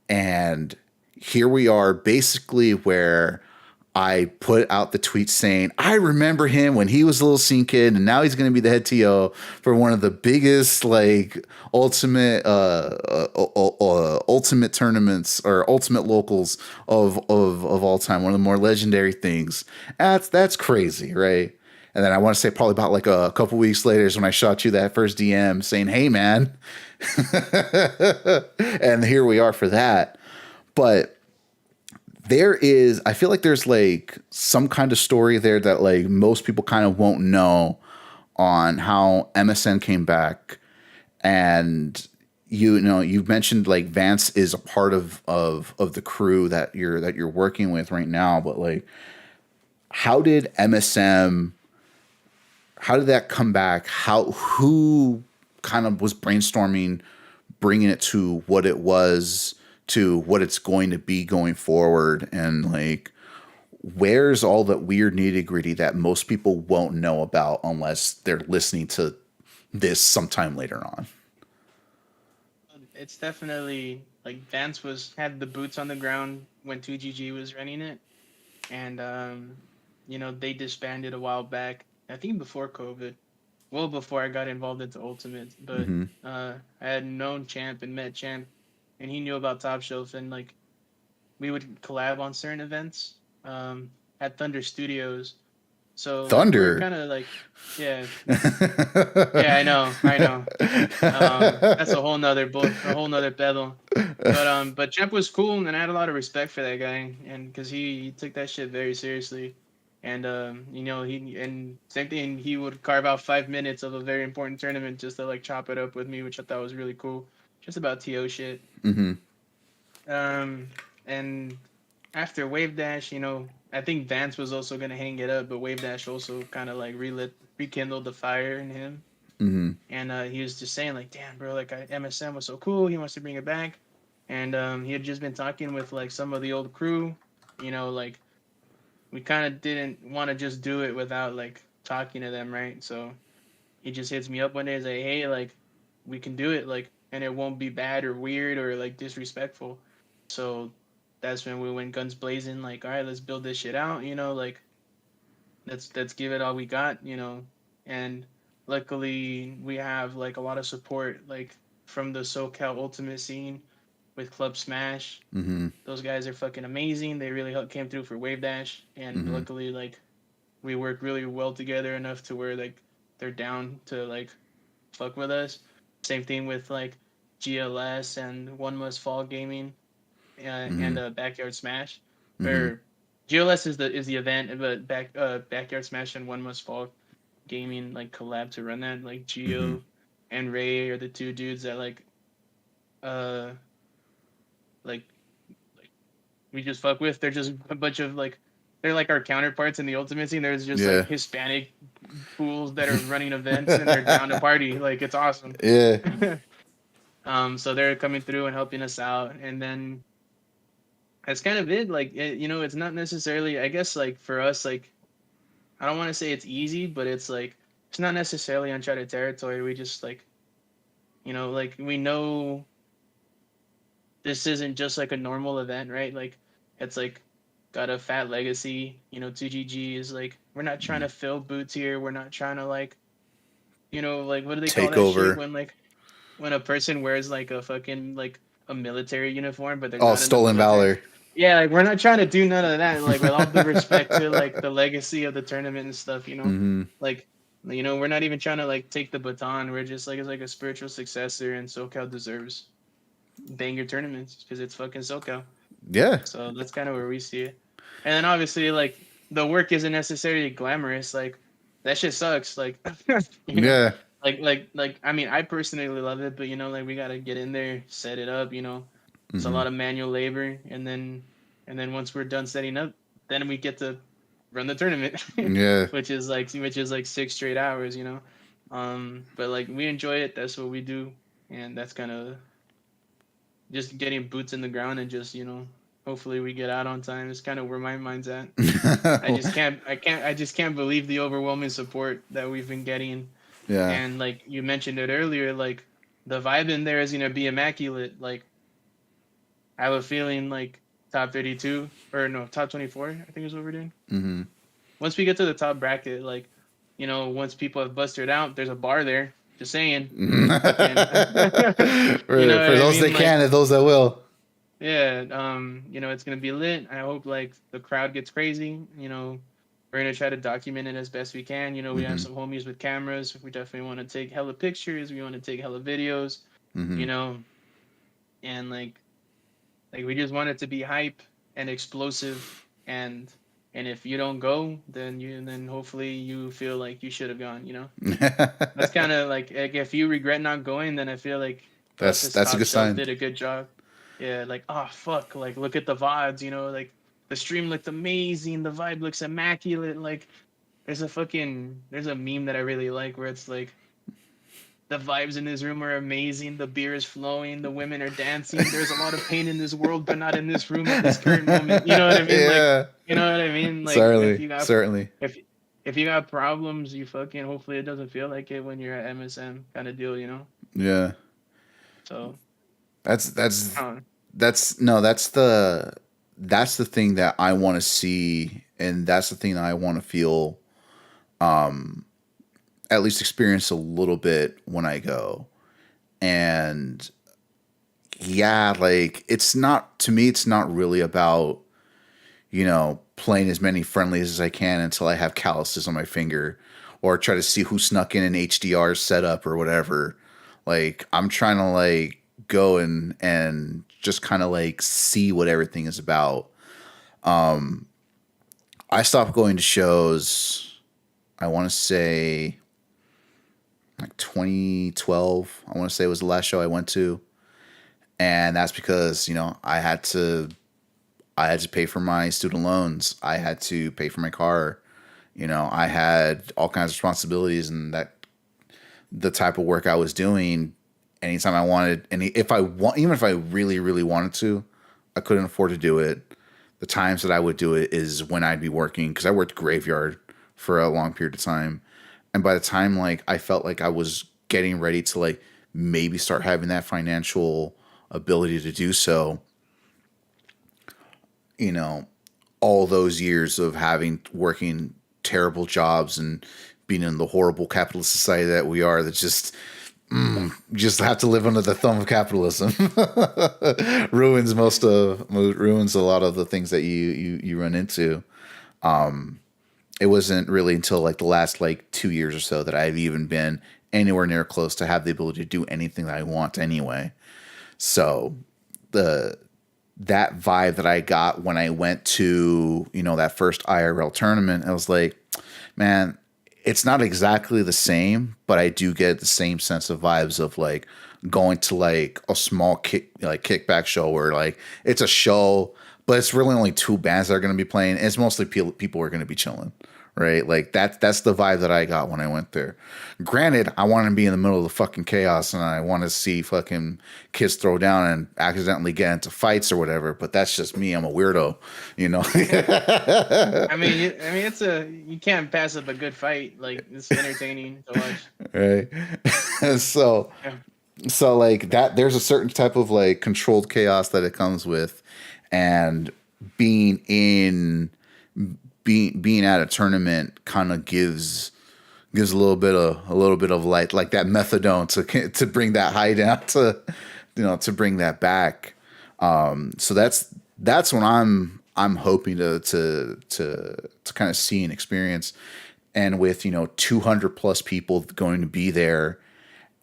and here we are basically where I put out the tweet saying, I remember him when he was a little scene kid, and now he's going to be the head TO for one of the biggest, like, ultimate tournaments or ultimate locals of all time. One of the more legendary things. That's crazy, right? And then I want to say probably about like a couple weeks later is when I shot you that first DM saying, hey, man. And here we are for that. But I feel like there's like some kind of story there that like most people kind of won't know on how MSN came back. And you've mentioned like Vance is a part of the crew that you're working with right now, but like how did MSM, how did that come back? Who kind of was brainstorming bringing it to what it was, to what it's going to be going forward, and like where's all that weird nitty gritty that most people won't know about unless they're listening to this sometime later on? It's definitely like Vance was had the boots on the ground when 2GG was running it, and they disbanded a while back. I think before COVID, well before I got involved into Ultimate. But Mm-hmm. I had known Champ and met Champ, and he knew about Top Shelf, and like we would collab on certain events at Thunder Studios. So like we're Thunder. kind of like, yeah, yeah, I know. That's a whole nother pedal. But Champ was cool, and I had a lot of respect for that guy, and because he took that shit very seriously, and he and same thing, he would carve out 5 minutes of a very important tournament just to like chop it up with me, which I thought was really cool, just about TO shit. Mm-hmm. And after Wave Dash, I think Vance was also gonna hang it up, but Wave Dash also kind of like rekindled the fire in him, Mm-hmm. and he was just saying like, "Damn, bro, like MSM was so cool. He wants to bring it back." And he had just been talking with like some of the old crew, like we kind of didn't want to just do it without like talking to them, right? So he just hits me up one day and say, "Hey, like we can do it, like, and it won't be bad or weird or like disrespectful." So that's when we went guns blazing, like, all right, let's build this shit out, like let's give it all we got, and luckily we have like a lot of support like from the SoCal Ultimate scene with Club Smash. Mm-hmm. Those guys are fucking amazing. They really came through for Wave Dash, and Mm-hmm. luckily like we work really well together enough to where like they're down to like fuck with us. Same thing with like GLS and One Must Fall Gaming, Mm-hmm. and Backyard Smash. Mm-hmm. Or GLS is the event, but Backyard Smash and One Must Fall Gaming like collab to run that. Like Mm-hmm. Geo and Ray are the two dudes that uh like like we just fuck with. They're just a bunch of like they're like our counterparts in the Ultimate scene. There's just like Yeah. Hispanic fools that are running events and they're down to party. Like it's awesome. Yeah. So they're coming through and helping us out, and then that's kind of it. Like it's not necessarily. I guess like for us, like I don't want to say it's easy, but it's like it's not necessarily uncharted territory. We just like like we know this isn't just like a normal event, right? Like it's like got a fat legacy. 2GG is like we're not trying to fill boots here. We're not trying to like like what do they call Take that shit over. when like when a person wears like a fucking like a military uniform but they're Oh, not in the stolen military. valor. Yeah, like we're not trying to do none of that. Like with all due respect to like the legacy of the tournament and stuff, Mm-hmm. like we're not even trying to like take the baton. We're just like it's like a spiritual successor, and SoCal deserves banger tournaments because it's fucking SoCal. Yeah. So that's kind of where we see it. And then obviously like the work isn't necessarily glamorous. Like that shit sucks. Like you know, Yeah. like I mean I personally love it, but like we gotta get in there, set it up. It's a Mm-hmm. lot of manual labor, and then once we're done setting up, then we get to run the tournament, Yeah. which is like 6 straight hours. But like we enjoy it. That's what we do, and that's kind of just getting boots in the ground and just hopefully we get out on time is kind of where my mind's at. I just can't believe the overwhelming support that we've been getting. Yeah. And like you mentioned it earlier, like the vibe in there is gonna be immaculate. Like I have a feeling like top 32 or no, top 24. I think is what we're doing. Mm-hmm. Once we get to the top bracket, like, once people have busted out, there's a bar there. Just saying. Fucking, you know For what I those that mean? Like, can and those that will. yeah, it's gonna be lit. I hope like the crowd gets crazy. We're gonna try to document it as best we can. We have Mm-hmm. some homies with cameras. We definitely want to take hella pictures. We want to take hella videos. Mm-hmm. You know, and like we just want it to be hype and explosive. And if you don't go, then hopefully you feel like you should have gone. That's kind of like if you regret not going, then I feel like us as that's a top good shelf sign. did a good job. Yeah, like, oh fuck, like look at the VODs, like the stream looked amazing, the vibe looks immaculate. Like there's a meme that I really like where it's like the vibes in this room are amazing, the beer is flowing, the women are dancing, there's a lot of pain in this world, but not in this room at this current moment. You know what I mean? Like, Yeah. you know what I mean? Like if Certainly. you got Certainly. if you got problems, you fucking hopefully it doesn't feel like it when you're at MSM kind of deal. Yeah. So That's that's I don't know. that's no, that's the thing that I want to see, and that's the thing that I want to feel, at least experience a little bit when I go. And yeah, like it's not, to me it's not really about, playing as many friendlies as I can until I have calluses on my finger, or try to see who snuck in an HDR setup or whatever. Like I'm trying to like go and just kind of like see what everything is about. I stopped going to shows, I want to say like 2012. I want to say was the last show I went to. And that's because, I had to pay for my student loans. I had to pay for my car. I had all kinds of responsibilities, and that the type of work I was doing, anytime I wanted, and if I want, even if I really, really wanted to, I couldn't afford to do it. The times that I would do it is when I'd be working, because I worked graveyard for a long period of time. And by the time like I felt like I was getting ready to like maybe start having that financial ability to do so, you know, all those years of working terrible jobs and being in the horrible capitalist society that we are, that just have to live under the thumb of capitalism. Ruins a lot of the things that you run into. It wasn't really until like the last like 2 years or so that I've even been anywhere near close to have the ability to do anything that I want anyway. So that vibe that I got when I went to, that first IRL tournament, I was like, man, it's not exactly the same, but I do get the same sense of vibes of like going to like a small kickback show where like it's a show, but it's really only two bands that are going to be playing. And it's mostly people who are going to be chilling, right? Like that's the vibe that I got when I went there. Granted, I want to be in the middle of the fucking chaos, and I want to see fucking kids throw down and accidentally get into fights or whatever. But that's just me. I'm a weirdo, you know. You can't pass up a good fight. Like it's entertaining to watch. Right. So Yeah. so like that, there's a certain type of like controlled chaos that it comes with, and being in being at a tournament kind of gives a little bit of light, like that methadone to bring that high down, to bring that back. So that's what I'm hoping to kind of see and experience. And with 200 plus people going to be there,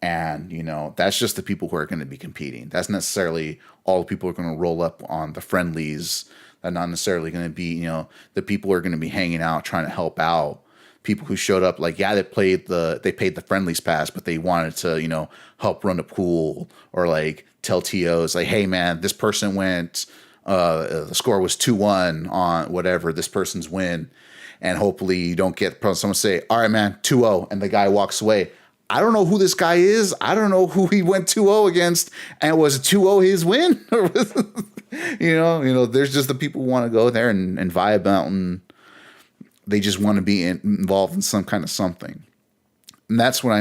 and that's just the people who are going to be competing. That's necessarily all the people who are going to roll up on the friendlies. That not necessarily going to be the people who are going to be hanging out trying to help out. People who showed up, like, yeah, they paid the friendlies pass, but they wanted to help run the pool, or like tell TOs like, hey man, this person went, the score was 2-1 on whatever, this person's win. And hopefully you don't get someone say, all right man, 2-0, and the guy walks away. I don't know who this guy is. I don't know who he went 2-0 against. And was 2-0 his win? Or was, there's just the people who want to go there and vibe out, and they just want to be involved in some kind of something. And that's what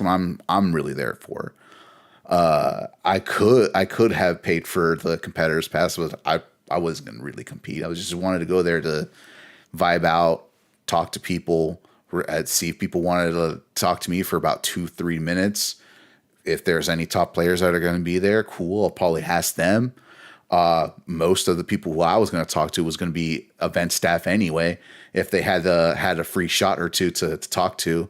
I'm really there for. I could have paid for the competitors pass, but I wasn't gonna really compete. I was just wanted to go there to vibe out, talk to people, see if people wanted to talk to me for about 2-3 minutes. If there's any top players that are going to be there, cool. I'll probably ask them. Most of the people who I was going to talk to was going to be event staff anyway. If they had a free shot or two to talk to,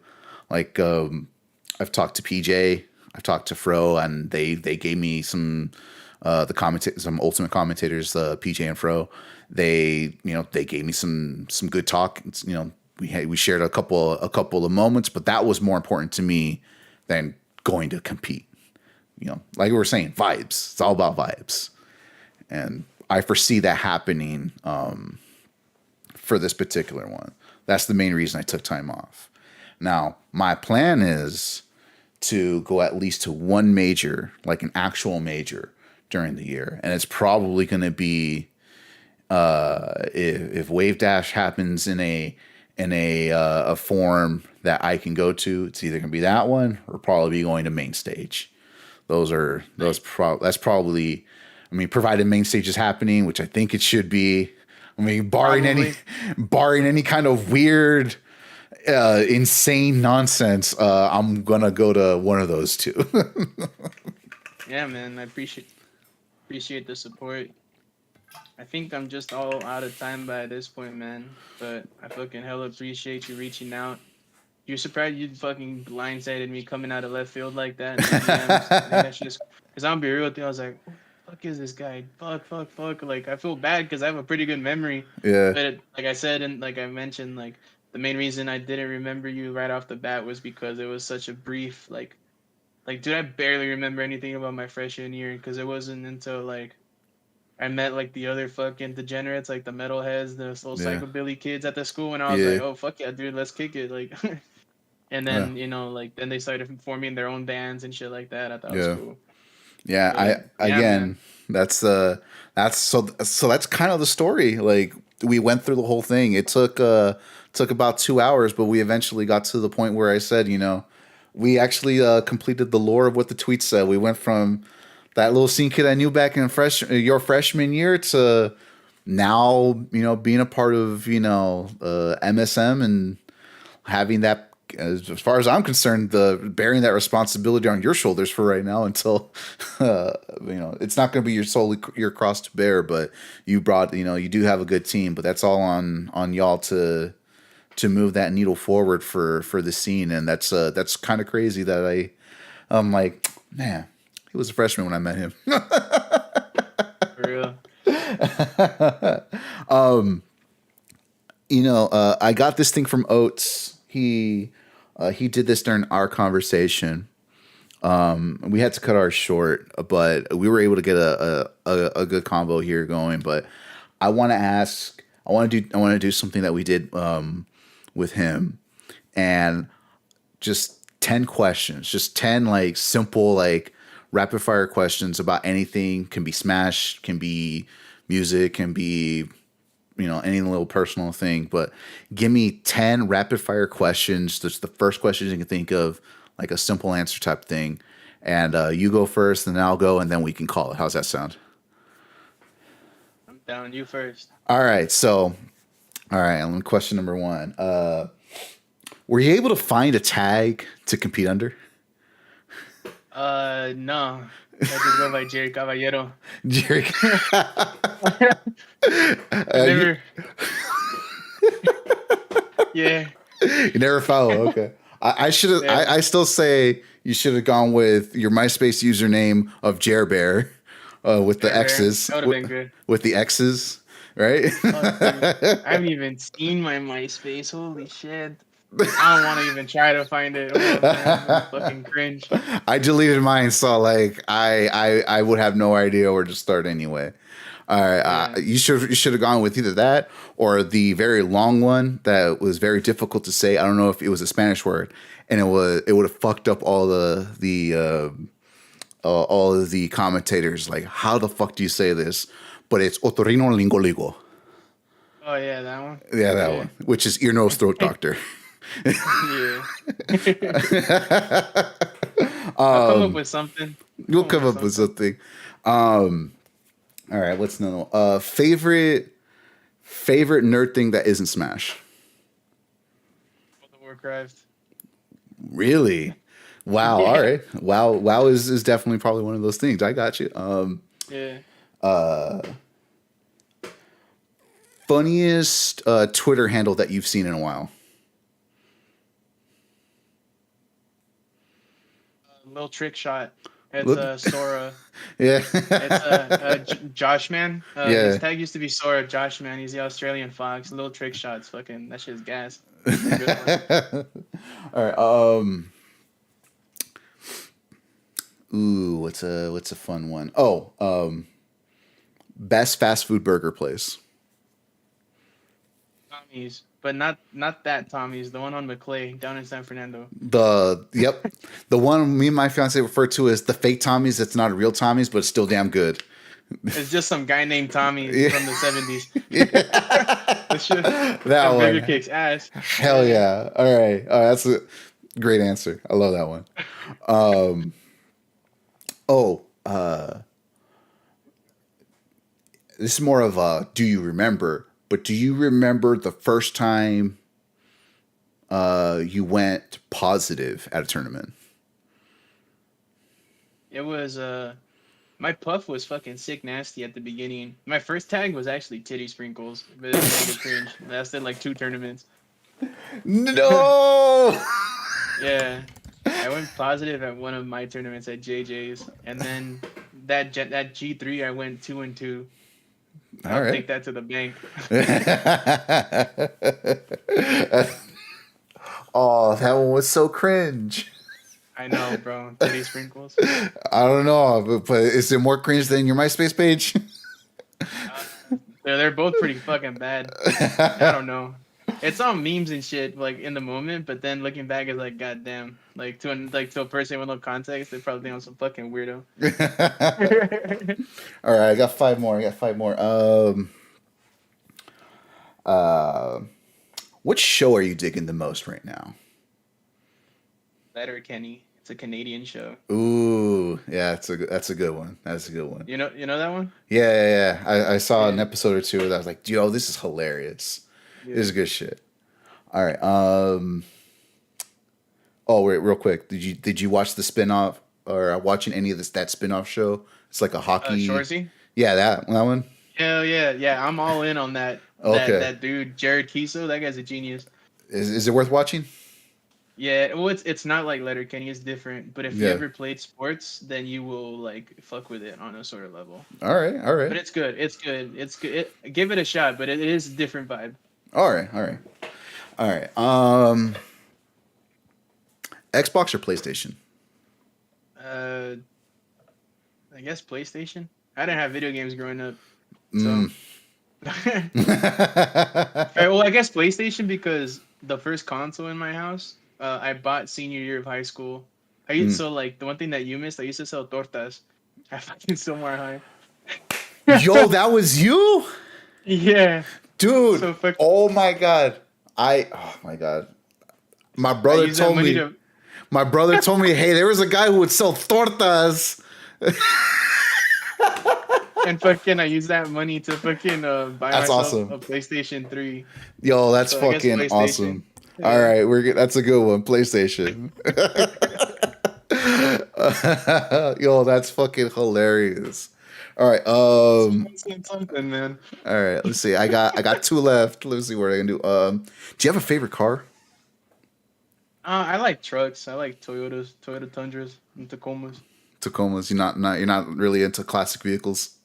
like I've talked to PJ, I've talked to Fro, and they gave me some some ultimate commentators, PJ and Fro. They gave me some good talk. We shared a couple of moments, but that was more important to me than going to compete. Like we were saying, vibes. It's all about vibes. And I foresee that happening for this particular one. That's the main reason I took time off. Now, my plan is to go at least to one major, like an actual major during the year. And it's probably going to be, if Wave Dash happens in a form that I can go to, it's either going to be that one or probably be going to main stage. That's probably, provided main stage is happening, which I think it should be. Barring any kind of weird, insane nonsense, I'm gonna go to one of those two. Yeah, man, I appreciate the support. I think I'm just all out of time by this point, man. But I fucking hella appreciate you reaching out. You're surprised you fucking blindsided me coming out of left field like that. Because I'm be real with you, I was like, who the fuck is this guy? Fuck. Like, I feel bad because I have a pretty good memory. Yeah. But like I said, and like I mentioned, like the main reason I didn't remember you right off the bat was because it was such a brief, like, dude, I barely remember anything about my freshman year because it wasn't until like I met like the other fucking degenerates, like the metalheads, the little psychobilly kids at the school, and I was like, oh fuck yeah, dude, let's kick it, like. And then then they started forming their own bands and shit like that. I thought it was cool. Yeah, that's that's kind of the story. Like we went through the whole thing. It took about 2 hours, but we eventually got to the point where I said, we actually completed the lore of what the tweet said. We went from that little scene kid I knew back in your freshman year to now, being a part of, MSM and having that, as far as I'm concerned, bearing that responsibility on your shoulders for right now until, it's not going to be your cross to bear, but you brought, you do have a good team, but that's all on y'all to move that needle forward for the scene. And that's kind of crazy that I'm like, man, he was a freshman when I met him. For real. I got this thing from Oates. He did this during our conversation. We had to cut ours short, but we were able to get a good combo here going. But I want to do something that we did with him, and just 10 questions, just 10 like simple like rapid fire questions about anything. Can be Smash, can be music, can be any little personal thing, but give me 10 rapid fire questions. Just the first questions you can think of, like a simple answer type thing. And you go first, and then I'll go, and then we can call it. How's that sound? I'm down. You first. All right. Question number 1. Were you able to find a tag to compete under? No. I just go by Jerry Caballero. Jerry. Yeah. You never follow. Okay. I should have. Yeah. I still say you should have gone with your MySpace username of Jer Bear, with the X's. That would have been good. With the X's, right? I haven't even seen my MySpace. Holy shit. I don't want to even try to find it. Oh, man, I'm fucking cringe. I deleted mine, so like I would have no idea where to start anyway. All right, you should have gone with either that or the very long one that was very difficult to say. I don't know if it was a Spanish word, and it would have fucked up all of the commentators. Like, how the fuck do you say this? But it's otorrinolaryngology. Oh yeah, that one. Yeah, that one, which is ear, nose, throat doctor. Yeah. I'll come up with something. You'll come up with something. All right, what's another one? Favorite nerd thing that isn't Smash. World of Warcraft. Really? Wow. All Yeah. right. Wow is definitely probably one of those things. I got you. Yeah. Funniest Twitter handle that you've seen in a while. Little trick shot. It's Look. Sora. Yeah. It's Josh Man. His Yeah. tag used to be Sora Josh Man. He's the Australian Fox. Little trick shots. Fucking that shit's gas. That's a good one. All right. Ooh, what's a fun one? Oh, best fast food burger place. Tommy's, but not that Tommy's. The one on McClay down in San Fernando. The one me and my fiance refer to as the fake Tommy's. It's not a real Tommy's, but it's still damn good. It's just some guy named Tommy Yeah. from the 70s. Yeah. That shit, That that one. burger kicks ass. Hell yeah! All right, that's a great answer. I love that one. Oh, this is more of a do you remember? But do you remember the first time you went positive at a tournament? It was my puff was fucking sick nasty at the beginning. My first tag was actually titty sprinkles, but it was mega cringe. It lasted like 2 tournaments. No. Yeah, I went positive at one of my tournaments at JJ's, and then that G3 I went 2-2. All I'll right. take that to the bank. Oh, that one was so cringe. I know, bro. Titty sprinkles. I don't know, but is it more cringe than your MySpace page? They're both pretty fucking bad. I don't know. It's all memes and shit, like in the moment, but then looking back, it's like, goddamn, like to a person with no context, they probably think I'm some fucking weirdo. All right, I got 5 more. What show are you digging the most right now? Letterkenny. It's a Canadian show. Ooh, yeah, that's a good one. That's a good one. You know that one? Yeah. I saw an Yeah. episode or two that I was like, yo, this is hilarious. Yeah. This is good shit. All right. Oh wait, real quick. Did you watch the spinoff or watching any of that spinoff show? It's like a hockey. Shorzy? Yeah, that one. Hell yeah. I'm all in on that. Okay. That dude, Jared Kiso, that guy's a genius. Is it worth watching? Yeah, well, it's not like Letterkenny, it's different. But if you Yeah. ever played sports, then you will like fuck with it on a sort of level. All right. But it's good. Give it a shot, but it is a different vibe. All right. Xbox or PlayStation? I guess PlayStation. I didn't have video games growing up, so. Mm. Well, I guess PlayStation because the first console in my house, I bought senior year of high school. So like the one thing that you missed, I used to sell tortas. I fucking still more high. Yo, that was you, Yeah. dude. So fuck- Oh my god. Oh my god. My brother used that told money me. to- My brother told me, hey, there was a guy who would sell tortas. And fucking I used that money to fucking buy That's myself awesome. a PlayStation 3. Yo, that's So I guess fucking PlayStation. awesome. Yeah. All right, we're good. That's a good one. PlayStation. Yo, that's fucking hilarious. All right. Something, man. All right. Let's see. I got 2 left. Let's see what I can do. Do you have a favorite car? I like trucks. I like Toyota Tundras and Tacomas. Tacomas. You're not really into classic vehicles.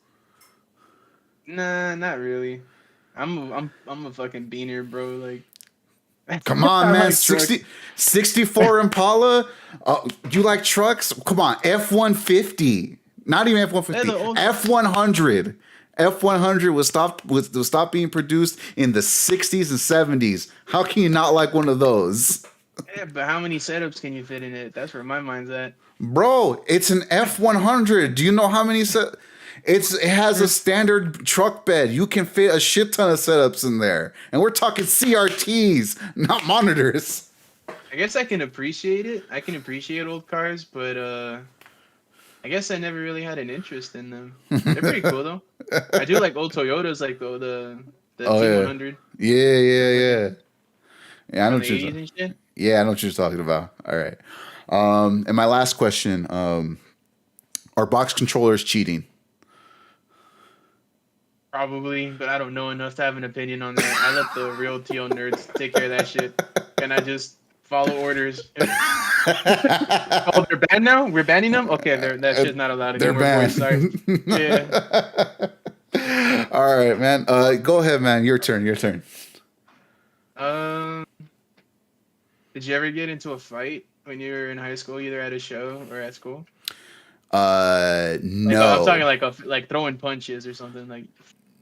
Nah, not really. I'm a fucking beaner, bro. Like, Come on, I man. like trucks. 64 Impala. You like trucks? Come on, F-150. Not even They're the F-150. old- F-100. F-100 was stopped being produced in the 60s and 70s. How can you not like one of those? Yeah, but how many setups can you fit in it? That's where my mind's at. Bro, it's an F-100. Do you know how many it has a standard truck bed. You can fit a shit ton of setups in there. And we're talking CRTs, not monitors. I guess I can appreciate it. I can appreciate old cars, but I guess I never really had an interest in them. They're pretty cool though. I do like old Toyotas, like the Oh yeah, T100. yeah, They're yeah, fucking yeah. Yeah, I know from what the you're. 80s and shit. Yeah, I know what you're talking about. All right. And my last question: are box controllers cheating? Probably, but I don't know enough to have an opinion on that. I let the real TO nerds take care of that shit, and I just follow orders. Oh, they're banned now. We're banning them. Okay, that shit's not allowed They're anymore, boys. banned. Sorry. Yeah. All right, man. Go ahead, man. Your turn. Your turn. Um. Did you ever get into a fight when you were in high school, either at a show or at school? Like I'm talking No, like throwing punches or something. Like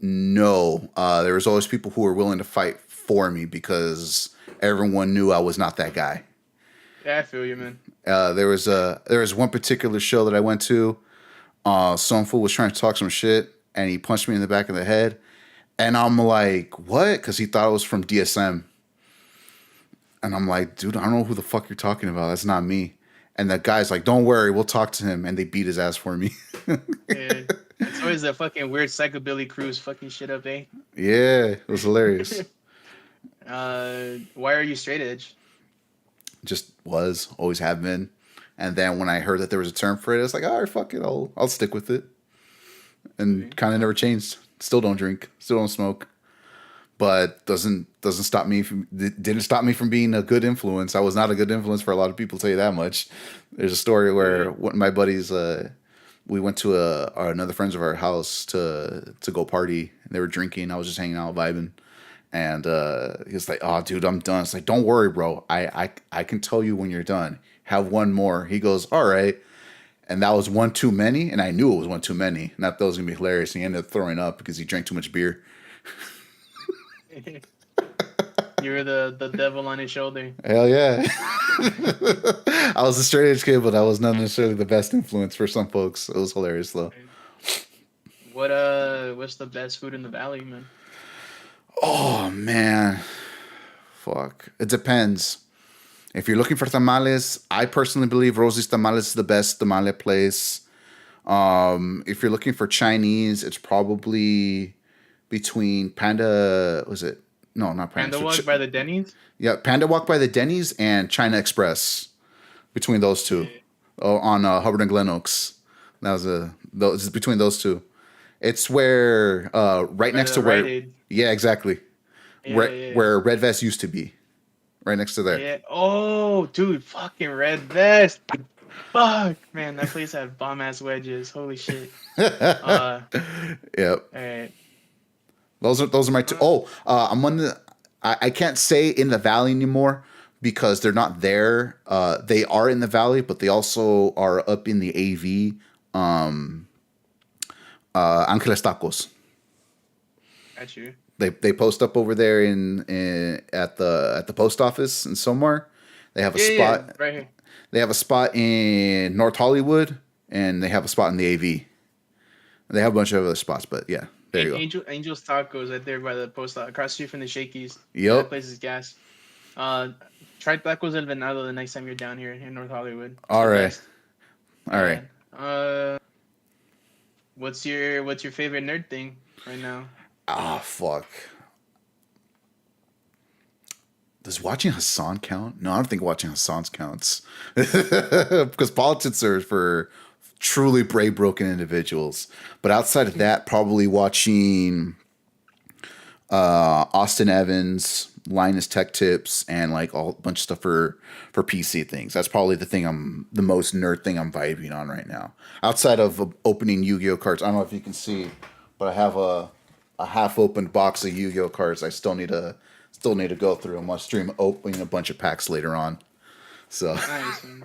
no. There was always people who were willing to fight for me because everyone knew I was not that guy. yeah, I feel you, man. There was one particular show that I went to. Some fool was trying to talk some shit, and he punched me in the back of the head, and I'm like, "What?" Because he thought it was from DSM, and I'm like, "Dude, I don't know who the fuck you're talking about. That's not me." And the guy's like, "Don't worry, we'll talk to him," and they beat his ass for me. Yeah. It's always that fucking weird psychobilly cruise fucking shit up, eh? Yeah, it was hilarious. Why are you straight edge? Just was, always have been. And then when I heard that there was a term for it, I was like, all right, fuck it, I'll stick with it. And kind of never changed. Still don't drink, still don't smoke. But doesn't stop me from didn't stop me from being a good influence. I was not a good influence for a lot of people, tell you that much. There's a story where one of my buddies, we went to another friends of our house to go party, and they were drinking. I was just hanging out vibing. And he was like, "Oh, dude, I'm done." It's like, "Don't worry, bro. I can tell you when you're done. Have one more." He goes, "All right." And that was one too many, and I knew it was one too many. And I thought it was gonna be hilarious. And he ended up throwing up because he drank too much beer. You were the devil on his shoulder. Hell yeah! I was a straight edge kid, but I was not necessarily the best influence for some folks. It was hilarious though. What's the best food in the valley, man? Oh man, fuck. It depends. If you're looking for tamales, I personally believe Rosie's Tamales is the best tamale place. If you're looking for Chinese, it's probably between Panda. Was it? No, not Panda. Panda Walk by the Denny's. Yeah, Panda Walk by the Denny's and China Express. Between those two, Yeah. on Hubbard and Glen Oaks. That was those between those two. It's where right By next the to Rite where. Aid. Yeah, exactly. Yeah, yeah, Where Red Vest used to be, right next to there. yeah. Oh, dude, fucking Red Vest. Fuck, man, that place had bomb ass wedges. Holy shit. Yep. Alright. Those are my two. Oh, I'm on the. I can't say in the valley anymore because they're not there. They are in the valley, but they also are up in the AV. Angeles Tacos. Got you. They post up over there in at the post office and somewhere. They have a spot. Yeah, right here. They have a spot in North Hollywood, and they have a spot in the AV. They have a bunch of other spots, but yeah, there you go. Angel's Tacos right there by the post across the street from the Shakey's. Yep. That place is gas. Try Tacos El Venado the next time you're down here in North Hollywood. It's All the right. best. All right. What's your favorite nerd thing right now? Ah, fuck. Does watching Hassan count? No, I don't think watching Hassan's counts. Because politics are for truly brave, broken individuals. But outside of that, probably watching Austin Evans, Linus Tech Tips, and like a bunch of stuff for PC things. That's probably the most nerd thing I'm vibing on right now. Outside of opening Yu-Gi-Oh cards. I don't know if you can see, but I have a half-opened box of Yu-Gi-Oh cards. I still need to go through. I'm gonna stream opening a bunch of packs later on. So Nice. Man.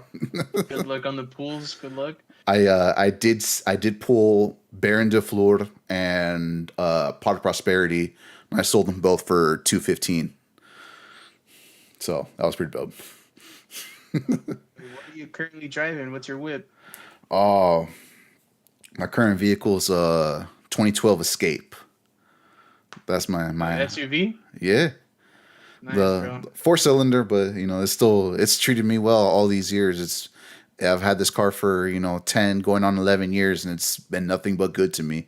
Good luck on the pools. Good luck. I did pull Baron de Fleur and Pot of Prosperity. And I sold them both for $215. So that was pretty dope. What are you currently driving? What's your whip? Oh, my current vehicle is a 2012 Escape. That's my SUV. yeah. Nice, The bro. 4-cylinder, but it's treated me well all these years. I've had this car for 10 going on 11 years, and it's been nothing but good to me.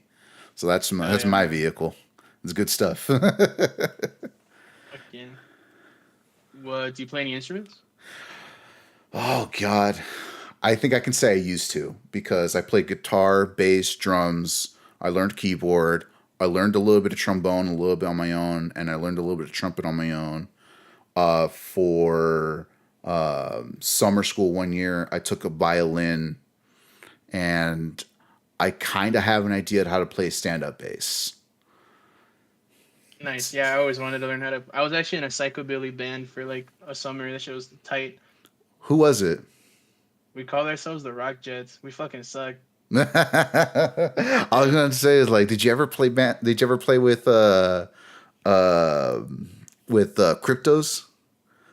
So Oh that's yeah, my man. vehicle. It's good stuff. Fucking. What? Do you play any instruments? Oh God, I think I can say I used to because I played guitar, bass, drums. I learned keyboard. I learned a little bit of trombone, a little bit on my own, and I learned a little bit of trumpet on my own. For summer school one year, I took a violin, and I kind of have an idea of how to play stand up bass. Nice. Yeah, I always wanted to learn how to. I was actually in a psychobilly band for like a summer. That shit was tight. Who was it? We called ourselves the Rock Jets. We fucking suck. I was gonna say is like, did you ever play Did you ever play uh with Cryptos?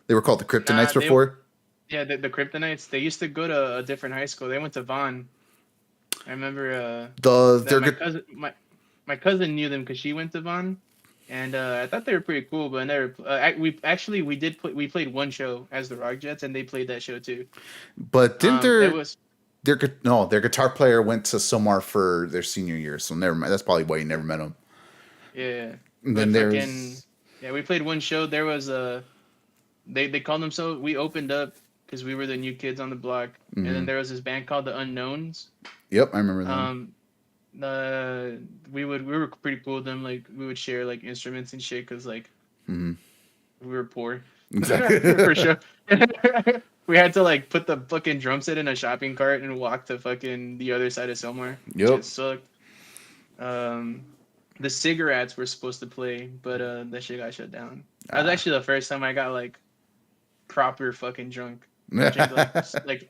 They were called the Nah, Kryptonites they. before. Yeah, the Kryptonites. They used to go to a different high school. They went to Vaughn. I remember that They're good. my cousin knew them because she went to Vaughn, and I thought they were pretty cool. But I never. We actually we played one show as the Rock Jets, and they played that show too. But didn't It was their guitar player went to Somar for their senior year, so never mind. That's probably why you never met him. yeah, And but then fucking there's yeah, we played one show. There was they called themselves. We opened up because we were the new kids on the block, and then mhm. there was this band called the Unknowns. Yep, I remember them. Um, we were pretty cool with them. Like we would share like instruments and shit because like Hmm. we were poor Exactly. for sure. We had to like put the fucking drum set in a shopping cart and walk to fucking the other side of Selmar. Yep. Shit sucked. Um, the cigarettes were supposed to play, but that shit got shut down. That was Ah. actually the first time I got like proper fucking drunk. I drank like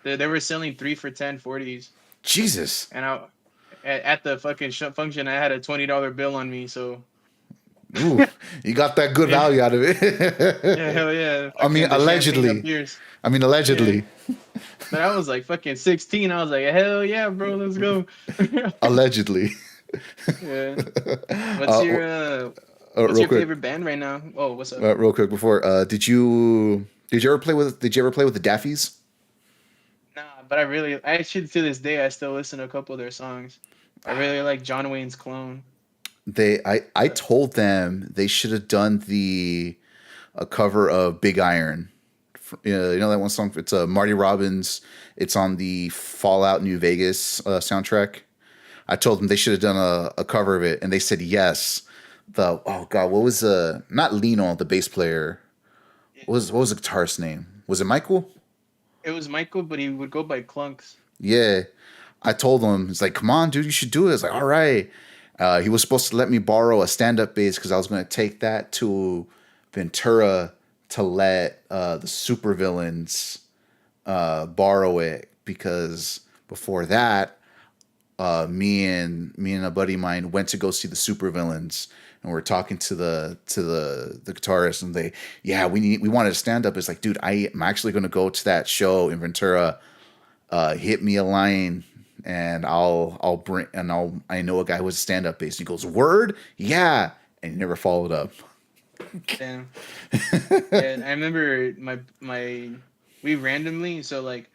they were selling 3 for 10 40s, Jesus. and at the fucking function I had a $20 bill on me. So Ooh, you got that good yeah, value out of yeah, it. hell yeah, I mean, fucking the champagne up allegedly. yours. I mean, Yeah, allegedly. but I was like fucking 16. I was like, hell yeah, bro, let's go. Allegedly. Yeah. What's uh, your what's real your quick, favorite band right now? Oh, what's up? real quick before, did you ever play with the Daffies? Nah, but I actually to this day I still listen to a couple of their songs. I really like John Wayne's Clone. I told them they should have done a cover of Big Iron. You know that one song? It's Marty Robbins. It's on the Fallout New Vegas soundtrack. I told them they should have done a cover of it, and they said yes. Oh god, what was not Lino, the bass player? What was the guitarist's name? Was it Michael? It was Michael, but he would go by Clunks. Yeah. I told him, it's like, come on, dude, you should do it. It's like, all right. He was supposed to let me borrow a stand up bass because I was going to take that to Ventura to let the supervillains borrow it because before that, me and a buddy of mine went to go see the supervillains, and we're talking to the guitarist, and we wanted to stand up. It's like, dude, I'm actually going to go to that show in Ventura. Hit me a line, and I know a guy who was a stand up bass. He goes, word, yeah, and he never followed up. Damn. And I remember we randomly, so like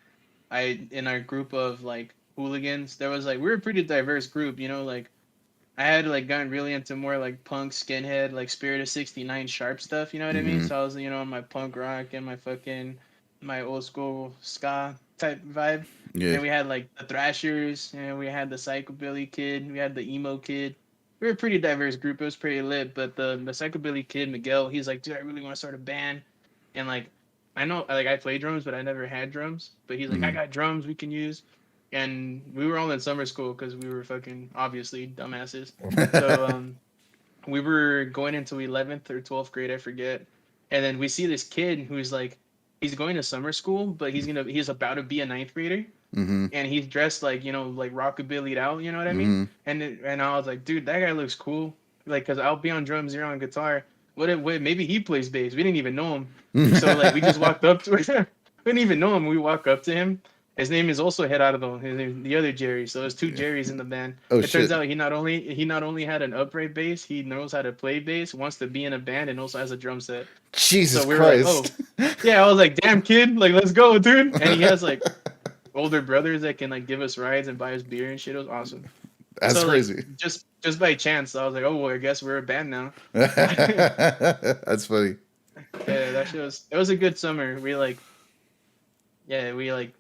I in our group of like hooligans, there was like we were a pretty diverse group, like I had like gotten really into more like punk, skinhead, like Spirit of 69 sharp stuff, you know what I mean? Hmm. So I was, my punk rock and my old school ska type vibe. And Yeah. then we had like the Thrashers, and we had the Psychobilly Kid, we had the emo kid. We were a pretty diverse group. It was pretty lit. But the Psychobilly Kid, Miguel, he's like, dude, I really want to start a band. And like I know like I play drums, but I never had drums. But he's like, I Hmm. got drums we can use. And we were all in summer school because we were fucking obviously dumbasses. So we were going into 11th or 12th grade, I forget. And then we see this kid who's like, he's going to summer school, but he's about to be a ninth grader, Hmm. and he's dressed like like rockabillyed out, you know what I mean? Hmm. And I was like, dude, that guy looks cool. Like, cause I'll be on drums, you're on guitar. What maybe he plays bass. We didn't even know him, so like we just walked up to him. We didn't even know him. We walk up to him. His name is also Gerardo. His name, the other Jerry. So there's two Jerrys in the band. Oh It turns shit! out he not only had an upright bass, he knows how to play bass, wants to be in a band, and also has a drum set. Jesus So we were like, Christ! oh, yeah. I was like, damn kid, like let's go, dude. And he has like older brothers that can like give us rides and buy us beer and shit. It was awesome. That's So like crazy. just by chance, I was like, oh well, I guess we're a band now. That's funny. Yeah, that shit was it was a good summer. We like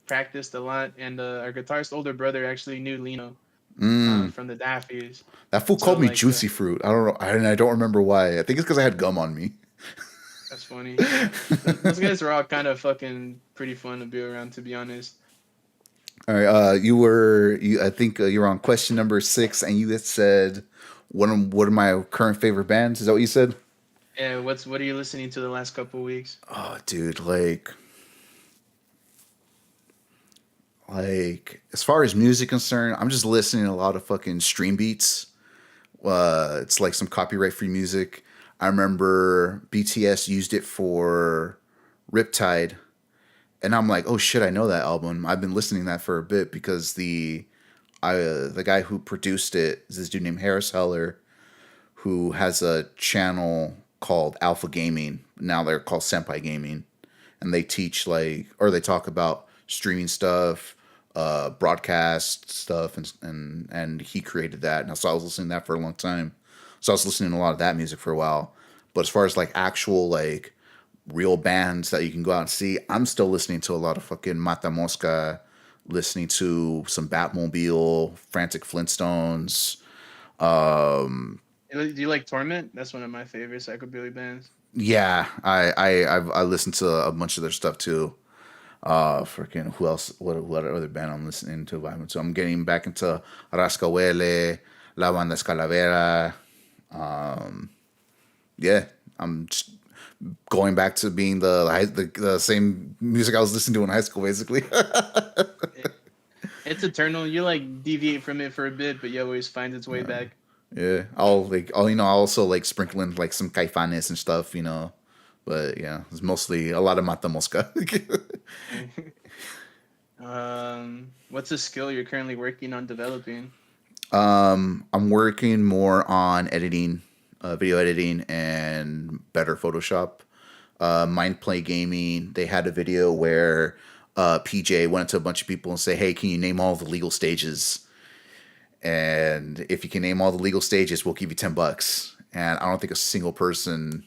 practiced a lot, and our guitarist older brother actually knew Lino Mm. from the Daffies. That fool So called me like juicy fruit. I don't know, and I don't remember why. I think it's because I had gum on me. that's funny. Those guys were all kind of fucking pretty fun to be around, to be honest. All right, I think you were on question number 6, and you had said what are my current favorite bands? Is that what you said? Yeah, what are you listening to the last couple weeks? Oh, dude, like as far as music concerned, I'm just listening to a lot of fucking stream beats. It's like some copyright free music. I remember BTS used it for Riptide, and I'm like, oh shit, I know that album. I've been listening to that for a bit because the guy who produced it is this dude named Harris Heller, who has a channel called Alpha Gaming. Now they're called Senpai Gaming, and they teach or they talk about streaming stuff, broadcast stuff, and he created that. And so I was listening to that for a long time. So I was listening to a lot of that music for a while. But as far as like actual like real bands that you can go out and see, I'm still listening to a lot of fucking Mata Mosca, listening to some Batmobile, Frantic Flintstones. Do you like Torment? That's one of my favorite psychobilly bands. Yeah, I listened to a bunch of their stuff too. Freaking who else? What other band I'm listening to? So I'm getting back into Rascahuele, La Banda Escalavera. Yeah, I'm just going back to being the same music I was listening to in high school, basically. It's eternal. You like deviate from it for a bit, but you always find its way back. Yeah, I'll also like sprinkle in like some Caifanes and stuff, But yeah, it's mostly a lot of Mata Mosca. What's a skill you're currently working on developing? I'm working more on editing, video editing, and better Photoshop. Mind Play Gaming, they had a video where PJ went to a bunch of people and say, "Hey, can you name all the legal stages? And if you can name all the legal stages, we'll give you $10." And I don't think a single person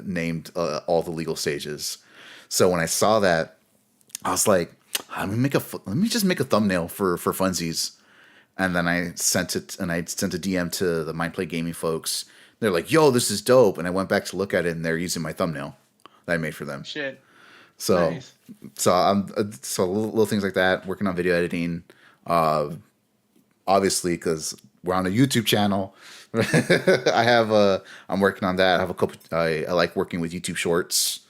named all the legal stages. So when I saw that, I was like, let me just make a thumbnail for funsies. And then I sent a DM to the Mindplay Gaming folks. They're like, "Yo, this is dope." And I went back to look at it, and they're using my thumbnail that I made for them. Shit, So, nice. so little things like that. Working on video editing, obviously, because we're on a YouTube channel. I'm working on that. I have a couple. I like working with YouTube Shorts.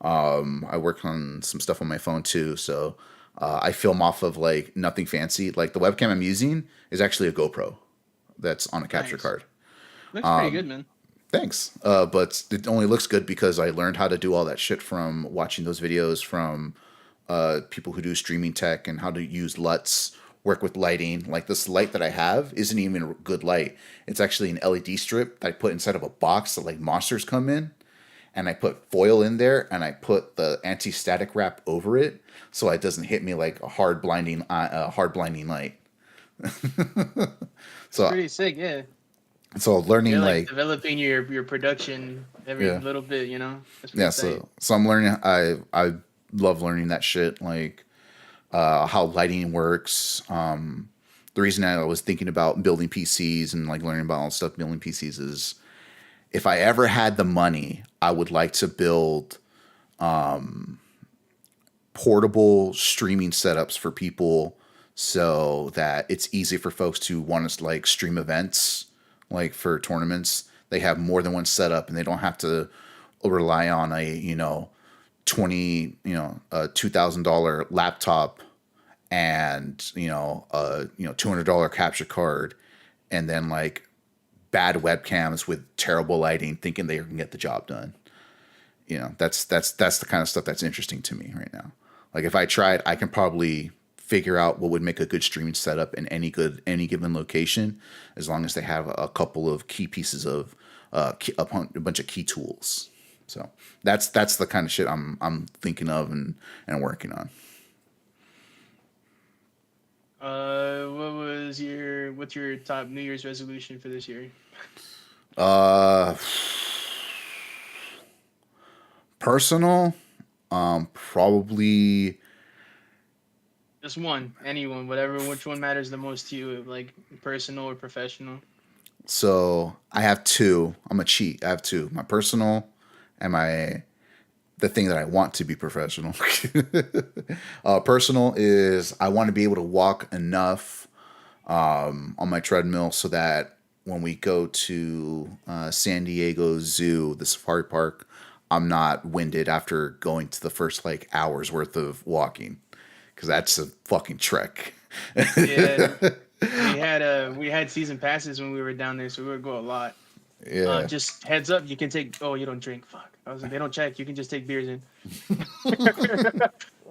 I work on some stuff on my phone too. So I film off of like nothing fancy. Like the webcam I'm using is actually a GoPro that's on a capture Nice. card. Looks pretty good, man. Thanks. But it only looks good because I learned how to do all that shit from watching those videos from people who do streaming tech and how to use LUTs, work with lighting. Like this light that I have isn't even a good light. It's actually an LED strip that I put inside of a box that like monsters come in. And I put foil in there and I put the anti-static wrap over it so it doesn't hit me like a hard blinding light. It's so pretty sick, yeah. so learning You're like like developing your production every yeah. little bit, you know? That's Yeah, pretty tight. so I'm learning. I love learning that shit, like how lighting works. The reason I was thinking about building PCs and like learning about all stuff building PCs is if I ever had the money, I would like to build portable streaming setups for people so that it's easy for folks to want to like stream events, like for tournaments. They have more than one setup and they don't have to rely on a a $2,000 laptop and $200 capture card, and then like bad webcams with terrible lighting, thinking they can get the job done. That's the kind of stuff that's interesting to me right now. Like if I tried, I can probably figure out what would make a good streaming setup in any given location, as long as they have a couple of key pieces of a bunch of key tools. So that's the kind of shit I'm thinking of and working on. What's your top New Year's resolution for this year? Uh, Personal, probably. Just one, anyone, whatever, which one matters the most to you, like personal or professional? So I have two. I'm a cheat. I have two. My personal and my the thing that I want to be professional. Personal is I want to be able to walk enough on my treadmill so that when we go to San Diego Zoo, the safari park, I'm not winded after going to the first like hours worth of walking because that's a fucking trek. Yeah, we had season passes when we were down there, so we would go a lot. Yeah. Just heads up, you can take. Oh, you don't drink. Fuck. I was like, they don't check. You can just take beers in.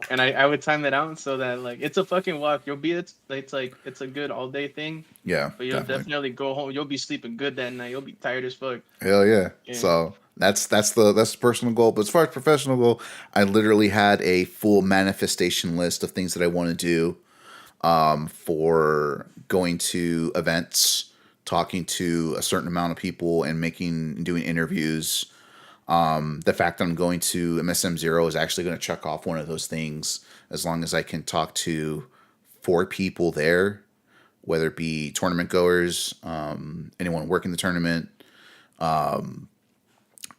And I would time it out so that like it's a fucking walk. It's like it's a good all day thing, Yeah, but you'll definitely. definitely go home. You'll be sleeping good that night. You'll be tired as fuck. Hell yeah. Yeah. So that's the personal goal. But as far as professional goal, I literally had a full manifestation list of things that I want to do for going to events, talking to a certain amount of people, and doing interviews. The fact that I'm going to MSM Zero is actually going to check off one of those things as long as I can talk to four people there, whether it be tournament goers, anyone working the tournament,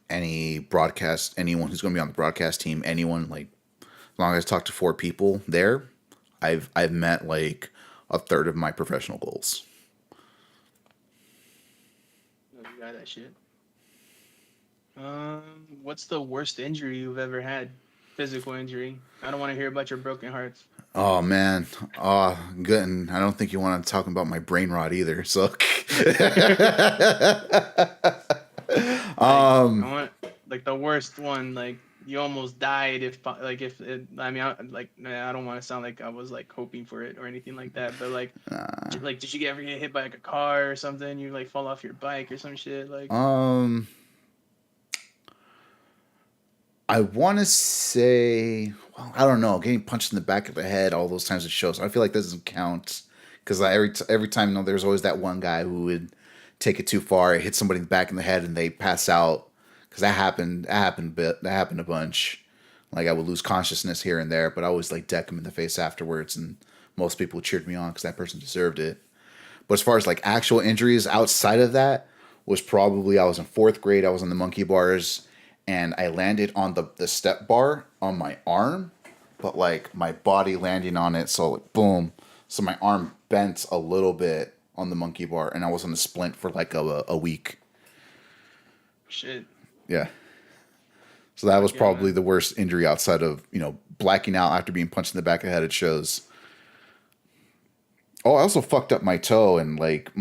anyone who's going to be on the broadcast team, anyone like as long as I talk to four people there, I've met like a third of my professional goals. You got that shit. What's the worst injury you've ever had? Physical injury. I don't want to hear about your broken hearts. Oh man, oh good. And I don't think you want to talk about my brain rot either. So, Like I want like the worst one. Like you almost died if it, I mean I don't want to sound like I was like hoping for it or anything like that. But like did you ever get hit by like a car or something? You like fall off your bike or some shit like. um, I want to say, well, I don't know, getting punched in the back of the head all those times it shows. I feel like that doesn't count because every time, there's always that one guy who would take it too far, hit somebody in the back of the head, and they pass out. Because that happened a bunch. Like I would lose consciousness here and there, but I always like deck him in the face afterwards, and most people cheered me on because that person deserved it. But as far as like actual injuries outside of that, was probably I was in fourth grade. I was on the monkey bars, and I landed on the step bar on my arm, but like my body landing on it, so like boom, so my arm bent a little bit on the monkey bar, and I was on a splint for like a week. Shit. Yeah. So that was Yeah, probably man. the worst injury outside of, blacking out after being punched in the back of the head. It shows. Oh, I also fucked up my toe and like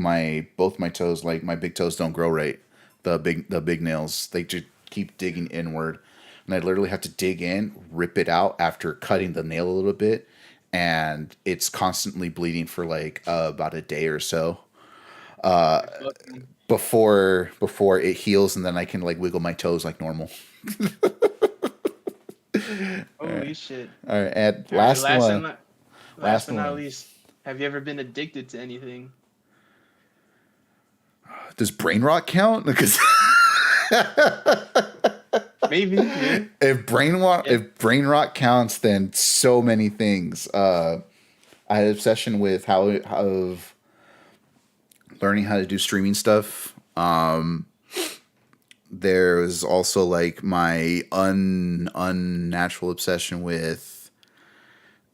both my toes, like my big toes don't grow right. The big nails, they just keep digging inward. And I literally have to dig in, rip it out after cutting the nail a little bit, and it's constantly bleeding for like about a day or so Fucking- before it heals, and then I can like wiggle my toes like normal. Holy shit. All right, and All right, last one. last Last but not one. least, have you ever been addicted to anything? Does brain rot count? Because Maybe, yeah. Yeah. if brain rot counts, then so many things. I had an obsession with how of learning how to do streaming stuff. There's also like my unnatural obsession with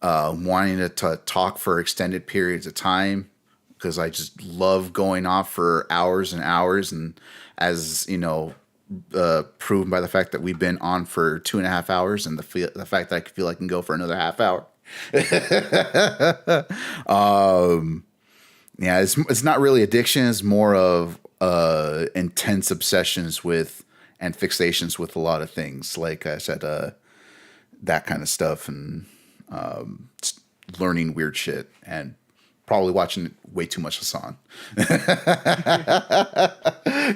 wanting to talk for extended periods of time because I just love going off for hours and hours. And as you know, proven by the fact that we've been on for 2.5 hours, and the fact that I feel I can go for another half hour. Yeah, it's not really addiction. It's more of intense obsessions with and fixations with a lot of things. Like I said, that kind of stuff, and learning weird shit, and probably watching way too much Hassan.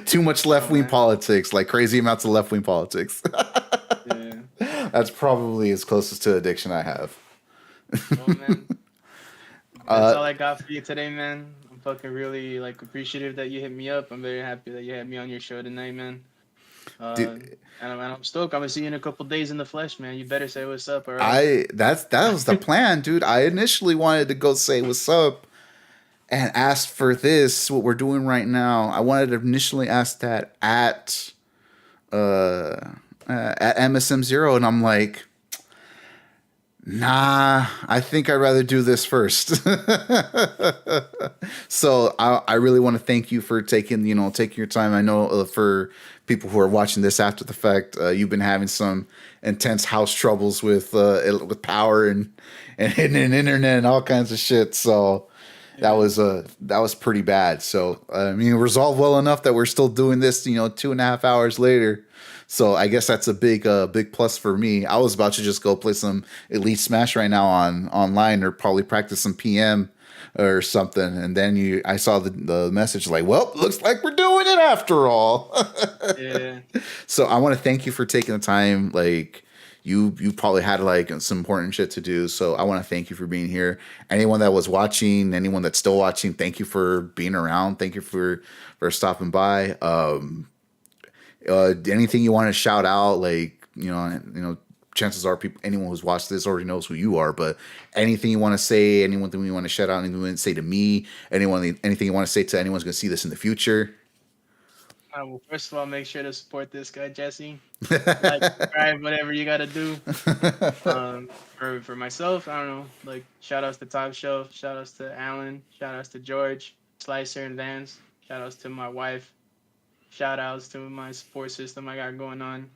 Too much left Oh wing man. politics, like crazy amounts of left wing politics. Yeah. That's probably as closest to addiction I have. Oh man. That's Uh, all I got for you today, man. I'm fucking really like appreciative that you hit me up. I'm very happy that you had me on your show tonight, man. Uh, dude, and I'm stoked. I'm gonna see you in a couple days in the flesh, man. You better say what's up, all right? that was the plan, dude. I initially wanted to go say what's up and ask for this, what we're doing right now. I wanted to initially ask that uh, at MSM Zero, and I'm like, nah, I think I'd rather do this first. So I really want to thank you for taking your time. I know for people who are watching this after the fact, you've been having some intense house troubles with power and internet and all kinds of shit. So Yeah. that was pretty bad. So I mean, resolved well enough that we're still doing this, 2.5 hours later. So I guess that's a big plus for me. I was about to just go play some Elite Smash right now on online or probably practice some PM or something. And then I saw the message like, well, looks like we're doing it after all. Yeah. So I want to thank you for taking the time. Like you probably had like some important shit to do. So I want to thank you for being here. Anyone that was watching, anyone that's still watching, thank you for being around. Thank you for stopping by. Anything you want to shout out, like chances are anyone who's watched this already knows who you are. But anything you want to say, anyone you want to shout out, anything you want to say to me, anything you want to say to anyone's going to see this in the future. Well, first of all, make sure to support this guy, Jesse. Like, subscribe, whatever you gotta do. For myself, I don't know. Like, shout outs to Top Shelf, shout outs to Alan, shout outs to George, Slicer, and Vance. Shout outs to my wife. Shout outs to my support system I got going on.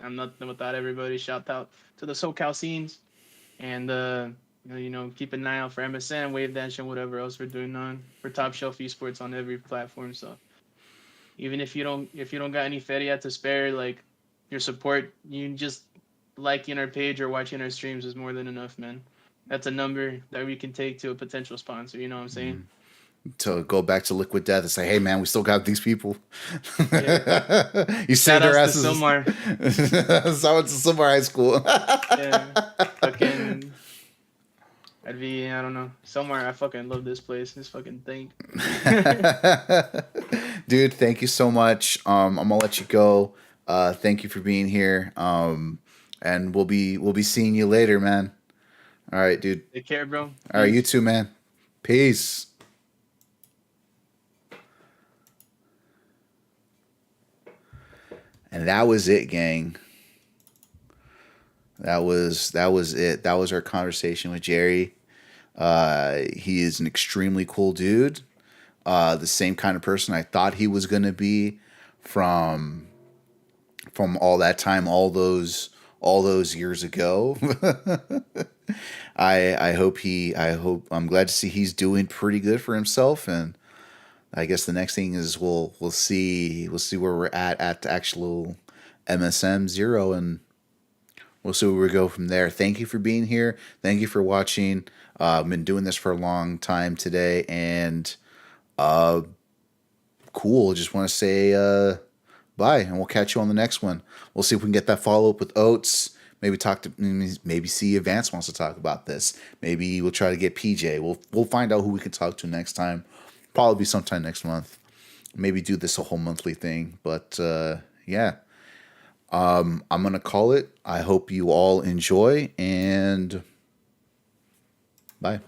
I'm nothing without everybody. Shout out to the SoCal scenes, and keep an eye out for MSN, Wave Dash, and whatever else we're doing on for Top Shelf Esports on every platform. So even if you don't got any feria to spare, like your support, you just liking our page or watching our streams is more than enough, man. That's a number that we can take to a potential sponsor. You know what I'm saying? To go back to Liquid Death and say, hey man, we still got these people. Yeah. You Shout saved their outs to asses. Silmar. So it's Silmar High School. Yeah. Fucking. I'd be, I don't know, somewhere. I fucking love this place. This fucking thing. Dude, thank you so much. I'm gonna let you go. Thank you for being here. And we'll be seeing you later, man. All right, dude. Take care, bro. All right, you Peace. too, man. Peace. And that was it, gang. That was it. That was our conversation with Gerry. He is an extremely cool dude. The same kind of person I thought he was gonna be from all that time, all those years ago. I'm glad to see he's doing pretty good for himself, and I guess the next thing is we'll see where we're at the actual MSM Zero, and we'll see where we go from there. Thank you for being here. Thank you for watching. I've been doing this for a long time today, and cool. Just want to say bye, and we'll catch you on the next one. We'll see if we can get that follow up with Oates. Maybe see if Vance wants to talk about this. Maybe we'll try to get PJ. We'll find out who we can talk to next time. Probably be sometime next month. Maybe do this a whole monthly thing. But yeah, I'm gonna call it. I hope you all enjoy, and bye.